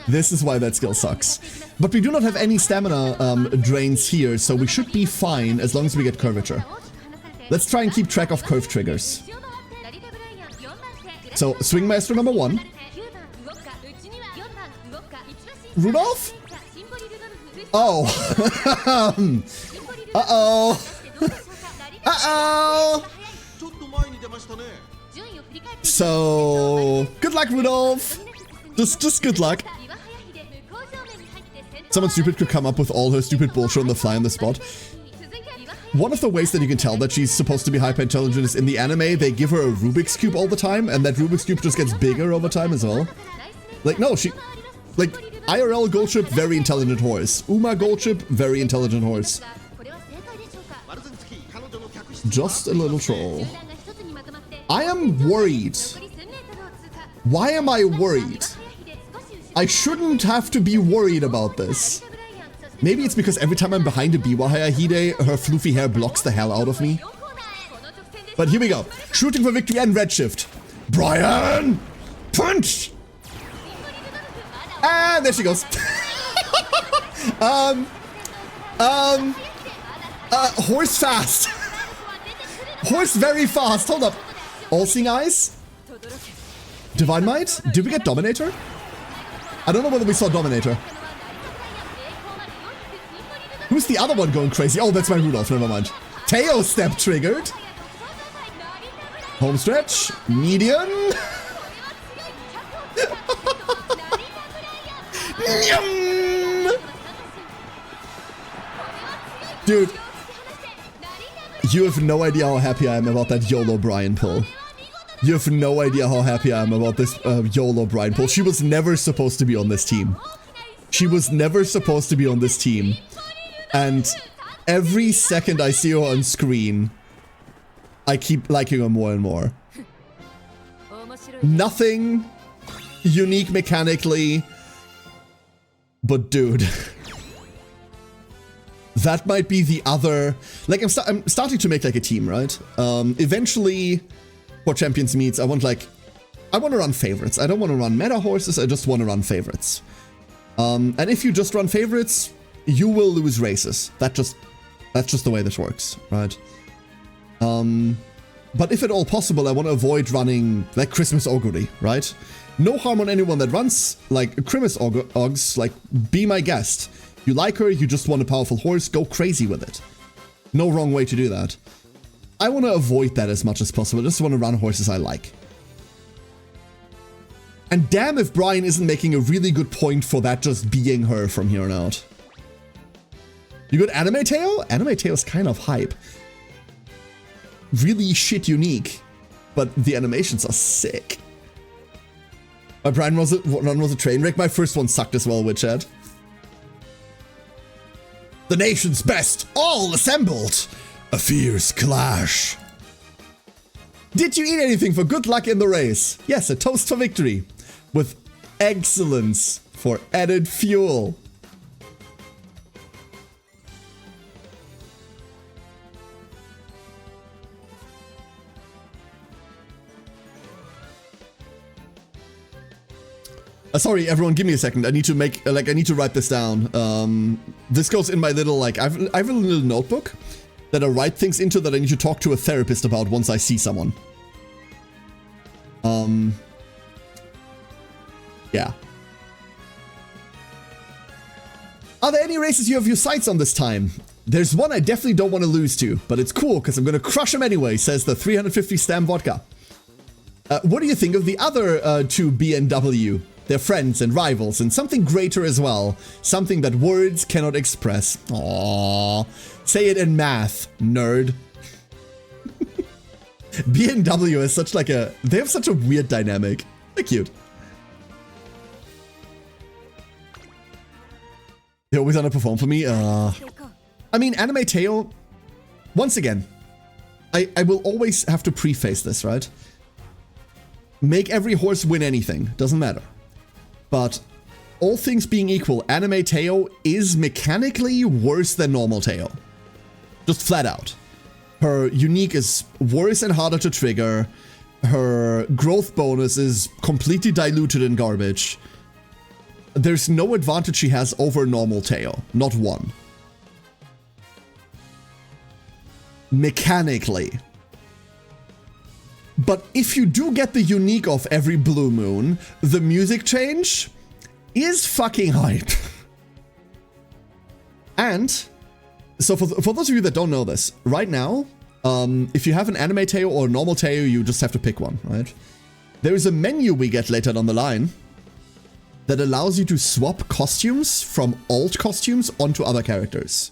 This is why that skill sucks. But we do not have any stamina drains here, so we should be fine as long as we get curvature. Let's try and keep track of curve triggers. So, Swing Master number 1. Rudolph? Oh. Uh-oh. Uh-oh. So, good luck, Rudolph. Just good luck. Someone stupid could come up with all her stupid bullshit on the fly on the spot. One of the ways that you can tell that she's supposed to be hyper intelligent is in the anime, they give her a Rubik's Cube all the time, and that Rubik's Cube just gets bigger over time as well. Like, no, like, IRL Goldship, very intelligent horse. Uma Goldship, very intelligent horse. Just a little troll. I am worried. Why am I worried? I shouldn't have to be worried about this. Maybe it's because every time I'm behind a Biwa Hayahide, her floofy hair blocks the hell out of me. But here we go. Shooting for victory and redshift. Brian! Punch! And there she goes. Horse fast. Horse very fast. Hold up. All-Seeing Eyes? Divine Might? Did we get Dominator? I don't know whether we saw Dominator. Who's the other one going crazy? Oh, that's my Rudolph. Never mind. Teo step triggered. Home stretch. Median. Dude. You have no idea how happy I am about that YOLO Brian pull. You have no idea how happy I am about this YOLO Brian pull. She was never supposed to be on this team. She was never supposed to be on this team. And every second I see her on screen, I keep liking her more and more. Nothing unique mechanically, but dude. That might be the other... Like, I'm starting to make, like, a team, right? Eventually, for Champions Meets, I want to run favorites. I don't want to run meta horses, I just want to run favorites. And if you just run favorites, you will lose races. That's just the way this works, right? But if at all possible, I want to avoid running, like, Christmas Augury, right? No harm on anyone that runs, like, Christmas Augs, like, be my guest. You like her, you just want a powerful horse, go crazy with it. No wrong way to do that. I want to avoid that as much as possible. I just want to run horses I like. And damn if Brian isn't making a really good point for that just being her from here on out. You got Anime Teo? Anime Teo is kind of hype. Really shit unique, but the animations are sick. My Brian run was a train wreck. My first one sucked as well, Witchhead. The nation's best, all assembled. A fierce clash. Did you eat anything for good luck in the race? Yes, a toast for victory. With excellence for added fuel. Sorry, everyone, give me a second. I need to make, I need to write this down. This goes in my little, I have a little notebook that I write things into that I need to talk to a therapist about once I see someone. Yeah. Are there any races you have your sights on this time? There's one I definitely don't want to lose to, but it's cool because I'm going to crush him anyway, says the 350 Stam Vodka. What do you think of the other two BNW? They're friends and rivals and something greater as well. Something that words cannot express. Aww. Say it in math, nerd. BNW is such like a... They have such a weird dynamic. They're cute. They always underperform for me. I mean, Anime Teo... Once again, I will always have to preface this, right? Make every horse win anything. Doesn't matter. But all things being equal, Anime Teo is mechanically worse than normal Teo. Just flat out. Her unique is worse and harder to trigger. Her growth bonus is completely diluted in garbage. There's no advantage she has over normal Teo. Not one. Mechanically. But if you do get the unique of every blue moon, the music change is fucking hype. And, so for those of you that don't know this, right now, if you have an Anime Teo or a normal Teo, you just have to pick one, right? There is a menu we get later down the line that allows you to swap costumes from alt costumes onto other characters.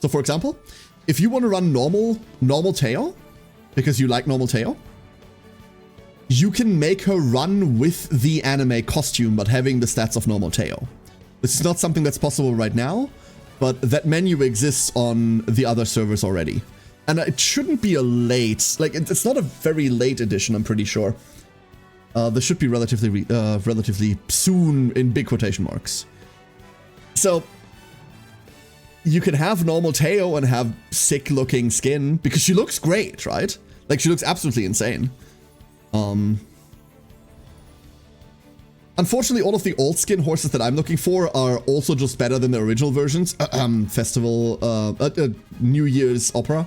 So for example, if you want to run normal Teo, because you like normal Teo, you can make her run with the anime costume, but having the stats of normal Teo. This is not something that's possible right now, but that menu exists on the other servers already. And it shouldn't be a late, like, it's not a very late edition, I'm pretty sure. This should be relatively soon in big quotation marks. So, you can have normal Teo and have sick looking skin, because she looks great, right? Like, she looks absolutely insane. Unfortunately, all of the old skin horses that I'm looking for are also just better than the original versions. Festival, New Year's Opera.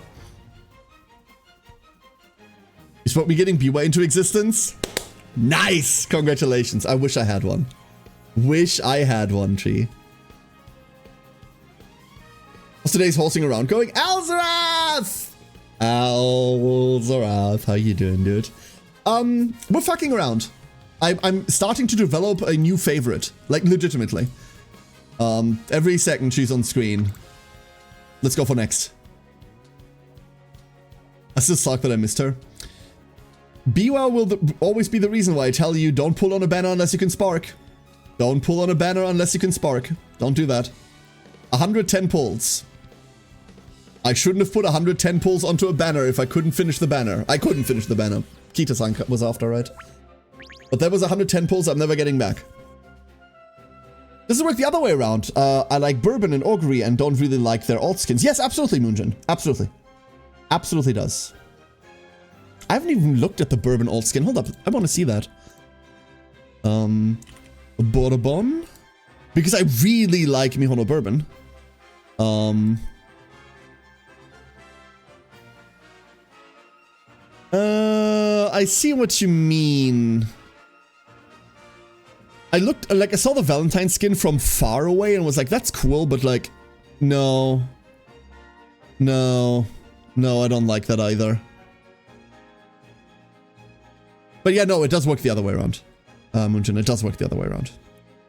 You spoke me getting Biwa into existence? Nice! Congratulations. I wish I had one. Wish I had one, Tree. What's today's horsing around going? Alzarath! Alzarath, how you doing, dude? We're fucking around. I'm starting to develop a new favorite. Like, legitimately. Every second she's on screen. Let's go for next. I still suck that I missed her. Biwa will always be the reason why I tell you don't pull on a banner unless you can spark. Don't pull on a banner unless you can spark. Don't do that. 110 pulls. I shouldn't have put 110 pulls onto a banner if I couldn't finish the banner. I couldn't finish the banner. Kita-san was after, right? But that was 110 pulls I'm never getting back. Does it work the other way around? I like Bourbon and Augury and don't really like their alt skins. Yes, absolutely, Moonjin. Absolutely. Absolutely does. I haven't even looked at the Bourbon alt skin. Hold up. I want to see that. Bourbon? Because I really like Mihono Bourbon. I see what you mean. I looked, like, I saw the Valentine skin from far away and was like, that's cool, but like, no. No. No, I don't like that either. But yeah, no, it does work the other way around. Moonjin, it does work the other way around.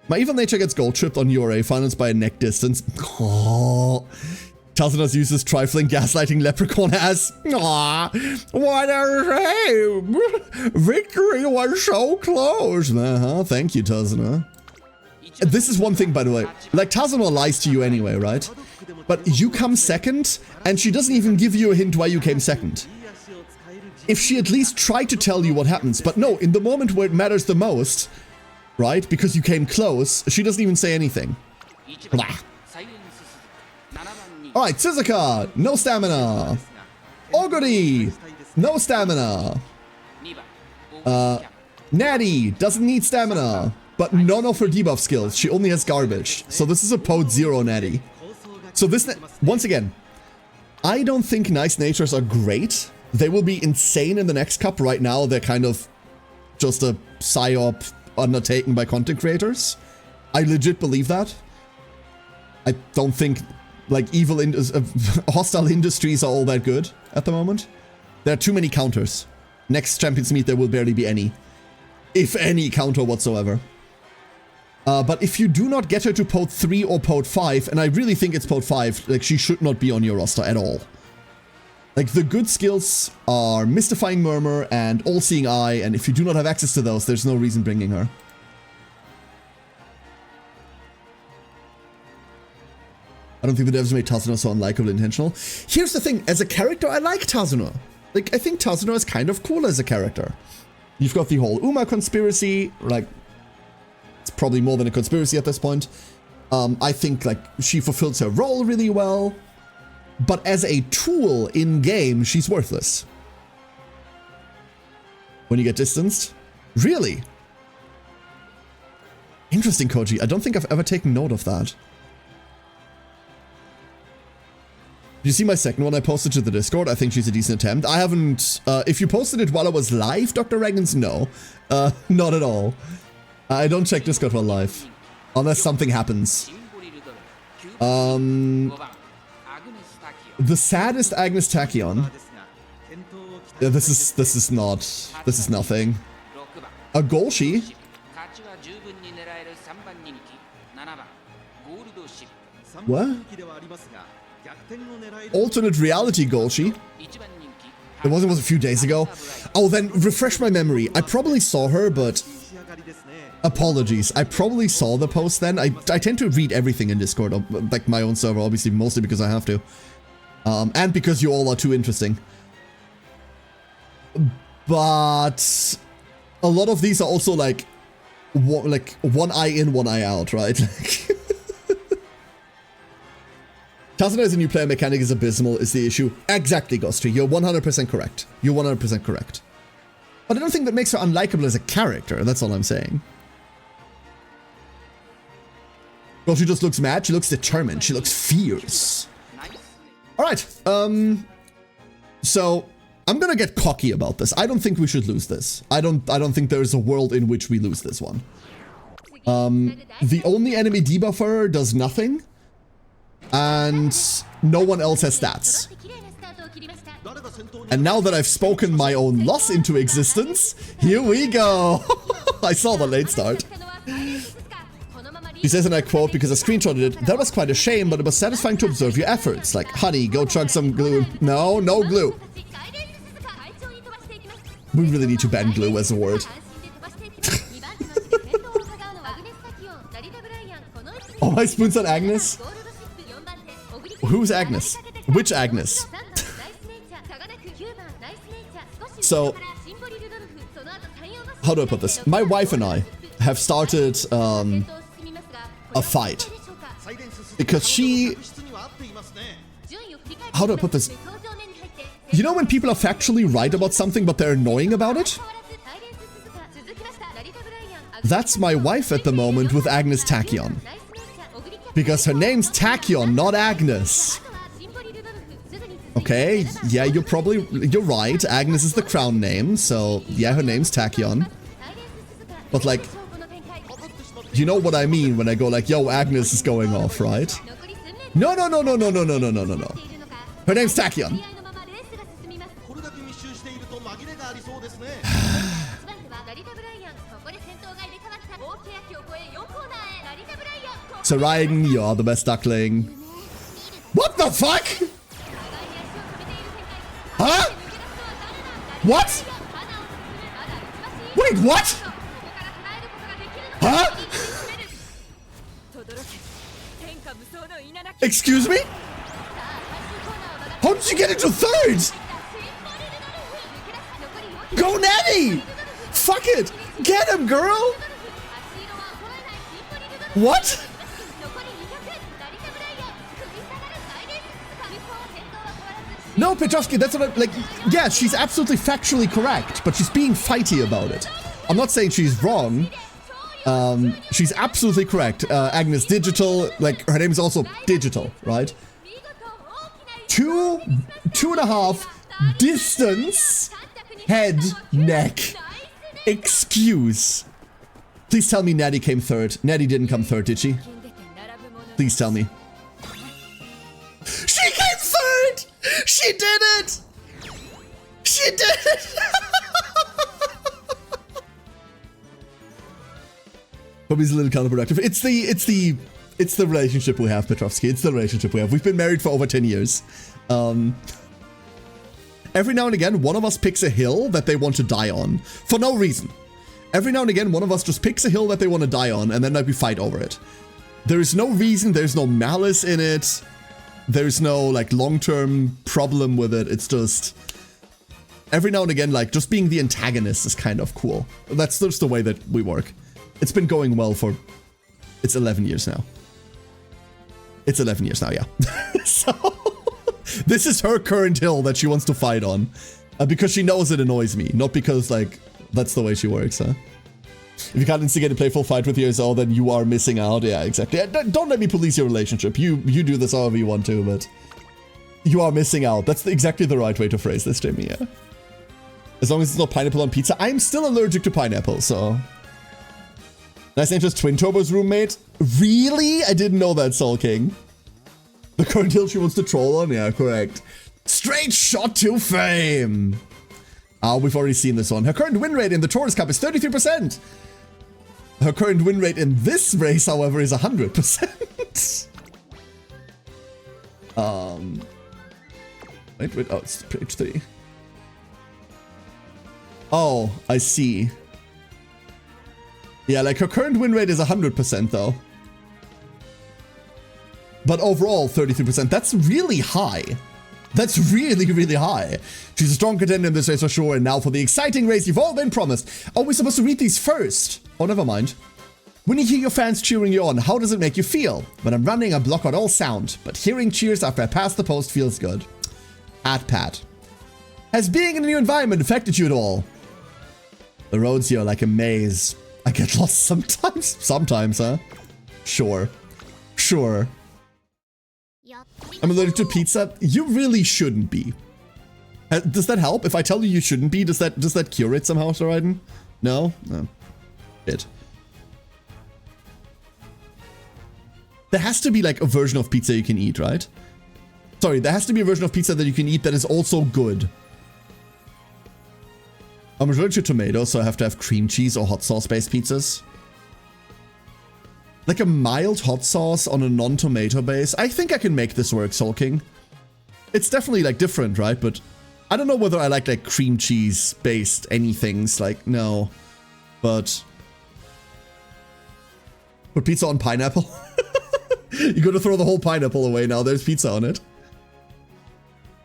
My evil nature gets gold tripped on URA, financed by a neck distance. Oh. Talzinos uses trifling gaslighting leprechaun as. Aww. What a shame. Victory was so close. Thank you, Tazina. This is one thing, by the way. Like, Tazina lies to you anyway, right? But you come second, and she doesn't even give you a hint why you came second. If she at least tried to tell you what happens. But no, in the moment where it matters the most, right? Because you came close, she doesn't even say anything. Blah. Alright, Suzuka, no stamina. Augury, no stamina. Natty doesn't need stamina, but none of her debuff skills. She only has garbage. So this is a Pod 0 Natty. So this, once again, I don't think Nice Natures are great. They will be insane in the next cup. Right now, they're kind of just a psyop undertaken by content creators. I legit believe that. I don't think like hostile industries are all that good at the moment. There are too many counters. Next Champions Meet there will barely be any. If any counter whatsoever. But if you do not get her to Pot 3 or Pot 5, and I really think it's Pot 5, like she should not be on your roster at all. Like the good skills are Mystifying Murmur and All-Seeing Eye, and if you do not have access to those, there's no reason bringing her. I don't think the devs made Tazuna so unlikable intentional. Here's the thing, as a character, I like Tazuna. Like, I think Tazuna is kind of cool as a character. You've got the whole Uma conspiracy, like, it's probably more than a conspiracy at this point. I think, like, she fulfills her role really well. But as a tool in-game, she's worthless. When you get distanced? Really? Interesting, Koji. I don't think I've ever taken note of that. Did you see my second one I posted to the Discord? I think she's a decent attempt. I haven't... if you posted it while I was live, Dr. Reagans, no. Not at all. I don't check Discord while live. Unless something happens. The saddest Agnes Tachyon. Yeah, this is nothing. A Golshi. What? Alternate reality Golshi. It was a few days ago. Oh, then refresh my memory. I probably saw her, but apologies. I probably saw the post then. I tend to read everything in Discord, like my own server, obviously, mostly because I have to. And because you all are too interesting. But a lot of these are also like one eye in, one eye out, right? Tazuna as a new player mechanic is abysmal is the issue. Exactly, Ghostry. You're 100% correct. You're 100% correct. But I don't think that makes her unlikable as a character. That's all I'm saying. Well, she just looks mad. She looks determined. She looks fierce. Alright, so I'm gonna get cocky about this. I don't think we should lose this. I don't think there's a world in which we lose this one. The only enemy debuffer does nothing, and no one else has stats. And now that I've spoken my own loss into existence, here we go! I saw the late start. He says, and I quote, because I screenshotted it, that was quite a shame, but it was satisfying to observe your efforts. Like, honey, go chug some glue. No, no glue. We really need to ban glue as a word. Oh, my spoons on Agnes? Who's Agnes? Which Agnes? So, how do I put this? My wife and I have started, a fight. Because she... How do I put this? You know when people are factually right about something but they're annoying about it? That's my wife at the moment with Agnes Tachyon. Because her name's Tachyon, not Agnes. Okay, yeah, you're right. Agnes is the crown name, so yeah, her name's Tachyon. But like... You know what I mean when I go like, yo, Agnes is going off, right? No. Her name's Tachyon. Saraiden, you're the best duckling. What the fuck? Huh? What? Wait, what? Huh? Excuse me? How did you get into third? Go Natty! Fuck it! Get him, girl! What? No, Petrovsky, that's what I'm like. Yeah, she's absolutely factually correct, but she's being fighty about it. I'm not saying she's wrong. She's absolutely correct. Agnes Digital, like, her name is also Digital, right? 2.5 distance, head, neck. Excuse. Please tell me Natty came third. Natty didn't come third, did she? Please tell me. Probably is a little counterproductive. It's the relationship we have, Petrovsky. It's the relationship we have. We've been married for over 10 years. Every now and again, one of us picks a hill that they want to die on for no reason. Every now and again, one of us just picks a hill that they want to die on, and then like we fight over it. There is no reason. There's no malice in it. There's no like long-term problem with it. It's just every now and again, like just being the antagonist is kind of cool. That's just the way that we work. It's been going well for, it's 11 years now. It's 11 years now, yeah. So this is her current hill that she wants to fight on because she knows it annoys me, not because like that's the way she works, huh? If you can't instigate a playful fight with yourself, then you are missing out. Yeah, exactly. Don't let me police your relationship. You do this however you want to, but you are missing out. That's exactly the right way to phrase this, Jamie, yeah. As long as it's not pineapple on pizza. I'm still allergic to pineapple, so. Nice name, just Twin Turbo's roommate. Really? I didn't know that, Soul King. The current hill she wants to troll on? Yeah, correct. Straight shot to fame. We've already seen this one. Her current win rate in the Taurus Cup is 33%. Her current win rate in this race, however, is 100%. Wait, oh, it's page 3. Oh, I see. Yeah, like her current win rate is 100% though. But overall, 33%. That's really high. That's really, really high. She's a strong contender in this race for sure. And now for the exciting race you've all been promised. Oh, we're supposed to read these first. Oh, never mind. When you hear your fans cheering you on, how does it make you feel? When I'm running, I block out all sound. But hearing cheers after I pass the post feels good. @Pat. Has being in a new environment affected you at all? The roads here are like a maze. I get lost sometimes. Sometimes, huh? Sure. Sure. I'm allergic to pizza. You really shouldn't be. Does that help? If I tell you you shouldn't be, does that cure it somehow, Soraiden? No? No. It. There has to be like a version of pizza you can eat, right? Sorry, there has to be a version of pizza that you can eat that is also good. I'm allergic to tomatoes, so I have to have cream cheese or hot sauce-based pizzas. Like a mild hot sauce on a non-tomato base. I think I can make this work, Soul King. It's definitely like different, right? But I don't know whether I like cream cheese-based anythings. Like, no. But put pizza on pineapple? You gotta throw the whole pineapple away now. There's pizza on it.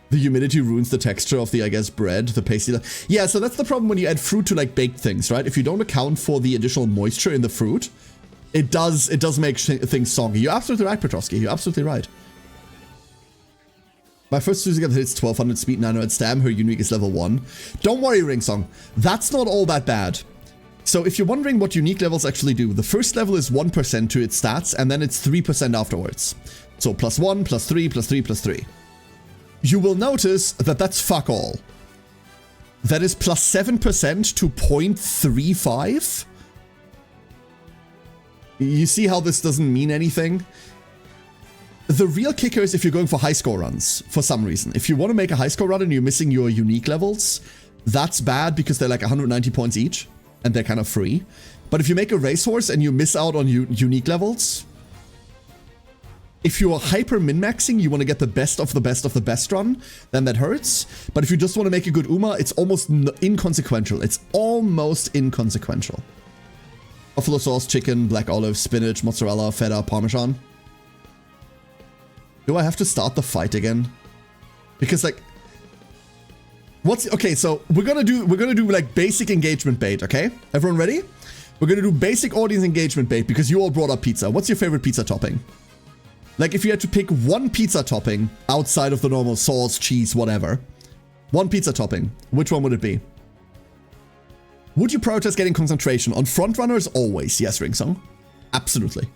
The humidity ruins the texture of the, I guess, bread, the pasty. Yeah, so that's the problem when you add fruit to like baked things, right? If you don't account for the additional moisture in the fruit, it does make things soggy. You're absolutely right, Petrovsky. You're absolutely right. My first Suzy got hits 1200 speed, 900 stam. Her unique is level 1. Don't worry, Ringsong. That's not all that bad. So if you're wondering what unique levels actually do, the first level is 1% to its stats, and then it's 3% afterwards. So +1, +3, +3, +3. You will notice that that's fuck all. That is +7% to 0.35. You see how this doesn't mean anything? The real kicker is if you're going for high score runs, for some reason. If you want to make a high score run and you're missing your unique levels, that's bad because they're like 190 points each, and they're kind of free. But if you make a racehorse and you miss out on unique levels, if you're hyper min-maxing, you want to get the best of the best of the best run, then that hurts. But if you just want to make a good Uma, it's almost inconsequential. It's almost inconsequential. Buffalo sauce, chicken, black olive, spinach, mozzarella, feta, parmesan. Do I have to start the fight again? Because like, okay, so we're gonna do like basic engagement bait, okay? Everyone ready? We're gonna do basic audience engagement bait because you all brought up pizza. What's your favorite pizza topping? Like if you had to pick one pizza topping outside of the normal sauce, cheese, whatever. One pizza topping, which one would it be? Would you prioritize getting concentration on frontrunners? Always, yes, Ringsong. Absolutely.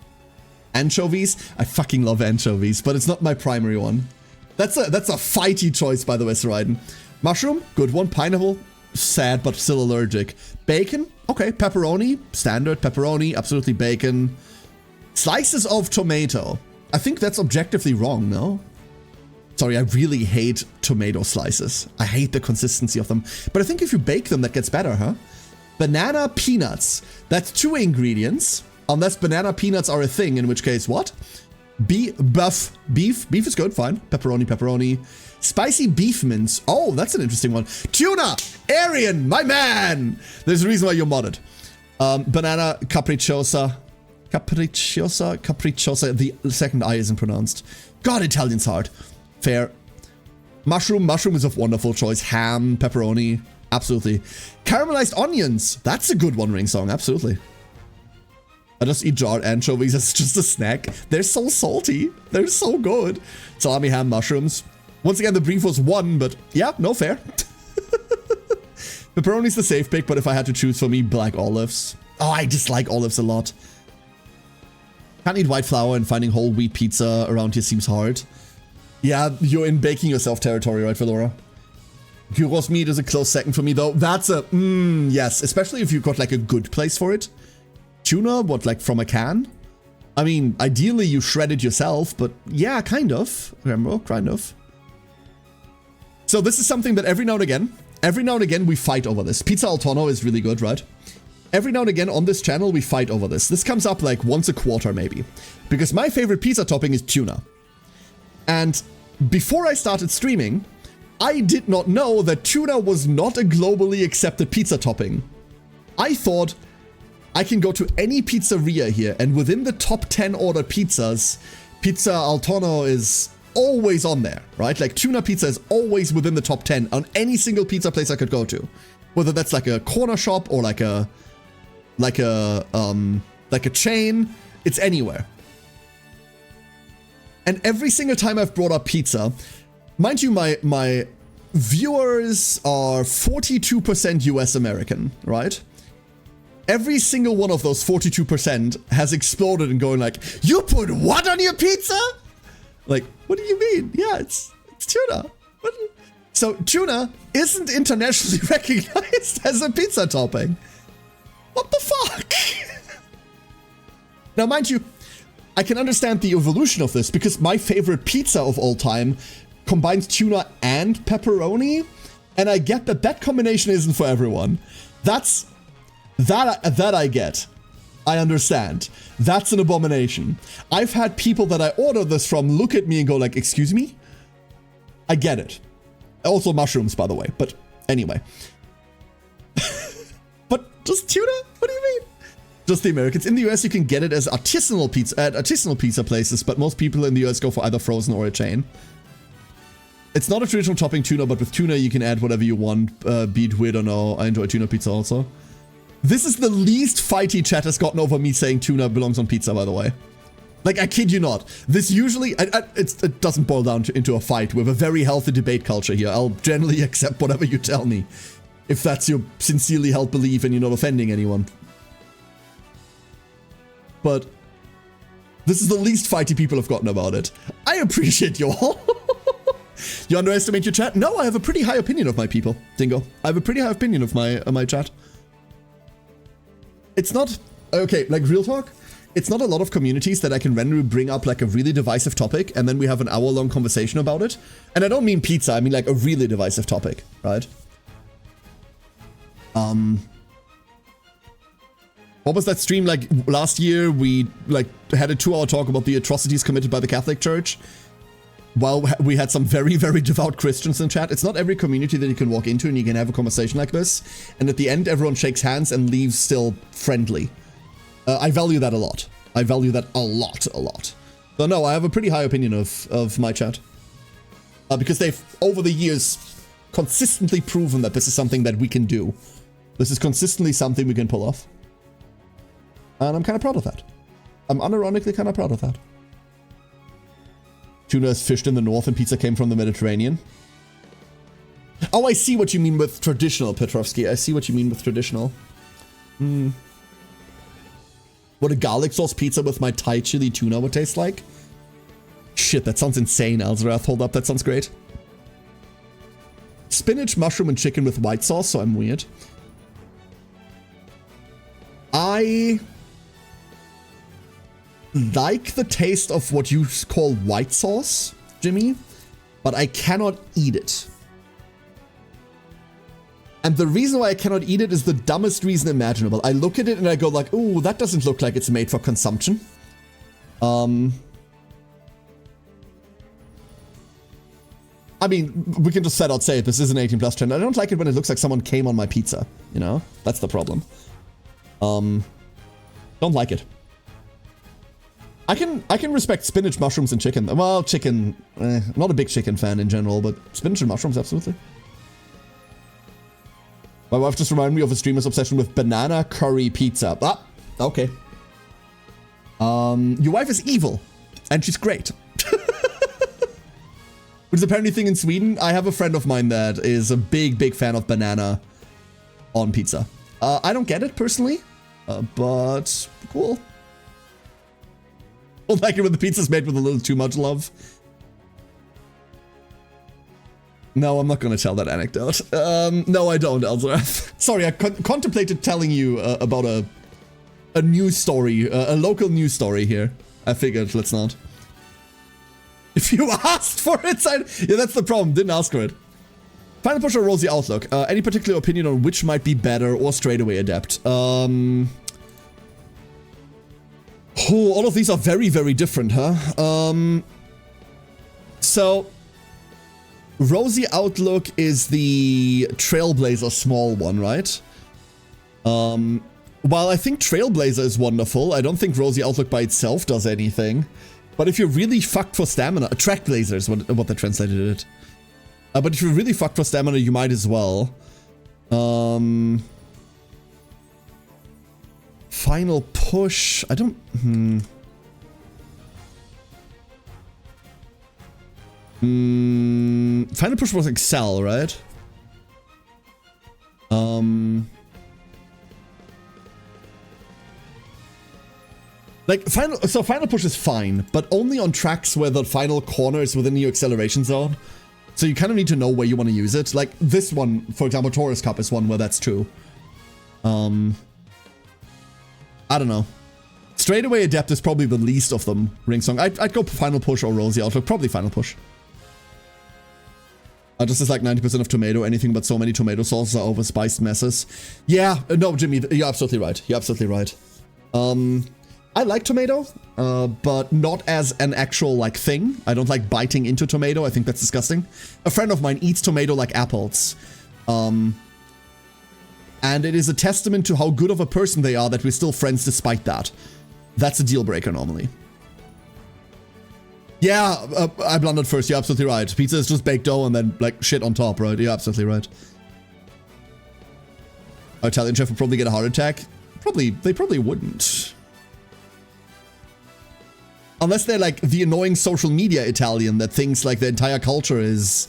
Anchovies? I fucking love anchovies, but it's not my primary one. That's a fighty choice, by the way, Soraiden. Mushroom? Good one. Pineapple? Sad, but still allergic. Bacon? Okay. Pepperoni? Standard pepperoni. Absolutely bacon. Slices of tomato. I think that's objectively wrong, no? Sorry, I really hate tomato slices. I hate the consistency of them. But I think if you bake them, that gets better, huh? Banana peanuts. That's 2 ingredients. Unless banana peanuts are a thing, in which case, what? Beef is good, fine. Pepperoni. Spicy beef mince. Oh, that's an interesting one. Tuna! Arian, my man! There's a reason why you're modded. Banana capricciosa. Capricciosa. The second I isn't pronounced. God, Italian's hard. Fair. Mushroom is a wonderful choice. Ham, pepperoni. Absolutely. Caramelized onions. That's a good One Ring song, absolutely. I just eat jarred anchovies as just a snack. They're so salty. They're so good. Salami, ham, mushrooms. Once again, the brief was 1, but yeah, no fair. Pepperoni's the safe pick, but if I had to choose for me, black olives. Oh, I dislike olives a lot. Can't eat white flour, and finding whole wheat pizza around here seems hard. Yeah, you're in baking yourself territory, right, Fedora? Gyros meat is a close second for me, though. That's a, yes, especially if you've got like a good place for it. Tuna, what, like from a can? I mean, ideally you shred it yourself, but yeah, kind of. Remember, kind of. So this is something that every now and again we fight over this. Pizza al tonno is really good, right? Every now and again on this channel we fight over this. This comes up like once a quarter maybe. Because my favorite pizza topping is tuna. And before I started streaming, I did not know that tuna was not a globally accepted pizza topping. I thought I can go to any pizzeria here, and within the top 10 ordered pizzas, pizza al tonno is always on there, right? Like tuna pizza is always within the top 10 on any single pizza place I could go to. Whether that's like a corner shop or like a chain, it's anywhere. And every single time I've brought up pizza, mind you, my viewers are 42% US American, right? Every single one of those 42% has exploded and going like, you put what on your pizza? Like, what do you mean? Yeah, it's tuna. What? So tuna isn't internationally recognized as a pizza topping. What the fuck? Now, mind you, I can understand the evolution of this because my favorite pizza of all time combines tuna and pepperoni, and I get that combination isn't for everyone. That I get. I understand. That's an abomination. I've had people that I order this from look at me and go like, excuse me? I get it. Also mushrooms, by the way, but anyway. But just tuna? What do you mean? Just the Americans. In the US, you can get it as artisanal pizza at artisanal pizza places, but most people in the US go for either frozen or a chain. It's not a traditional topping tuna, but with tuna you can add whatever you want, be it weird or no. I enjoy tuna pizza also. This is the least fighty chat has gotten over me saying tuna belongs on pizza, by the way. Like, I kid you not. This usually, it doesn't boil down into a fight. We have a very healthy debate culture here. I'll generally accept whatever you tell me, if that's your sincerely held belief and you're not offending anyone. But this is the least fighty people have gotten about it. I appreciate you all. You underestimate your chat? No, I have a pretty high opinion of my people, Dingo. I have a pretty high opinion of my chat. It's not, okay, like real talk, it's not a lot of communities that I can randomly bring up like a really divisive topic and then we have an hour-long conversation about it. And I don't mean pizza, I mean like a really divisive topic, right? What was that stream like last year? We like had a 2-hour talk about the atrocities committed by the Catholic Church. While we had some very, very devout Christians in chat. It's not every community that you can walk into and you can have a conversation like this. And at the end, everyone shakes hands and leaves still friendly. I value that a lot. I value that a lot. So no, I have a pretty high opinion of my chat. Because they've, over the years, consistently proven that this is something that we can do. This is consistently something we can pull off. And I'm kind of proud of that. I'm unironically kind of proud of that. Tuna is fished in the north and pizza came from the Mediterranean. Oh, I see what you mean with traditional, Petrovsky. I see what you mean with traditional. What a garlic sauce pizza with my Thai chili tuna would taste like? Shit, that sounds insane, Alzarath. Hold up, that sounds great. Spinach, mushroom, and chicken with white sauce, so I'm weird. I like the taste of what you call white sauce, Jimmy, but I cannot eat it. And the reason why I cannot eat it is the dumbest reason imaginable. I look at it and I go like, ooh, that doesn't look like it's made for consumption. I mean, we can just flat out say it. This is an 18 plus trend. I don't like it when it looks like someone came on my pizza. You know, that's the problem. Don't like it. I can respect spinach, mushrooms, and chicken. Well, chicken, I'm not a big chicken fan in general, but spinach and mushrooms, absolutely. My wife just reminded me of a streamer's obsession with banana curry pizza. Ah, okay. Your wife is evil, and she's great. Which is apparently a thing in Sweden. I have a friend of mine that is a big fan of banana on pizza. I don't get it personally, but cool. I don't like it when the pizza's made with a little too much love. No, I'm not going to tell that anecdote. No, I don't, Elzarath. Sorry, I contemplated telling you about a news story, a local news story here. I figured, let's not. If you asked for it, yeah, that's the problem. Didn't ask for it. Final push or rosy outlook? Any particular opinion on which might be better or straightaway adept? Oh, all of these are very different, huh? So, rosy outlook is the Trailblazer small one, right? While I think Trailblazer is wonderful, I don't think rosy outlook by itself does anything. But if you're really fucked for stamina, Trackblazer is what they translated it. But if you're really fucked for stamina, you might as well. Final push. I don't. Final push was Excel, right? Like, final push is fine, but only on tracks where the final corner is within your acceleration zone. So you kind of need to know where you want to use it. Like, this one, for example, Taurus Cup is one where that's true. I don't know. Straightaway Adept is probably the least of them, Ringsong. I'd go final push or rosy outlook. Probably final push. Just as like 90% of tomato, anything but so many tomato sauces are overspiced messes. Yeah, no, Jimmy, you're absolutely right. You're absolutely right. I like tomato, but not as an actual, like, thing. I don't like biting into tomato. I think that's disgusting. A friend of mine eats tomato like apples. And it is a testament to how good of a person they are that we're still friends despite that. That's a deal breaker normally. Yeah, I blundered first. You're absolutely right. Pizza is just baked dough and then, like, shit on top, right? You're absolutely right. Our Italian chef would probably get a heart attack. They probably wouldn't. Unless they're like the annoying social media Italian that thinks like their entire culture is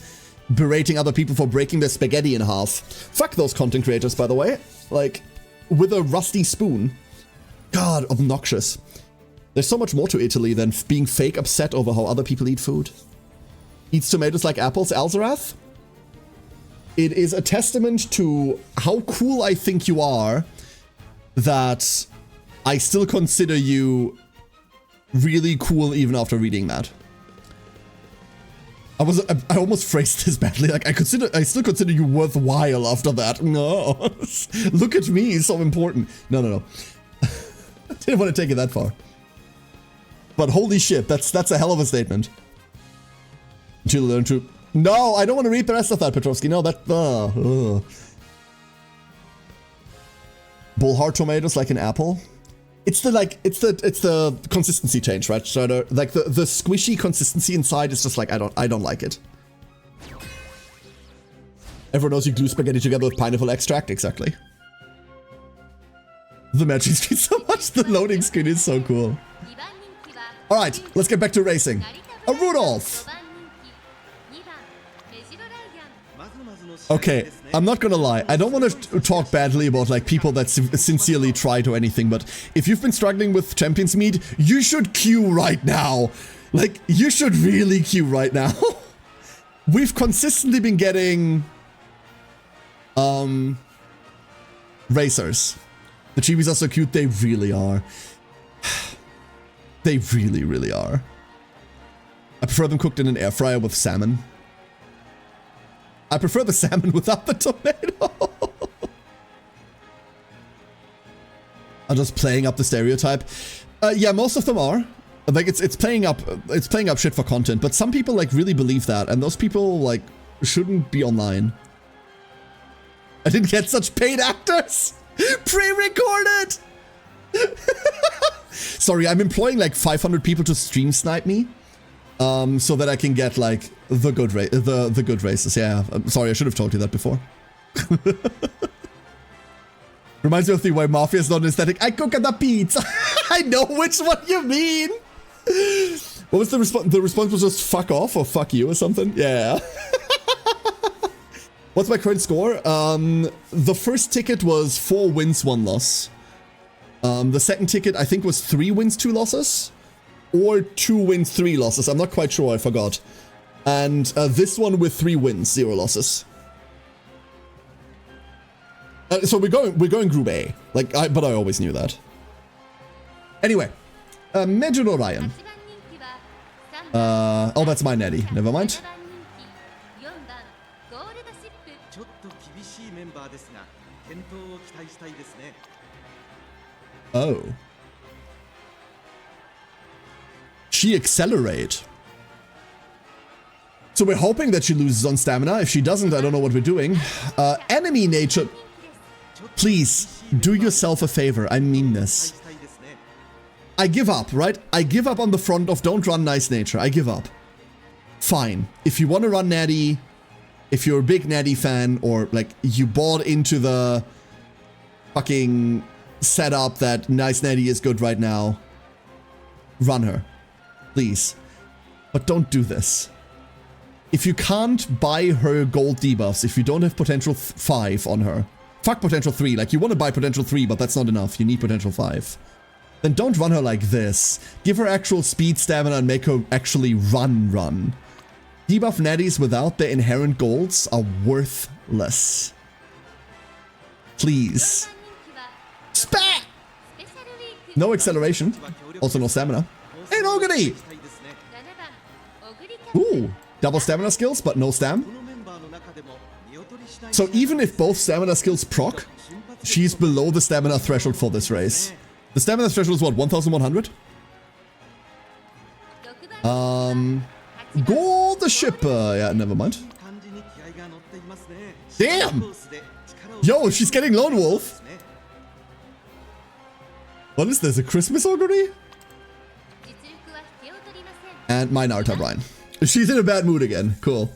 berating other people for breaking their spaghetti in half. Fuck those content creators, by the way. Like, with a rusty spoon. God, obnoxious. There's so much more to Italy than being fake upset over how other people eat food. Eats tomatoes like apples, Elzarath? It is a testament to how cool I think you are that I still consider you really cool even after reading that. I almost phrased this badly. Like, I still consider you worthwhile after that. No. Look at me, so important. No. I didn't want to take it that far. But holy shit, that's a hell of a statement. To learn to... No, I don't want to read the rest of that, Petrovsky. No, that... Bullheart tomatoes like an apple. It's the consistency change, right? So like the squishy consistency inside is just like I don't like it. Everyone knows you glue spaghetti together with pineapple extract, exactly. The magic screen so much. The loading screen is so cool. All right, let's get back to racing. A Rudolph. Okay, I'm not gonna lie. I don't want to talk badly about like people that sincerely tried or anything, but if you've been struggling with Champions Mead, you should queue right now. Like, you should really queue right now. We've consistently been getting racers. The chibis are so cute. They really are. They really are. I prefer them cooked in an air fryer with salmon. I prefer the salmon without the tomato. are just playing up the stereotype. Yeah, most of them are. Like it's playing up shit for content, but some people like really believe that, and those people like shouldn't be online. I didn't get such paid actors. Pre-recorded. Sorry, I'm employing like 500 people to stream snipe me, so that I can get like the good races. Yeah, I'm sorry, I should have told you that before. Reminds me of the way Mafia is not an aesthetic. I cook at the pizza. I know which one you mean. What was the response? The response was just fuck off or fuck you or something. Yeah. What's my current score? The first ticket was 4 wins, 1 loss. The second ticket I think was 3 wins, 2 losses, or 2 wins, 3 losses. I'm not quite sure. I forgot. And this one with 3 wins, 0 losses. So we're going Group A. Like, but I always knew that. Anyway, Major Orion. Oh, that's my Nettie. Never mind. Oh. She accelerate. So we're hoping that she loses on stamina. If she doesn't, I don't know what we're doing. Enemy nature. Please, do yourself a favor. I mean this. I give up, right? I give up on the front of don't run nice nature. I give up. Fine. If you want to run Natty, if you're a big Natty fan, or like you bought into the fucking setup that nice Natty is good right now, run her. Please. But don't do this. If you can't buy her gold debuffs, if you don't have potential 5 on her, fuck potential 3, like you want to buy potential 3, but that's not enough, you need potential 5. Then don't run her like this. Give her actual speed, stamina, and make her actually run. Debuff natties without their inherent golds are worthless. Please. Spat! No acceleration. Also no stamina. Hey, Ogre! Ooh, double stamina skills, but no stam. So even if both stamina skills proc, she's below the stamina threshold for this race. The stamina threshold is what, 1100? Gold the shipper. Yeah, never mind. Damn! Yo, she's getting Lone Wolf. What is this, a Christmas augury? And my Naruto Brian. She's in a bad mood again. Cool.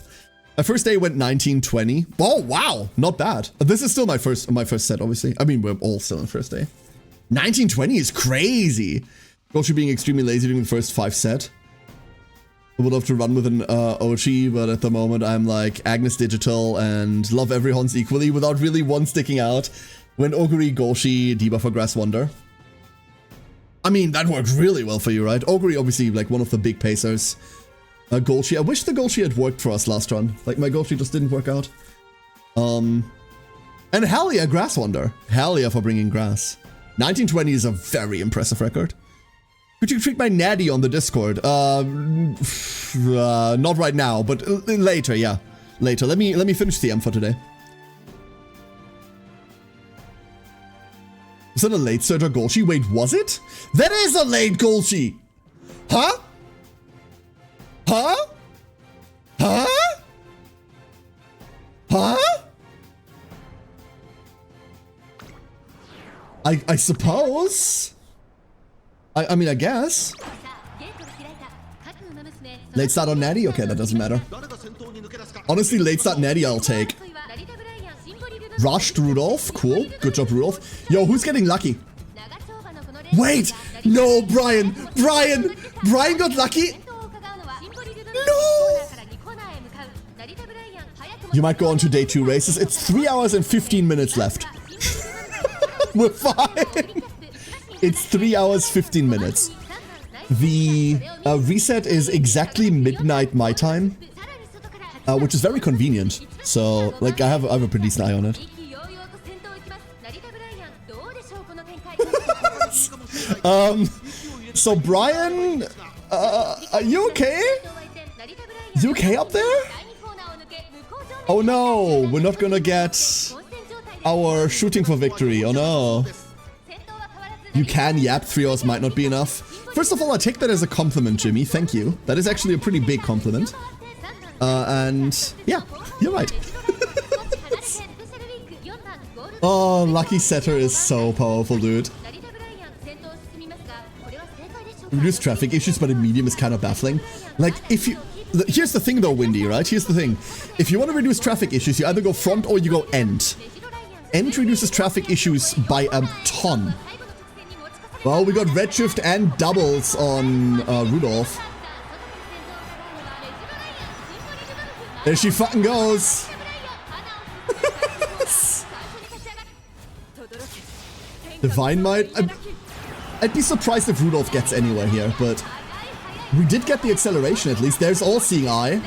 My first day went 1920. Oh, wow. Not bad. This is still my first set, obviously. I mean, we're all still on first day. 1920 is crazy. Goshi being extremely lazy during the first 5 set. I would love to run with an Ochi, but at the moment I'm like Agnes Digital and love every Hons equally without really one sticking out. When Oguri, Goshi, debuff for Grass Wonder. I mean, that worked really well for you, right? Oguri, obviously, like one of the big pacers. Golshi. I wish the Golshi had worked for us last run. Like, my Golshi just didn't work out. And hell yeah, Grass Wonder. Hell yeah for bringing grass. 1920 is a very impressive record. Could you treat my Natty on the Discord? Not right now, but later, yeah. Later. Let me finish the M for today. Was that a late Surger Golshi? Wait, was it? That is a late Golshi! Huh? Huh? Huh? Huh? I suppose. I mean, I guess. Late start on Natty? Okay, that doesn't matter. Honestly, late start Natty I'll take. Rushed Rudolph. Cool. Good job, Rudolph. Yo, who's getting lucky? Wait! No, Brian! Brian! Brian got lucky? No! You might go on to day 2 races. It's 3 hours and 15 minutes left. We're fine. It's 3 hours, 15 minutes. The reset is exactly midnight my time, which is very convenient. So, like, I have a pretty decent eye on it. So Brian, are you okay? You okay up there? Oh no, we're not gonna get our shooting for victory. Oh no. You can yap, 3 hours might not be enough. First of all, I take that as a compliment, Jimmy. Thank you. That is actually a pretty big compliment. And yeah, you're right. Oh, Lucky Setter is so powerful, dude. Reduce traffic issues, but in medium is kind of baffling. Like, if you... Here's the thing though, Windy, right? Here's the thing. If you want to reduce traffic issues, you either go front or you go end. End reduces traffic issues by a ton. Well, we got Redshift and doubles on Rudolph. There she fucking goes. Divine Might? I'd be surprised if Rudolph gets anywhere here, but we did get the acceleration at least. There's All-Seeing Eye.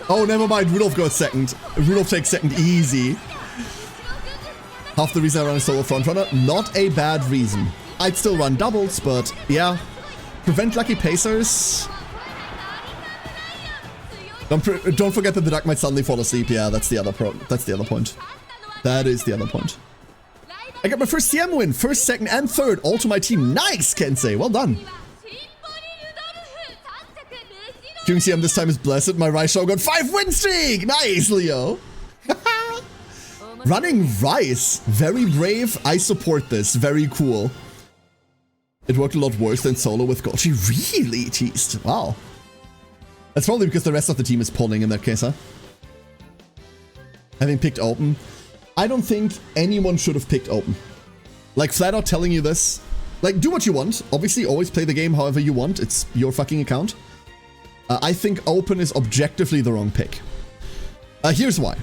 Oh, never mind. Rudolph goes second. Rudolph takes second easy. Half the reason I run a solo frontrunner, not a bad reason. I'd still run doubles, but yeah. Prevent lucky pacers. Don't forget that the duck might suddenly fall asleep. Yeah, that's the other point. That is the other point. I got my first CM win, first, second, and third, all to my team. Nice, Kensei. Well done. Doing CM this time is blessed. My Raishou got 5 win streak. Nice, Leo. Running Rice. Very brave. I support this. Very cool. It worked a lot worse than solo with Gochi. Really teased. Wow. That's probably because the rest of the team is pulling in that case, huh? Having picked open. I don't think anyone should have picked open. Like, flat out telling you this. Like, do what you want. Obviously, always play the game however you want. It's your fucking account. I think open is objectively the wrong pick. Here's why.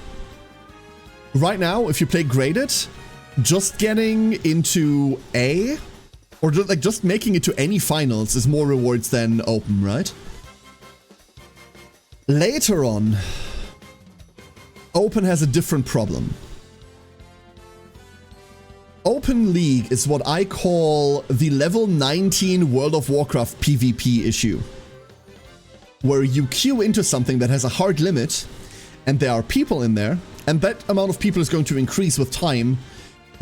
Right now, if you play graded, just getting into A, or just making it to any finals is more rewards than open, right? Later on, open has a different problem. Open League is what I call the level 19 World of Warcraft PvP issue. Where you queue into something that has a hard limit, and there are people in there, and that amount of people is going to increase with time,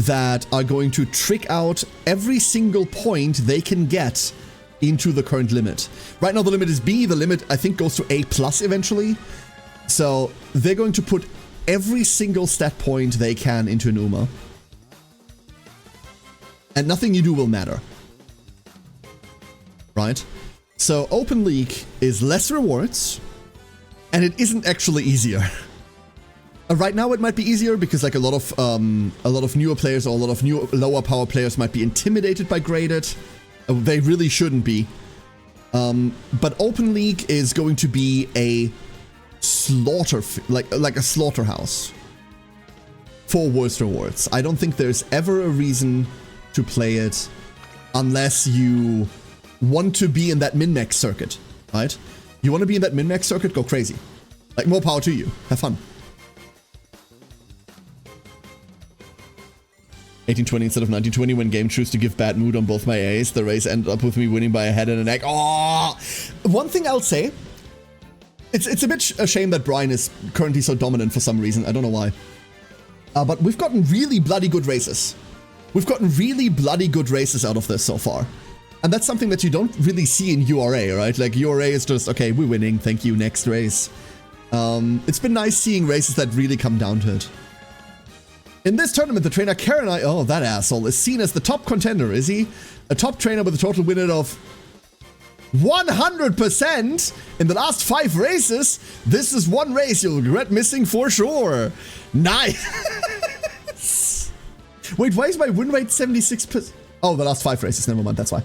that are going to trick out every single point they can get into the current limit. Right now the limit is B, the limit I think goes to A+ eventually. So they're going to put every single stat point they can into an UMA. And nothing you do will matter. Right? So Open League is less rewards, and it isn't actually easier. Right now it might be easier because like a lot of newer players or a lot of new lower power players might be intimidated by graded. They really shouldn't be. But Open League is going to be a slaughter, like a slaughterhouse for worse rewards. I don't think there's ever a reason to play it unless you want to be in that min-max circuit, right? You want to be in that min-max circuit, go crazy. Like, more power to you. Have fun. 1820 instead of 1920 when game choose to give bad mood on both my A's. The race ended up with me winning by a head and a neck. Oh! One thing I'll say, it's a bit a shame that Brian is currently so dominant for some reason. I don't know why. But we've gotten really bloody good races. We've gotten really bloody good races out of this so far. And that's something that you don't really see in URA, right? Like, URA is just, okay, we're winning, thank you, next race. It's been nice seeing races that really come down to it. In this tournament, the trainer Karen oh, that asshole, is seen as the top contender, is he? A top trainer with a total win rate of 100% in the last 5 races. This is one race you'll regret missing for sure. Nice. Wait, why is my win rate 76%? Oh, the last 5 races, never mind, that's why.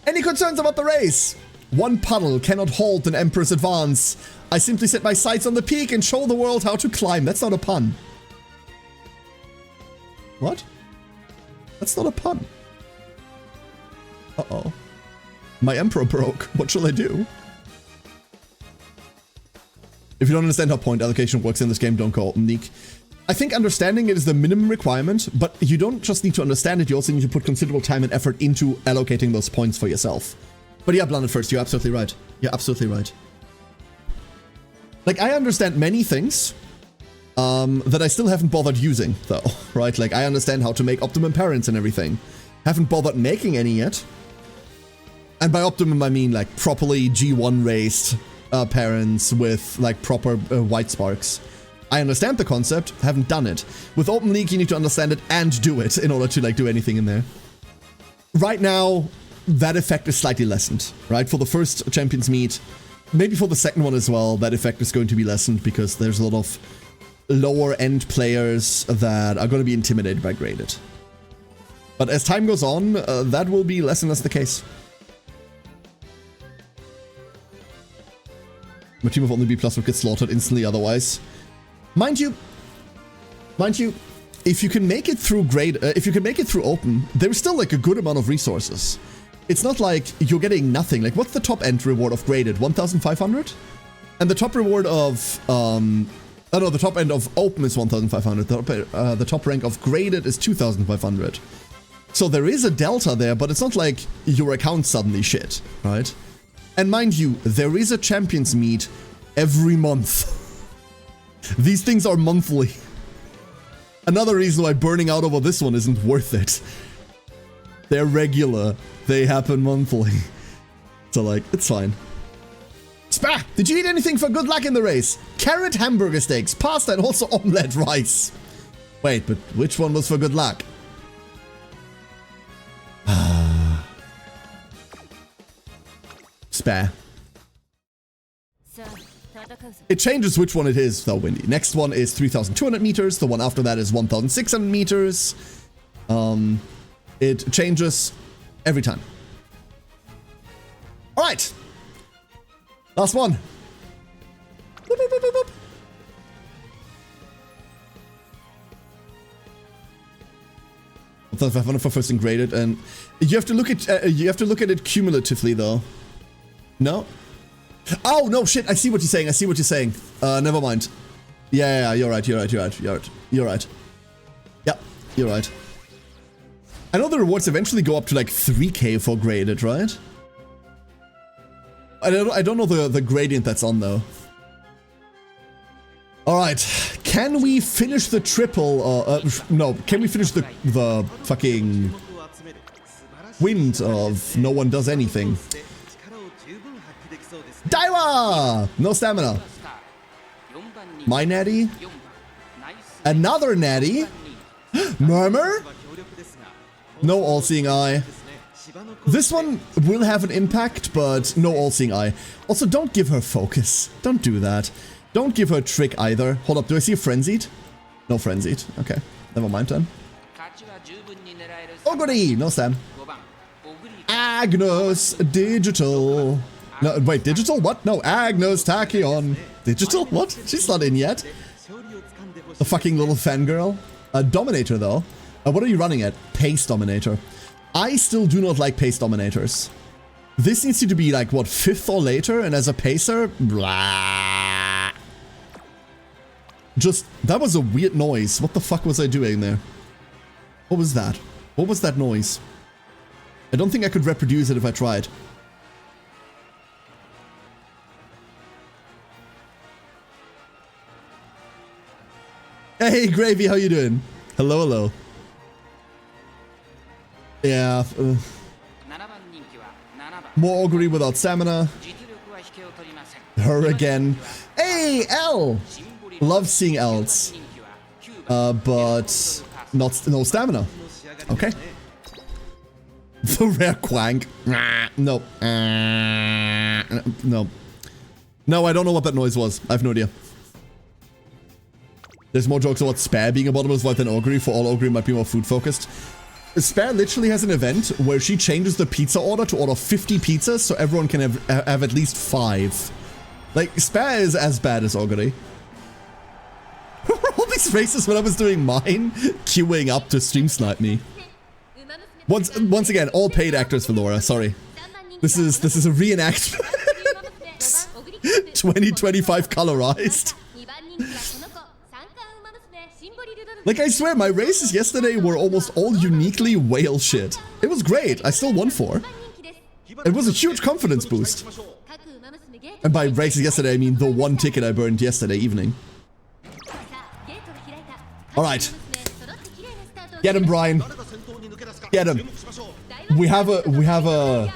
Any concerns about the race? One puddle cannot halt an Emperor's advance. I simply set my sights on the peak and show the world how to climb. That's not a pun. What? That's not a pun. Uh-oh. My Emperor broke. What shall I do? If you don't understand how point allocation works in this game, don't go Open League. I think understanding it is the minimum requirement, but you don't just need to understand it, you also need to put considerable time and effort into allocating those points for yourself. But yeah, Blunted first, you're absolutely right. You're absolutely right. Like, I understand many things that I still haven't bothered using, though, right? Like, I understand how to make optimum parents and everything. Haven't bothered making any yet. And by optimum, I mean like properly G1 raced parents with like proper white sparks. I understand the concept, haven't done it. With Open League, you need to understand it and do it in order to like do anything in there. Right now, that effect is slightly lessened, right? For the first Champions Meet, maybe for the second one as well, that effect is going to be lessened because there's a lot of lower end players that are going to be intimidated by graded. But as time goes on, that will be less and less the case. My team of only B+ would get slaughtered instantly otherwise. Mind you, if you can make it through if you can make it through open, there's still like a good amount of resources. It's not like you're getting nothing. Like, what's the top end reward of graded? 1,500? And the top reward of, no, the top end of open is 1,500. The top rank of graded is 2,500. So there is a delta there, but it's not like your account suddenly shit, right? And mind you, there is a Champions Meet every month. These things are monthly. Another reason why burning out over this one isn't worth it. They're regular. They happen monthly. So like, it's fine. Spa! Did you eat anything for good luck in the race? Carrot hamburger steaks, pasta, and also omelette rice. Wait, but which one was for good luck? Spa. It changes which one it is, though, Windy. Next one is 3,200 meters. The one after that is 1,600 meters. It changes every time. All right. Last one. Boop, boop, boop, boop, boop. For first and graded, and you have to look at it cumulatively, though. No. Oh no, shit! I see what you're saying. I see what you're saying. Never mind. Yeah, you're right. You're right. You're right. Yep, you're right. I know the rewards eventually go up to like 3k for graded, right? I don't know the gradient that's on though. All right, can we finish the triple? No, can we finish the fucking wind of no one does anything? Daiwa! No stamina. My natty? Another natty? Murmur? No all-seeing eye. This one will have an impact, but no all-seeing eye. Also, don't give her focus. Don't do that. Don't give her trick either. Hold up, do I see a frenzied? No frenzied. Okay, never mind then. Oguri! No stam. Agnes Digital. No, wait, digital? What? No, Agnes Tachyon. Digital? What? She's not in yet. The fucking little fangirl. Dominator, though. What are you running at? Pace Dominator. I still do not like Pace Dominators. This needs you to be like, what, 5th or later? And as a pacer, blah. Just, that was a weird noise. What the fuck was I doing there? What was that? What was that noise? I don't think I could reproduce it if I tried. Hey, Gravy, how you doing? Hello, hello. Yeah. More augury without stamina. Her again. Hey, L! Love seeing Ls. But no stamina. Okay. The rare quank. No. No. No, I don't know what that noise was. I have no idea. There's more jokes about Spare being a bottomless void than Augury, for all Augury might be more food focused. Spare literally has an event where she changes the pizza order to order 50 pizzas so everyone can have at least 5. Like, Spare is as bad as Augury. All these races when I was doing mine, queuing up to stream snipe me. Once again, all paid actors for Laura, sorry. This is a reenactment. 2025 colorized. Like, I swear, my races yesterday were almost all uniquely whale shit. It was great. I still won 4. It was a huge confidence boost. And by races yesterday, I mean the one ticket I burned yesterday evening. Alright. Get him, Brian. Get him. We have a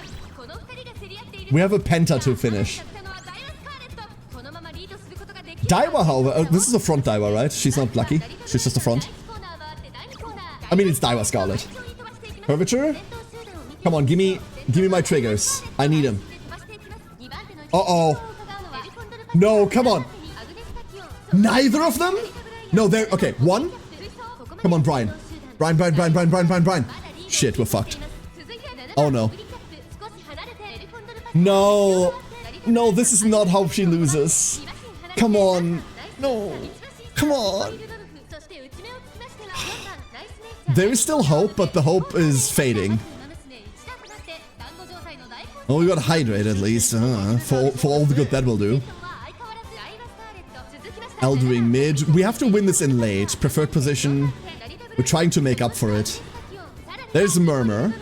penta to finish. Daiwa, however, this is a front Daiwa, right? She's not lucky. She's just a front. I mean, it's Daiwa Scarlet. Curvature? Come on, give me my triggers. I need them. Uh-oh. No, come on. Neither of them? No, they're... Okay, one. Come on, Brian. Brian. Shit, we're fucked. Oh, no. No. No, this is not how she loses. Come on. No. Come on. There is still hope, but the hope is fading. Oh, we got hydrate at least. For all the good that will do. Eldering mid. We have to win this in late. Preferred position. We're trying to make up for it. There's Murmur.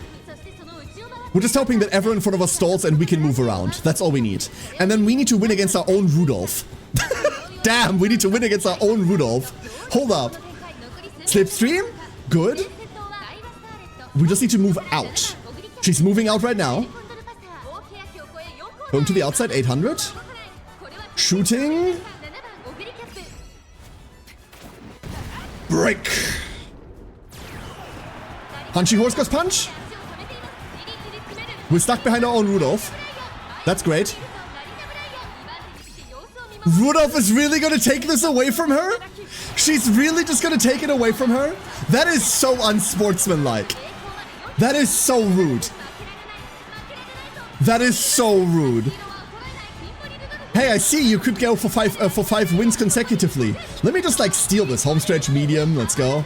We're just hoping that everyone in front of us stalls and we can move around. That's all we need. And then we need to win against our own Rudolph. Damn, we need to win against our own Rudolph. Hold up. Slipstream? Good. We just need to move out. She's moving out right now. Going to the outside, 800. Shooting. Break. Punchy Horse goes punch. We're stuck behind our own Rudolph. That's great. Rudolph is really gonna take this away from her? She's really just gonna take it away from her? That is so unsportsmanlike. That is so rude. That is so rude. Hey, I see you could go for five wins consecutively. Let me just like steal this homestretch medium. Let's go.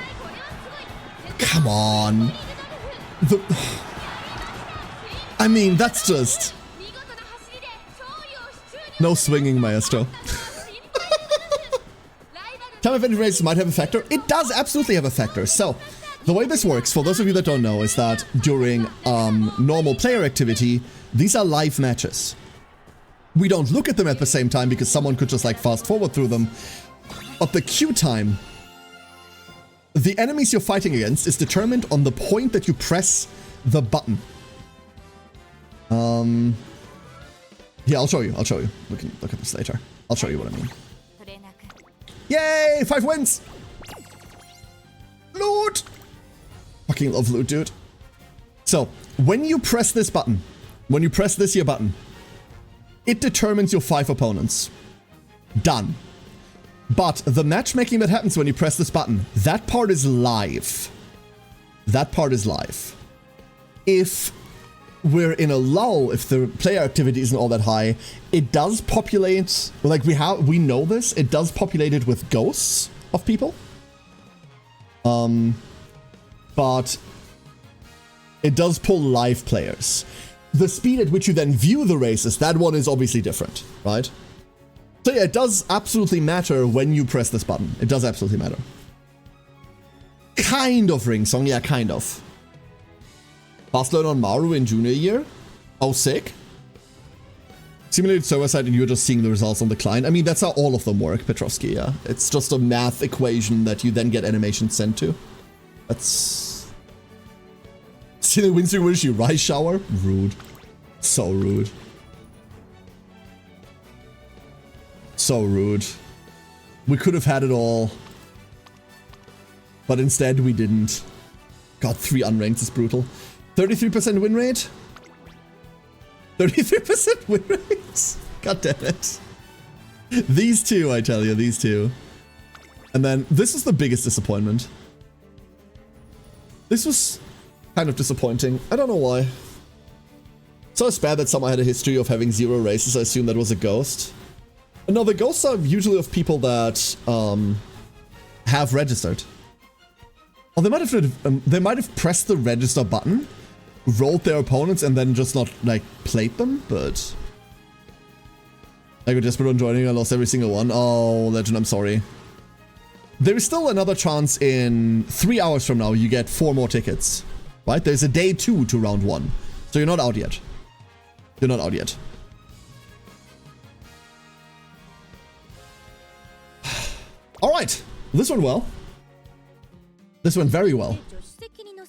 Come on. I mean, that's just... No swinging, Maestro. Time event race might have a factor. It does absolutely have a factor. So, the way this works, for those of you that don't know, is that during normal player activity, these are live matches. We don't look at them at the same time because someone could just like fast forward through them. But the queue time, the enemies you're fighting against is determined on the point that you press the button. Yeah, I'll show you. We can look at this later. I'll show you what I mean. Yay! 5 wins! Loot! Fucking love loot, dude. So, when you press this button, when you press this here button, it determines your 5 opponents. Done. But the matchmaking that happens when you press this button, that part is live. That part is live. If we're in a lull, if the player activity isn't all that high, it does populate, like we know this, it does populate it with ghosts of people. But it does pull live players. The speed at which you then view the races, that one is obviously different, right? So yeah, it does absolutely matter when you press this button. It does absolutely matter. Kind of Ringsong, yeah, kind of. Fast learn on Maru in junior year? Oh, sick. Simulated server side and you're just seeing the results on the client. I mean, that's how all of them work, Petrovsky, yeah. It's just a math equation that you then get animations sent to. That's... See the Winston Wish you rice shower? Rude. So rude. So rude. We could have had it all. But instead we didn't. God, 3 unranked is brutal. 33% win rate? 33% win rate? God damn it. These two, I tell you, these two. And then, this is the biggest disappointment. This was kind of disappointing. I don't know why. So it's bad that someone had a history of having 0 races. I assume that was a ghost. No, the ghosts are usually of people that have registered. Oh, they might have pressed the register button, rolled their opponents, and then just not, like, played them, but... I got desperate on joining, I lost every single one. Oh, Legend, I'm sorry. There is still another chance in 3 hours from now you get 4 more tickets. Right? There's a day 2 to round 1. So you're not out yet. You're not out yet. Alright, this went well. This went very well.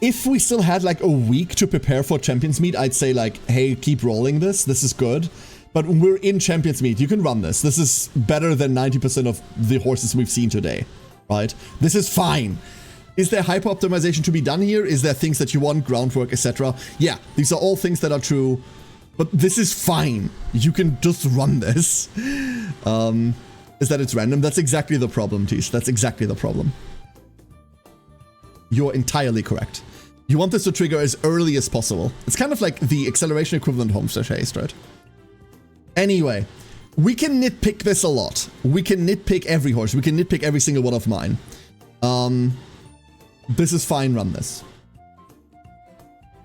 If we still had like a week to prepare for Champions Meet, I'd say like, hey, keep rolling this. This is good. But we're in Champions Meet. You can run this. This is better than 90% of the horses we've seen today, right? This is fine. Is there hyper optimization to be done here? Is there things that you want, groundwork, etc.? Yeah, these are all things that are true. But this is fine. You can just run this. Is that it's random? That's exactly the problem, Tish. That's exactly the problem. You're entirely correct. You want this to trigger as early as possible. It's kind of like the acceleration equivalent of Homestead Haste, right? Anyway, we can nitpick this a lot. We can nitpick every horse. We can nitpick every single one of mine. This is fine, run this.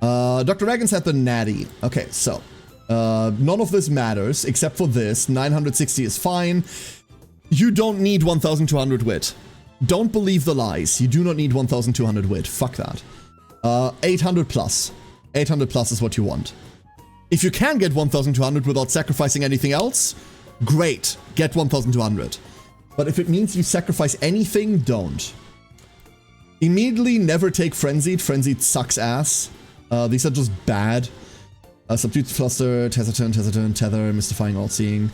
Dr. Reagan said the natty. Okay, so none of this matters except for this. 960 is fine. You don't need 1200 wit. Don't believe the lies. You do not need 1200 wit. Fuck that. 800 plus. 800 plus is what you want. If you can get 1200 without sacrificing anything else, great. Get 1200. But if it means you sacrifice anything, don't. Immediately never take Frenzied. Frenzied sucks ass. These are just bad. Subdued, Fluster, Hesitant, Tether, Mystifying, All-Seeing.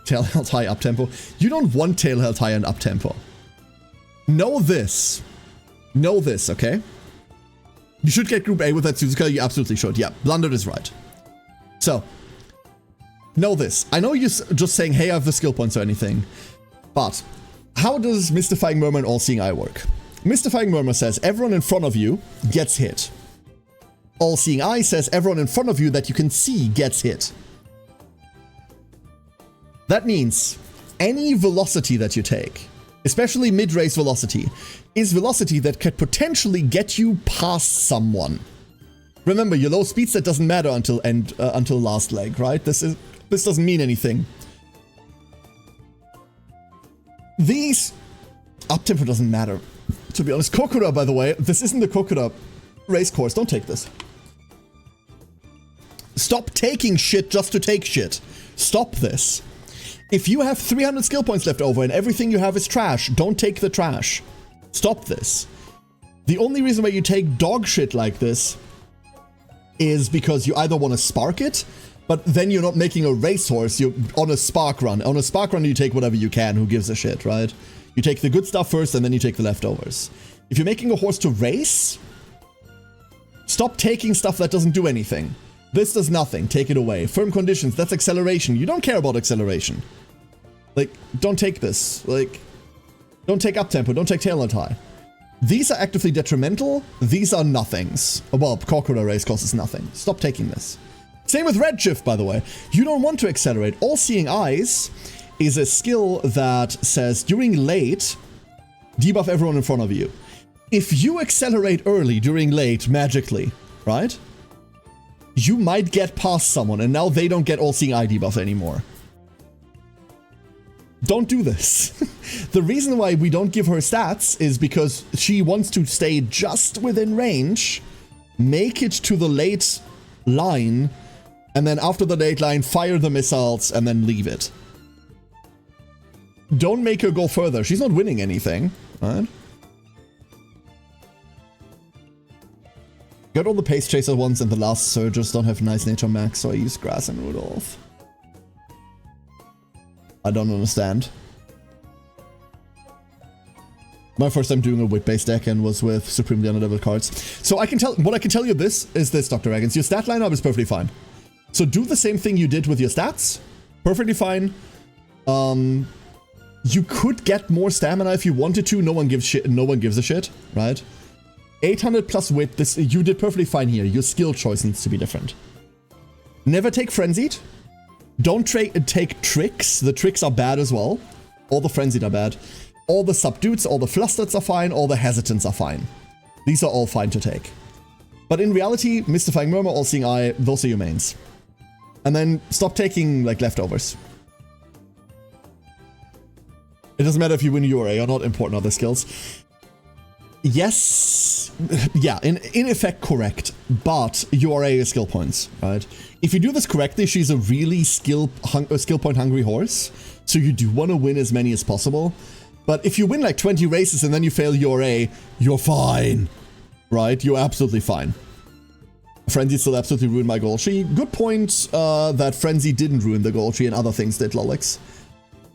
Tail held high, up-tempo. You don't want tail held high and up-tempo. Know this. Know this, okay? You should get Group A with that Suzuka. You absolutely should. Yeah, Blundered is right. So, know this. I know you're just saying, hey, I have the skill points or anything. But, how does Mystifying Murmur and All-Seeing Eye work? Mystifying Murmur says everyone in front of you gets hit. All-Seeing Eye says everyone in front of you that you can see gets hit. That means any velocity that you take, especially mid-race velocity, is velocity that could potentially get you past someone. Remember, your low speed set doesn't matter until last leg, right? This doesn't mean anything. These up-tempo doesn't matter. To be honest, Kokura, by the way, this isn't the Kokura race course. Don't take this. Stop taking shit just to take shit. Stop this. If you have 300 skill points left over and everything you have is trash, don't take the trash. Stop this. The only reason why you take dog shit like this is because you either want to spark it, but then you're not making a racehorse, you're on a spark run. On a spark run, you take whatever you can, who gives a shit, right? You take the good stuff first, and then you take the leftovers. If you're making a horse to race, stop taking stuff that doesn't do anything. This does nothing, take it away. Firm conditions, that's acceleration. You don't care about acceleration. Like, don't take this. Like, don't take up-tempo, don't take tailwind high. These are actively detrimental, these are nothings. Well, Kokura race costs nothing. Stop taking this. Same with Redshift, by the way. You don't want to accelerate. All-Seeing Eyes is a skill that says, during late, debuff everyone in front of you. If you accelerate early during late, magically, right? You might get past someone, and now they don't get All-Seeing Eye debuff anymore. Don't do this. The reason why we don't give her stats is because she wants to stay just within range, make it to the late line, and then after the late line, fire the missiles, and then leave it. Don't make her go further. She's not winning anything, right? Got all the Pace Chaser ones, and the last Surgers don't have nice nature max, so I use Grass and Rudolph. I don't understand. My first time doing a whip-based deck and was with supremely underleveled cards. So I can tell, what I can tell you is this, Dr. Reagans. Your stat lineup is perfectly fine. So do the same thing you did with your stats. Perfectly fine. You could get more stamina if you wanted to. No one gives shit. No one gives a shit, right? 800 plus wit. This you did perfectly fine here. Your skill choice needs to be different. Never take Frenzied. Don't take Tricks. The Tricks are bad as well. All the Frenzied are bad. All the Subdueds, all the Flustered are fine. All the Hesitants are fine. These are all fine to take. But in reality, Mystifying Murmur, All-Seeing Eye, those are your mains. And then stop taking, like, leftovers. It doesn't matter if you win URA or not, important other skills. Yes, yeah, in effect correct, but URA is skill points, right? If you do this correctly, she's a really skill point hungry horse, so you do want to win as many as possible. But if you win like 20 races and then you fail URA, you're fine. right? You're absolutely fine. Frenzy still absolutely ruined my goal tree. Good point that Frenzy didn't ruin the goal tree and other things did, Lolix.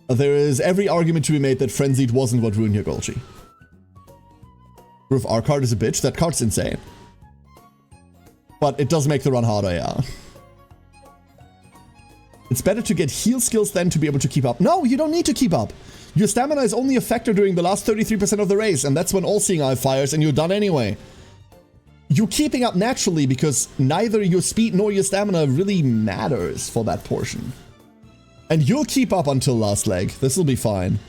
There is every argument to be made that Frenzied wasn't what ruined your goal tree. Proof our card is a bitch. That card's insane. But it does make the run harder, yeah. It's better to get heal skills than to be able to keep up. No, you don't need to keep up. Your stamina is only a factor during the last 33% of the race, and that's when All-Seeing Eye fires and you're done anyway. You're keeping up naturally because neither your speed nor your stamina really matters for that portion. And you'll keep up until last leg. This will be fine.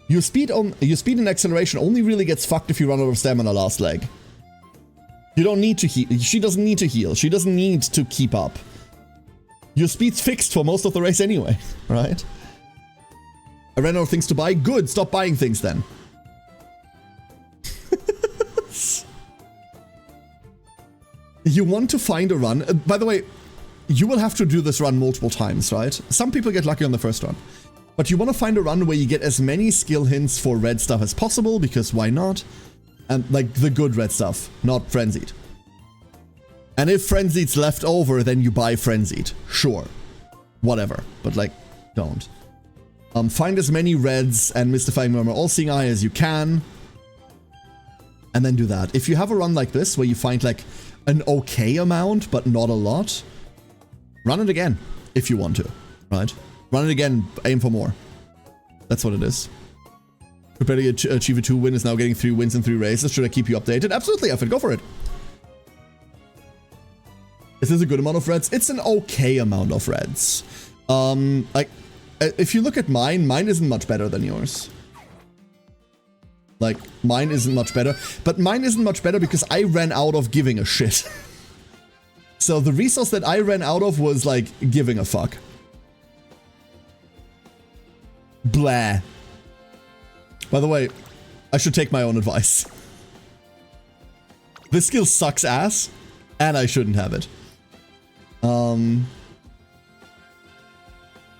Your speed and acceleration only really gets fucked if you run out of stamina last leg. You don't need to heal. She doesn't need to heal. She doesn't need to keep up. Your speed's fixed for most of the race anyway, right? I ran out of things to buy. Good, stop buying things then. You want to find a run. By the way, you will have to do this run multiple times, right? Some people get lucky on the first run. But you want to find a run where you get as many skill hints for red stuff as possible, because why not? And like the good red stuff, not Frenzied. And if Frenzied's left over, then you buy Frenzied. Sure. Whatever. But like, don't. Find as many reds and Mystifying Murmur All-Seeing Eye as you can. And then do that. If you have a run like this, where you find like an okay amount, but not a lot, run it again, if you want to, right? Run it again, aim for more. That's what it is. Prepare to achieve a 2 win is now getting 3 wins in 3 races. Should I keep you updated? Absolutely, Effort, go for it. Is this a good amount of reds? It's an okay amount of reds. Like, if you look at mine isn't much better than yours. Like, mine isn't much better. But mine isn't much better because I ran out of giving a shit. So the resource that I ran out of was, like, giving a fuck. Blah. By the way, I should take my own advice. This skill sucks ass, and I shouldn't have it.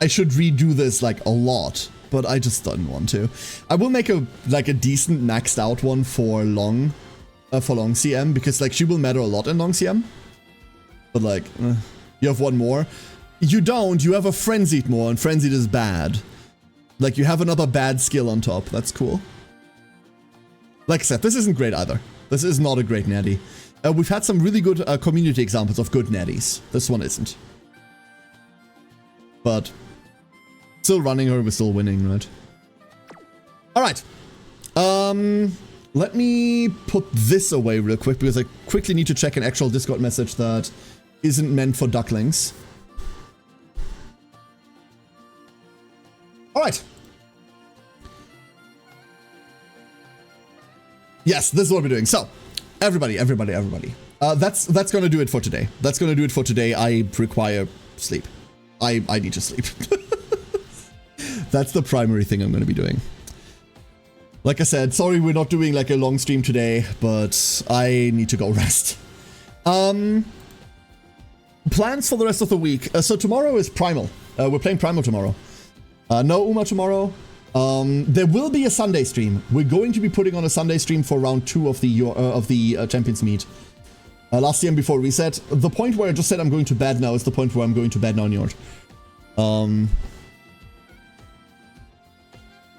I should redo this, like, a lot. But I just don't want to. I will make a decent maxed out one for long CM, because like she will matter a lot in long CM. But like, you have one more. You don't. You have a Frenzied more, and Frenzied is bad. Like you have another bad skill on top. That's cool. Like I said, this isn't great either. This is not a great natty. We've had some really good community examples of good natties. This one isn't. But still running her, we're still winning, right? Alright. Let me put this away real quick, because I quickly need to check an actual Discord message that isn't meant for ducklings. Alright. Yes, this is what we're doing. So, everybody. That's gonna do it for today. That's gonna do it for today. I require sleep. I need to sleep. That's the primary thing I'm going to be doing. Like I said, sorry we're not doing like a long stream today, but I need to go rest. Plans for the rest of the week. So tomorrow is Primal. We're playing Primal tomorrow. No Uma tomorrow. There will be a Sunday stream. We're going to be putting on a Sunday stream for round 2 of the Champions Meet. Last CM before reset. The point where I just said I'm going to bed now is the point where I'm going to bed now in Yord.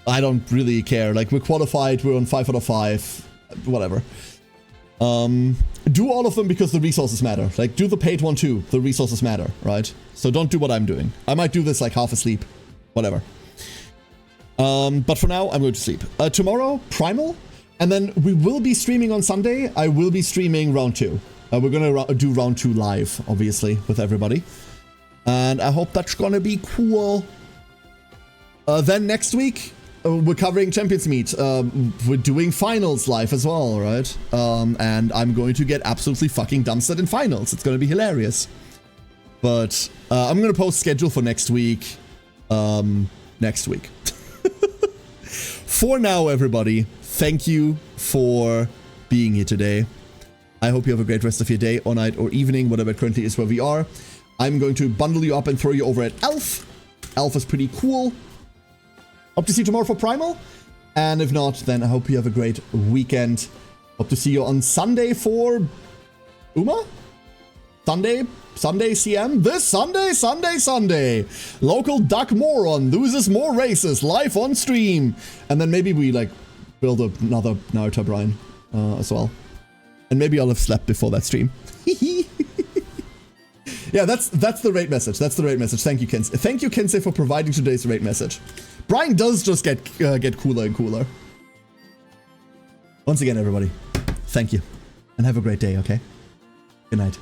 I don't really care. Like, we're qualified, we're on 5 out of 5, whatever. Do all of them because the resources matter. Like, do the paid one too. The resources matter, right? So don't do what I'm doing. I might do this like half asleep. Whatever. But for now, I'm going to sleep. Tomorrow, Primal. And then we will be streaming on Sunday. I will be streaming round 2. We're gonna do round 2 live, obviously, with everybody. And I hope that's gonna be cool. Then next week, we're covering Champions Meet. We're doing finals live as well, right? And I'm going to get absolutely fucking dumpstered in finals. It's gonna be hilarious. But I'm gonna post schedule for next week. Next week. For now, everybody, thank you for being here today. I hope you have a great rest of your day, or night, or evening, whatever it currently is where we are. I'm going to bundle you up and throw you over at Elf. Elf is pretty cool. Hope to see you tomorrow for Primal. And if not, then I hope you have a great weekend. Hope to see you on Sunday for Uma? Sunday CM? This Sunday! Local Duck Moron loses more races live on stream. And then maybe we like build another Naruto Brian as well. And maybe I'll have slept before that stream. Yeah, that's the raid message. That's the raid message. Thank you, Kensei. Thank you, Kensei, for providing today's raid message. Brian does just get cooler and cooler. Once again, everybody, thank you. And have a great day, okay? Good night.